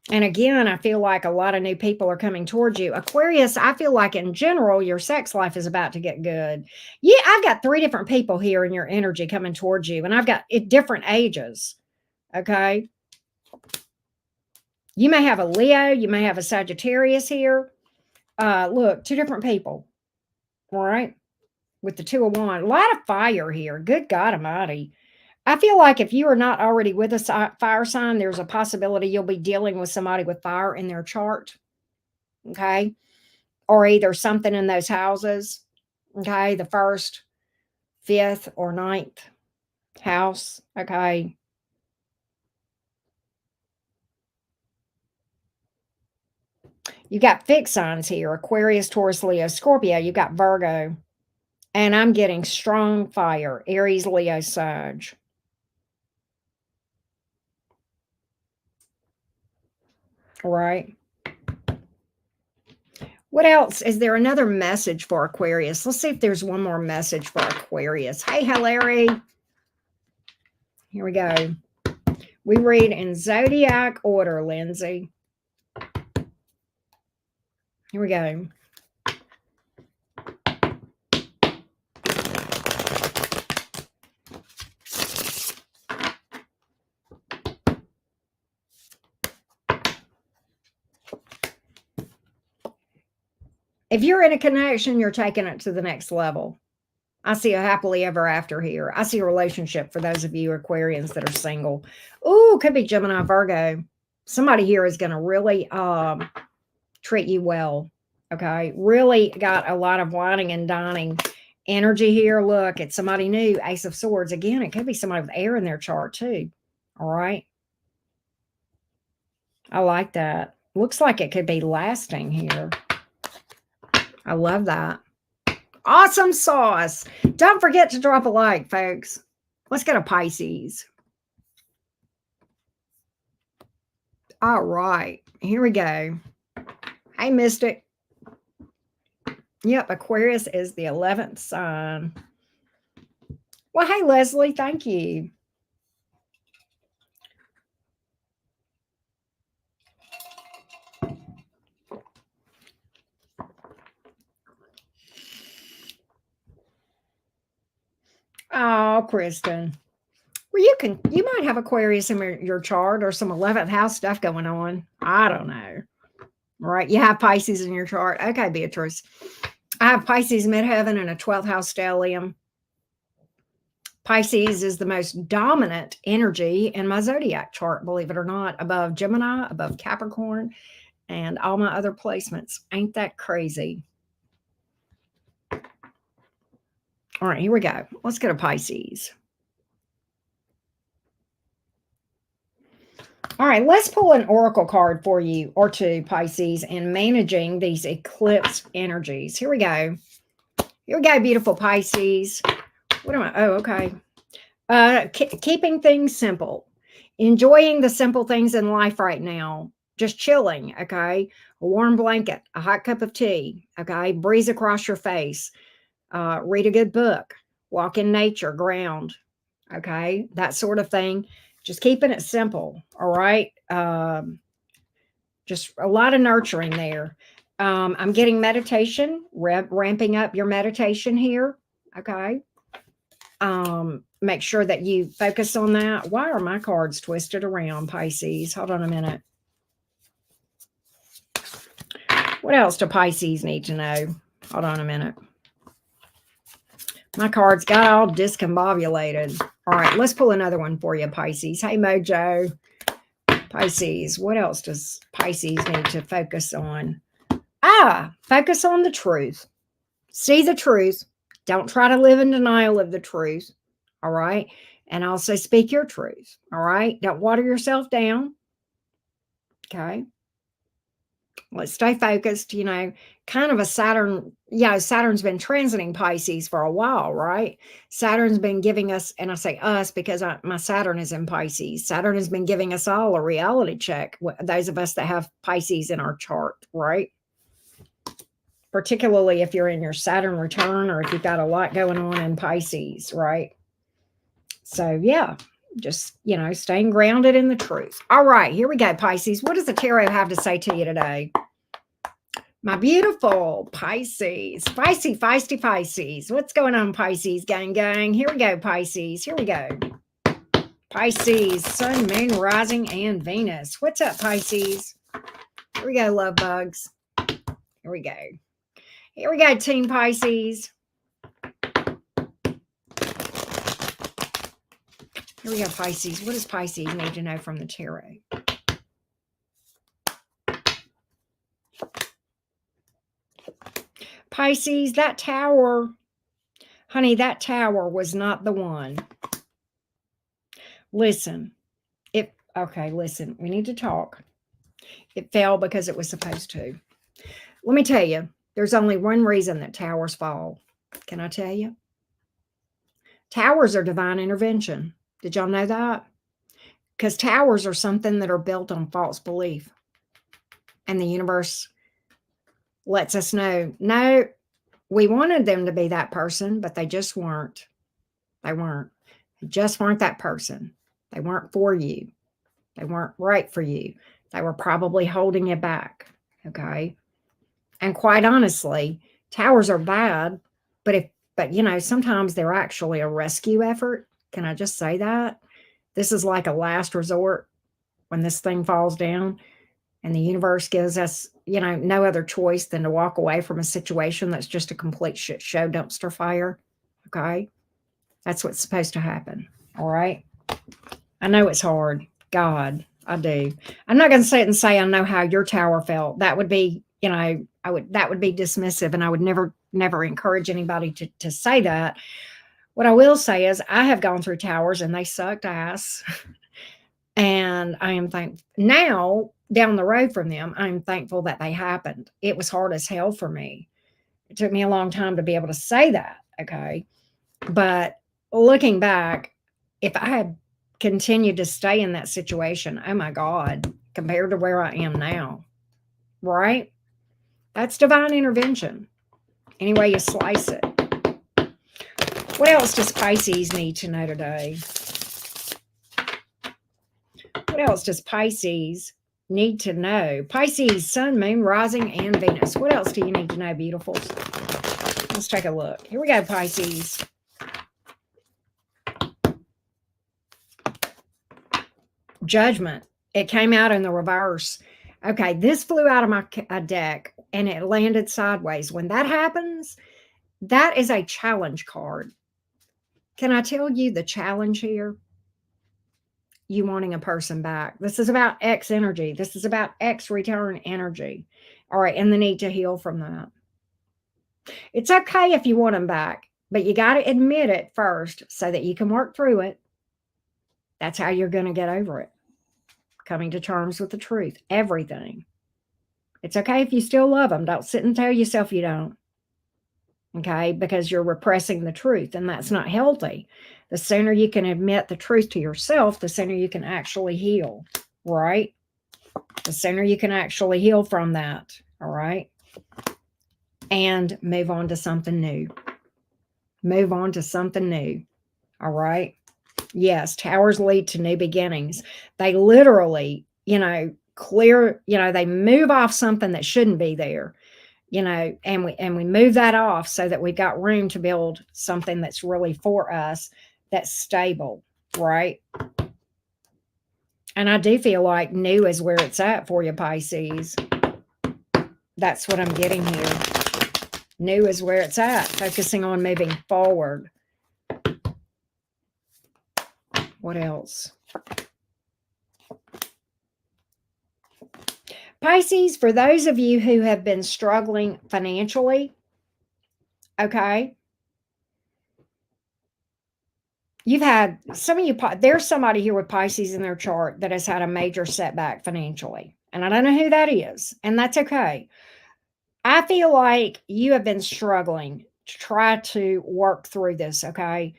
And again, I feel like a lot of new people are coming towards you. Aquarius, I feel like in general, your sex life is about to get good. Yeah, I've got 3 different people here in your energy coming towards you, and I've got at different ages, okay? You may have a Leo, you may have a Sagittarius here. Look, 2 different people, all right? With the 2 of Wands. A lot of fire here. Good God Almighty. I feel like if you are not already with a fire sign, there's a possibility you'll be dealing with somebody with fire in their chart, okay? Or either something in those houses, okay? The 1st, 5th, or 9th house, okay? You got fixed signs here, Aquarius, Taurus, Leo, Scorpio. You got Virgo. And I'm getting strong fire, Aries, Leo, Sag. All right. What else? Is there another message for Aquarius? Let's see if there's one more message for Aquarius. Hey, Larry. Here we go. We read in zodiac order, Lindsay. Here we go. If you're in a connection, you're taking it to the next level. I see a happily ever after here. I see a relationship for those of you Aquarians that are single. Ooh, could be Gemini, Virgo. Somebody here is going to really treat you well. Okay. Really got a lot of whining and dining energy here. Look, it's somebody new. Ace of Swords. Again, it could be somebody with air in their chart too. All right. I like that. Looks like it could be lasting here. I love that. Awesome sauce. Don't forget to drop a like, folks. Let's get a Pisces. All right. Here we go. Hey, Mystic. Yep, Aquarius is the 11th sign. Well, hey, Leslie. Thank you. Oh, Kristen. Well, you you might have Aquarius in your chart or some 11th house stuff going on. I don't know. Right? You have Pisces in your chart. Okay, Beatrice. I have Pisces midheaven and a 12th house stellium. Pisces is the most dominant energy in my zodiac chart, believe it or not, above Gemini, above Capricorn, and all my other placements. Ain't that crazy? All right, here we go. Let's go to Pisces. All right, let's pull an oracle card for you or two, Pisces, in managing these eclipse energies. Here we go. Here we go, beautiful Pisces. What am I? Oh, okay. Keeping things simple. Enjoying the simple things in life right now. Just chilling, okay? A warm blanket, a hot cup of tea, okay? Breeze across your face. Read a good book. Walk in nature, ground, okay? That sort of thing. Just keeping it simple, all right? Just a lot of nurturing there. I'm getting meditation, ramping up your meditation here, okay? Make sure that you focus on that. Why are my cards twisted around, Pisces? Hold on a minute. What else do Pisces need to know? Hold on a minute. My cards got all discombobulated. All right, let's pull another one for you, Pisces. Hey, Mojo. Pisces, what else does Pisces need to focus on? Focus on the truth. See the truth. Don't try to live in denial of the truth. All right. And also speak your truth. All right. Don't water yourself down. Okay. Let's stay focused. Kind of a Saturn. Saturn's been transiting Pisces for a while, right? Saturn's been giving us, and I say us because my Saturn is in Pisces. Saturn has been giving us all a reality check. Those of us that have Pisces in our chart, right? Particularly if you're in your Saturn return or if you've got a lot going on in Pisces, right? So, yeah, just, staying grounded in the truth. All right, here we go, Pisces. What does the tarot have to say to you today? My beautiful Pisces. Feisty Pisces. What's going on, Pisces, gang? Here we go, Pisces. Here we go. Pisces, Sun, Moon, Rising, and Venus. What's up, Pisces? Here we go, love bugs. Here we go. Here we go, Team Pisces. Here we go, Pisces. What does Pisces need to know from the tarot? Pisces, that tower, honey, that tower was not the one. Listen, listen, we need to talk. It fell because it was supposed to. Let me tell you, there's only one reason that towers fall. Can I tell you? Towers are divine intervention. Did y'all know that? Because towers are something that are built on false belief. And the universe lets us know, no, we wanted them to be that person, but they just weren't. They weren't. They just weren't that person. They weren't for you. They weren't right for you. They were probably holding you back. Okay. And quite honestly, towers are bad, but sometimes they're actually a rescue effort. Can I just say that? This is like a last resort when this thing falls down and the universe gives us, no other choice than to walk away from a situation that's just a complete shit show dumpster fire. Okay. That's what's supposed to happen. All right. I know it's hard. God, I do. I'm not going to sit and say I know how your tower felt. That would be, that would be dismissive, and I would never encourage anybody to say that. What I will say is I have gone through towers and they sucked ass. And I am thankful now down the road from them. I'm thankful that they happened. It was hard as hell for me. It took me a long time to be able to say that. Okay. But looking back, if I had continued to stay in that situation, oh my God, compared to where I am now, right? That's divine intervention. Any way you slice it. What else does Pisces need to know today? What else does Pisces need to know? Pisces, Sun, Moon, Rising, and Venus. What else do you need to know, beautifuls? Let's take a look. Here we go, Pisces. Judgment. It came out in the reverse. Okay, this flew out of my deck and it landed sideways. When that happens, that is a challenge card. Can I tell you the challenge here? You wanting a person back. This is about X energy. This is about X return energy. All right, and the need to heal from that. It's okay if you want them back, but you got to admit it first so that you can work through it. That's how you're going to get over it. Coming to terms with the truth, everything. It's okay if you still love them. Don't sit and tell yourself you don't. Okay, because you're repressing the truth, and that's not healthy. The sooner you can admit the truth to yourself, the sooner you can actually heal, right? The sooner you can actually heal from that, all right? And move on to something new. Move on to something new, all right? Yes, towers lead to new beginnings. They literally, clear, they move off something that shouldn't be there. And we move that off so that we've got room to build something that's really for us, that's stable, right? And I do feel like new is where it's at for you, Pisces. That's what I'm getting here. New is where it's at, focusing on moving forward. What else? Pisces, for those of you who have been struggling financially, okay, you've had, some of you, there's somebody here with Pisces in their chart that has had a major setback financially. And I don't know who that is, and that's okay. I feel like you have been struggling to try to work through this, okay?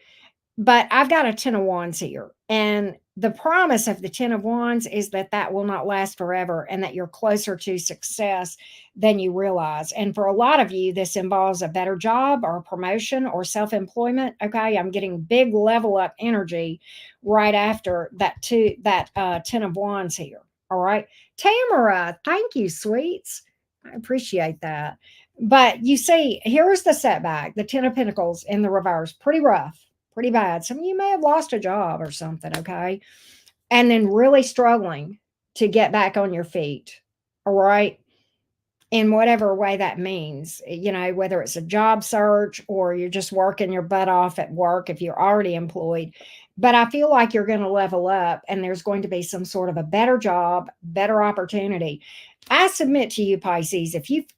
But I've got a 10 of wands here, and the promise of the 10 of wands is that that will not last forever and that you're closer to success than you realize. And for a lot of you, this involves a better job or a promotion or self-employment. Okay, I'm getting big level up energy right after that 10 of wands here. All right, Tamara, thank you, sweets. I appreciate that. But you see, here's the setback, the 10 of pentacles in the reverse, pretty rough. Pretty bad. Some of you may have lost a job or something, okay? And then really struggling to get back on your feet, all right? In whatever way that means, whether it's a job search or you're just working your butt off at work if you're already employed. But I feel like you're going to level up and there's going to be some sort of a better job, better opportunity. I submit to you, Pisces,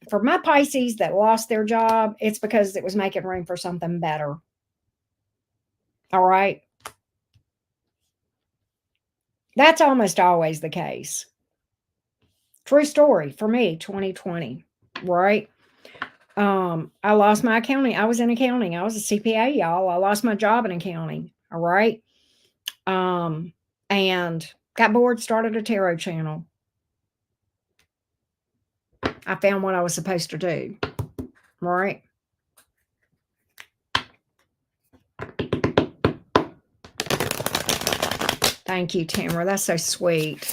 for my Pisces that lost their job, it's because it was making room for something better. All right. That's almost always the case. True story for me, 2020, right? I lost my accounting. I was in accounting. I was a CPA, y'all. I lost my job in accounting. All right. And got bored, started a tarot channel. I found what I was supposed to do. Right. Thank you, Tamara. That's so sweet.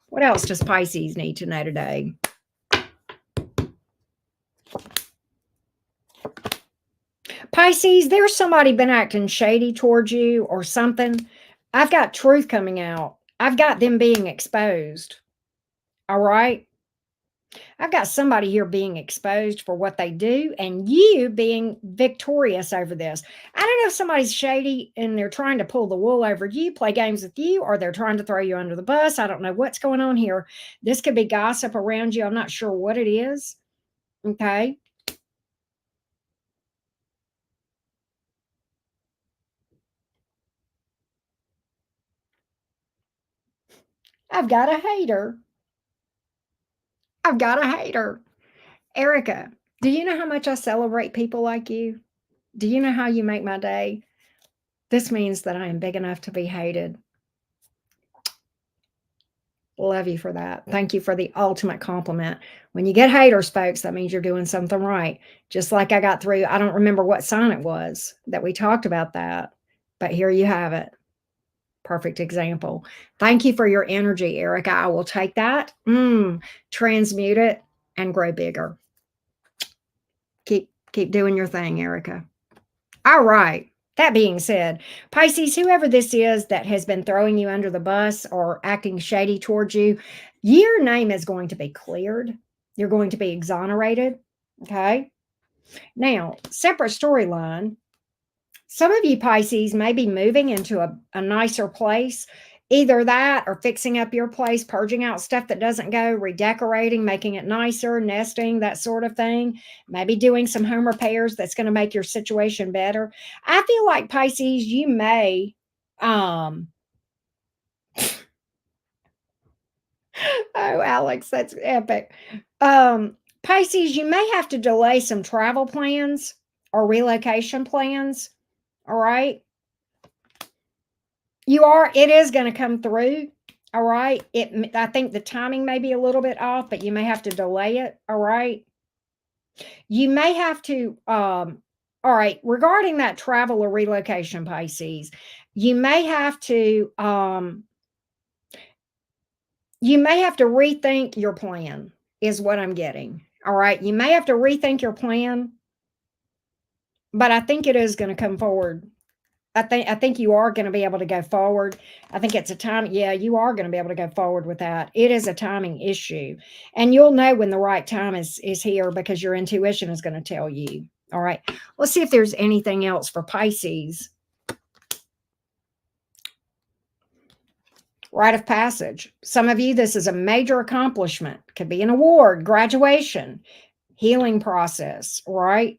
What else does Pisces need to know today? Pisces, there's somebody been acting shady towards you or something. I've got truth coming out. I've got them being exposed. All right. I've got somebody here being exposed for what they do and you being victorious over this. I don't know if somebody's shady and they're trying to pull the wool over you, play games with you, or they're trying to throw you under the bus. I don't know what's going on here. This could be gossip around you. I'm not sure what it is. Okay. I've got a hater. I've got a hater. Erica, do you know how much I celebrate people like you? Do you know how you make my day? This means that I am big enough to be hated. Love you for that. Thank you for the ultimate compliment. When you get haters, folks, that means you're doing something right. Just like I got through, I don't remember what sign it was that we talked about that, but here you have it. Perfect example. Thank you for your energy, Erica. I will take that, transmute it, and grow bigger. Keep doing your thing, Erica. All right. That being said, Pisces, whoever this is that has been throwing you under the bus or acting shady towards you, your name is going to be cleared. You're going to be exonerated. Okay. Now, separate storyline. Some of you Pisces may be moving into a nicer place. Either that or fixing up your place, purging out stuff that doesn't go, redecorating, making it nicer, nesting, that sort of thing. Maybe doing some home repairs that's going to make your situation better. I feel like Pisces, you may um oh Alex, that's epic. Pisces, you may have to delay some travel plans or relocation plans. All right. It is gonna come through, all right? I think the timing may be a little bit off, but you may have to delay it, all right? You may have to, all right, regarding that travel or relocation, Pisces, you may have to, you may have to rethink your plan, is what I'm getting, all right? You may have to rethink your plan, but I think it is gonna come forward. I think you are gonna be able to go forward. I think it's a time, yeah, you are gonna be able to go forward with that. It is a timing issue, and you'll know when the right time is here because your intuition is gonna tell you. All right. Let's see if there's anything else for Pisces. Rite of passage. Some of you, this is a major accomplishment. Could be an award, graduation, healing process, right?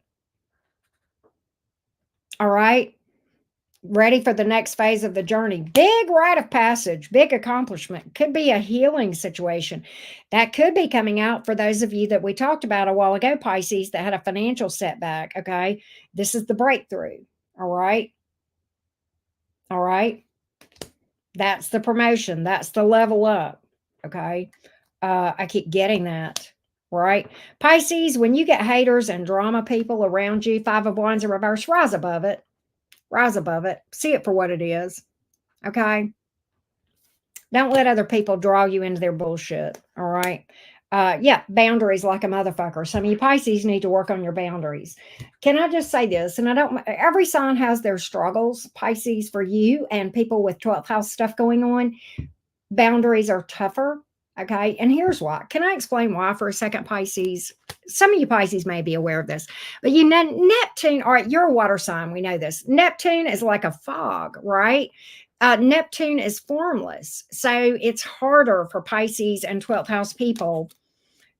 All right. Ready for the next phase of the journey. Big rite of passage, big accomplishment. Could be a healing situation. That could be coming out for those of you that we talked about a while ago, Pisces, that had a financial setback. Okay. This is the breakthrough. All right. All right. That's the promotion. That's the level up. Okay. I keep getting that. Right. Pisces, when you get haters and drama people around you, Five of Wands in reverse, rise above it. Rise above it. See it for what it is. Okay. Don't let other people draw you into their bullshit. All right. Yeah, boundaries like a motherfucker. Some of you Pisces need to work on your boundaries. Can I just say this? And I don't, every sign has their struggles. Pisces, for you and people with 12th house stuff going on, boundaries are tougher. Okay. And here's why. Can I explain why for a second, Pisces? Some of you Pisces may be aware of this, but you know, Neptune, all right, you're a water sign. We know this. Neptune is like a fog, right? Neptune is formless. So it's harder for Pisces and 12th house people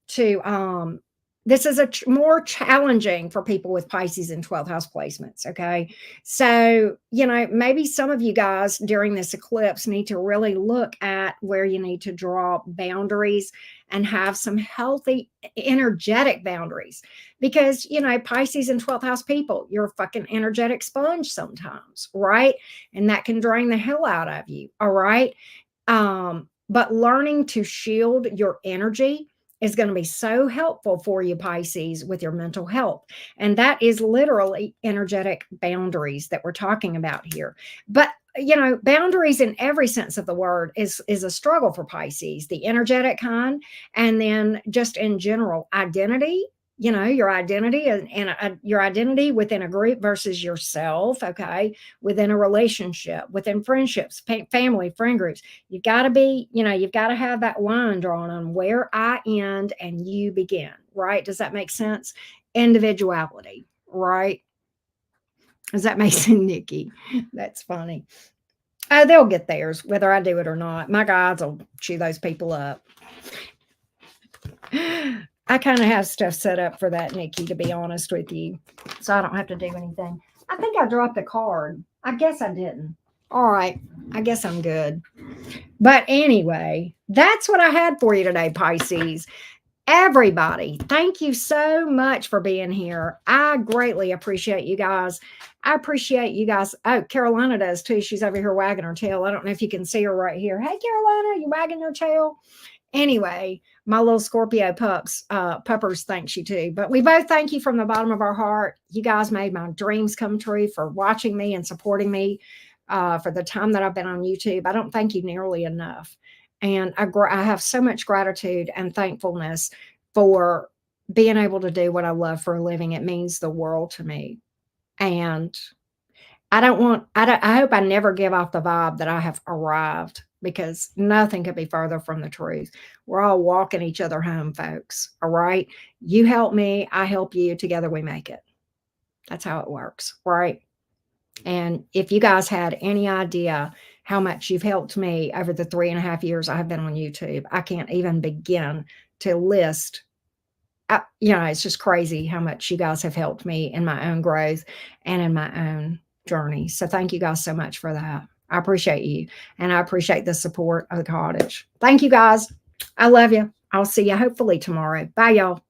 to this is more challenging for people with Pisces and 12th house placements. Okay. So, you know, maybe some of you guys during this eclipse need to really look at where you need to draw boundaries and have some healthy, energetic boundaries. Because, you know, Pisces and 12th house people, you're a fucking energetic sponge sometimes, right? And that can drain the hell out of you. All right. But learning to shield your energy is going to be so helpful for you, Pisces, with your mental health. And that is literally energetic boundaries that we're talking about here. But you know, boundaries in every sense of the word is a struggle for Pisces, the energetic kind, and then just in general, identity. You know, your identity and your identity within a group versus yourself. Okay, within a relationship, within friendships, family, friend groups. You've got to be, you know, you've got to have that line drawn on where I end and you begin, right? Does that make sense? Individuality, right? Does that make sense, Nikki? That's funny. Oh, they'll get theirs, whether I do it or not. My guys will chew those people up. I kind of have stuff set up for that, Nikki, to be honest with you. So I don't have to do anything. I think I dropped a card. I guess I didn't. All right. I guess I'm good. But anyway, that's what I had for you today, Pisces. Everybody, thank you so much for being here. I greatly appreciate you guys. I appreciate you guys. Oh, Carolina does too. She's over here wagging her tail. I don't know if you can see her right here. Hey, Carolina, you wagging your tail? Anyway, my little Scorpio puppers thanks you too. But we both thank you from the bottom of our heart. You guys made my dreams come true for watching me and supporting me for the time that I've been on YouTube. I don't thank you nearly enough. And I have so much gratitude and thankfulness for being able to do what I love for a living. It means the world to me. And I hope I never give off the vibe that I have arrived, because nothing could be further from the truth. We're all walking each other home, folks. All right. You help me, I help you. Together we make it. That's how it works. Right. And if you guys had any idea how much you've helped me over the 3.5 years I have been on YouTube, I can't even begin to list. It's just crazy how much you guys have helped me in my own growth and in my own journey. So thank you guys so much for that. I appreciate you. And I appreciate the support of the cottage. Thank you guys. I love you. I'll see you hopefully tomorrow. Bye, y'all.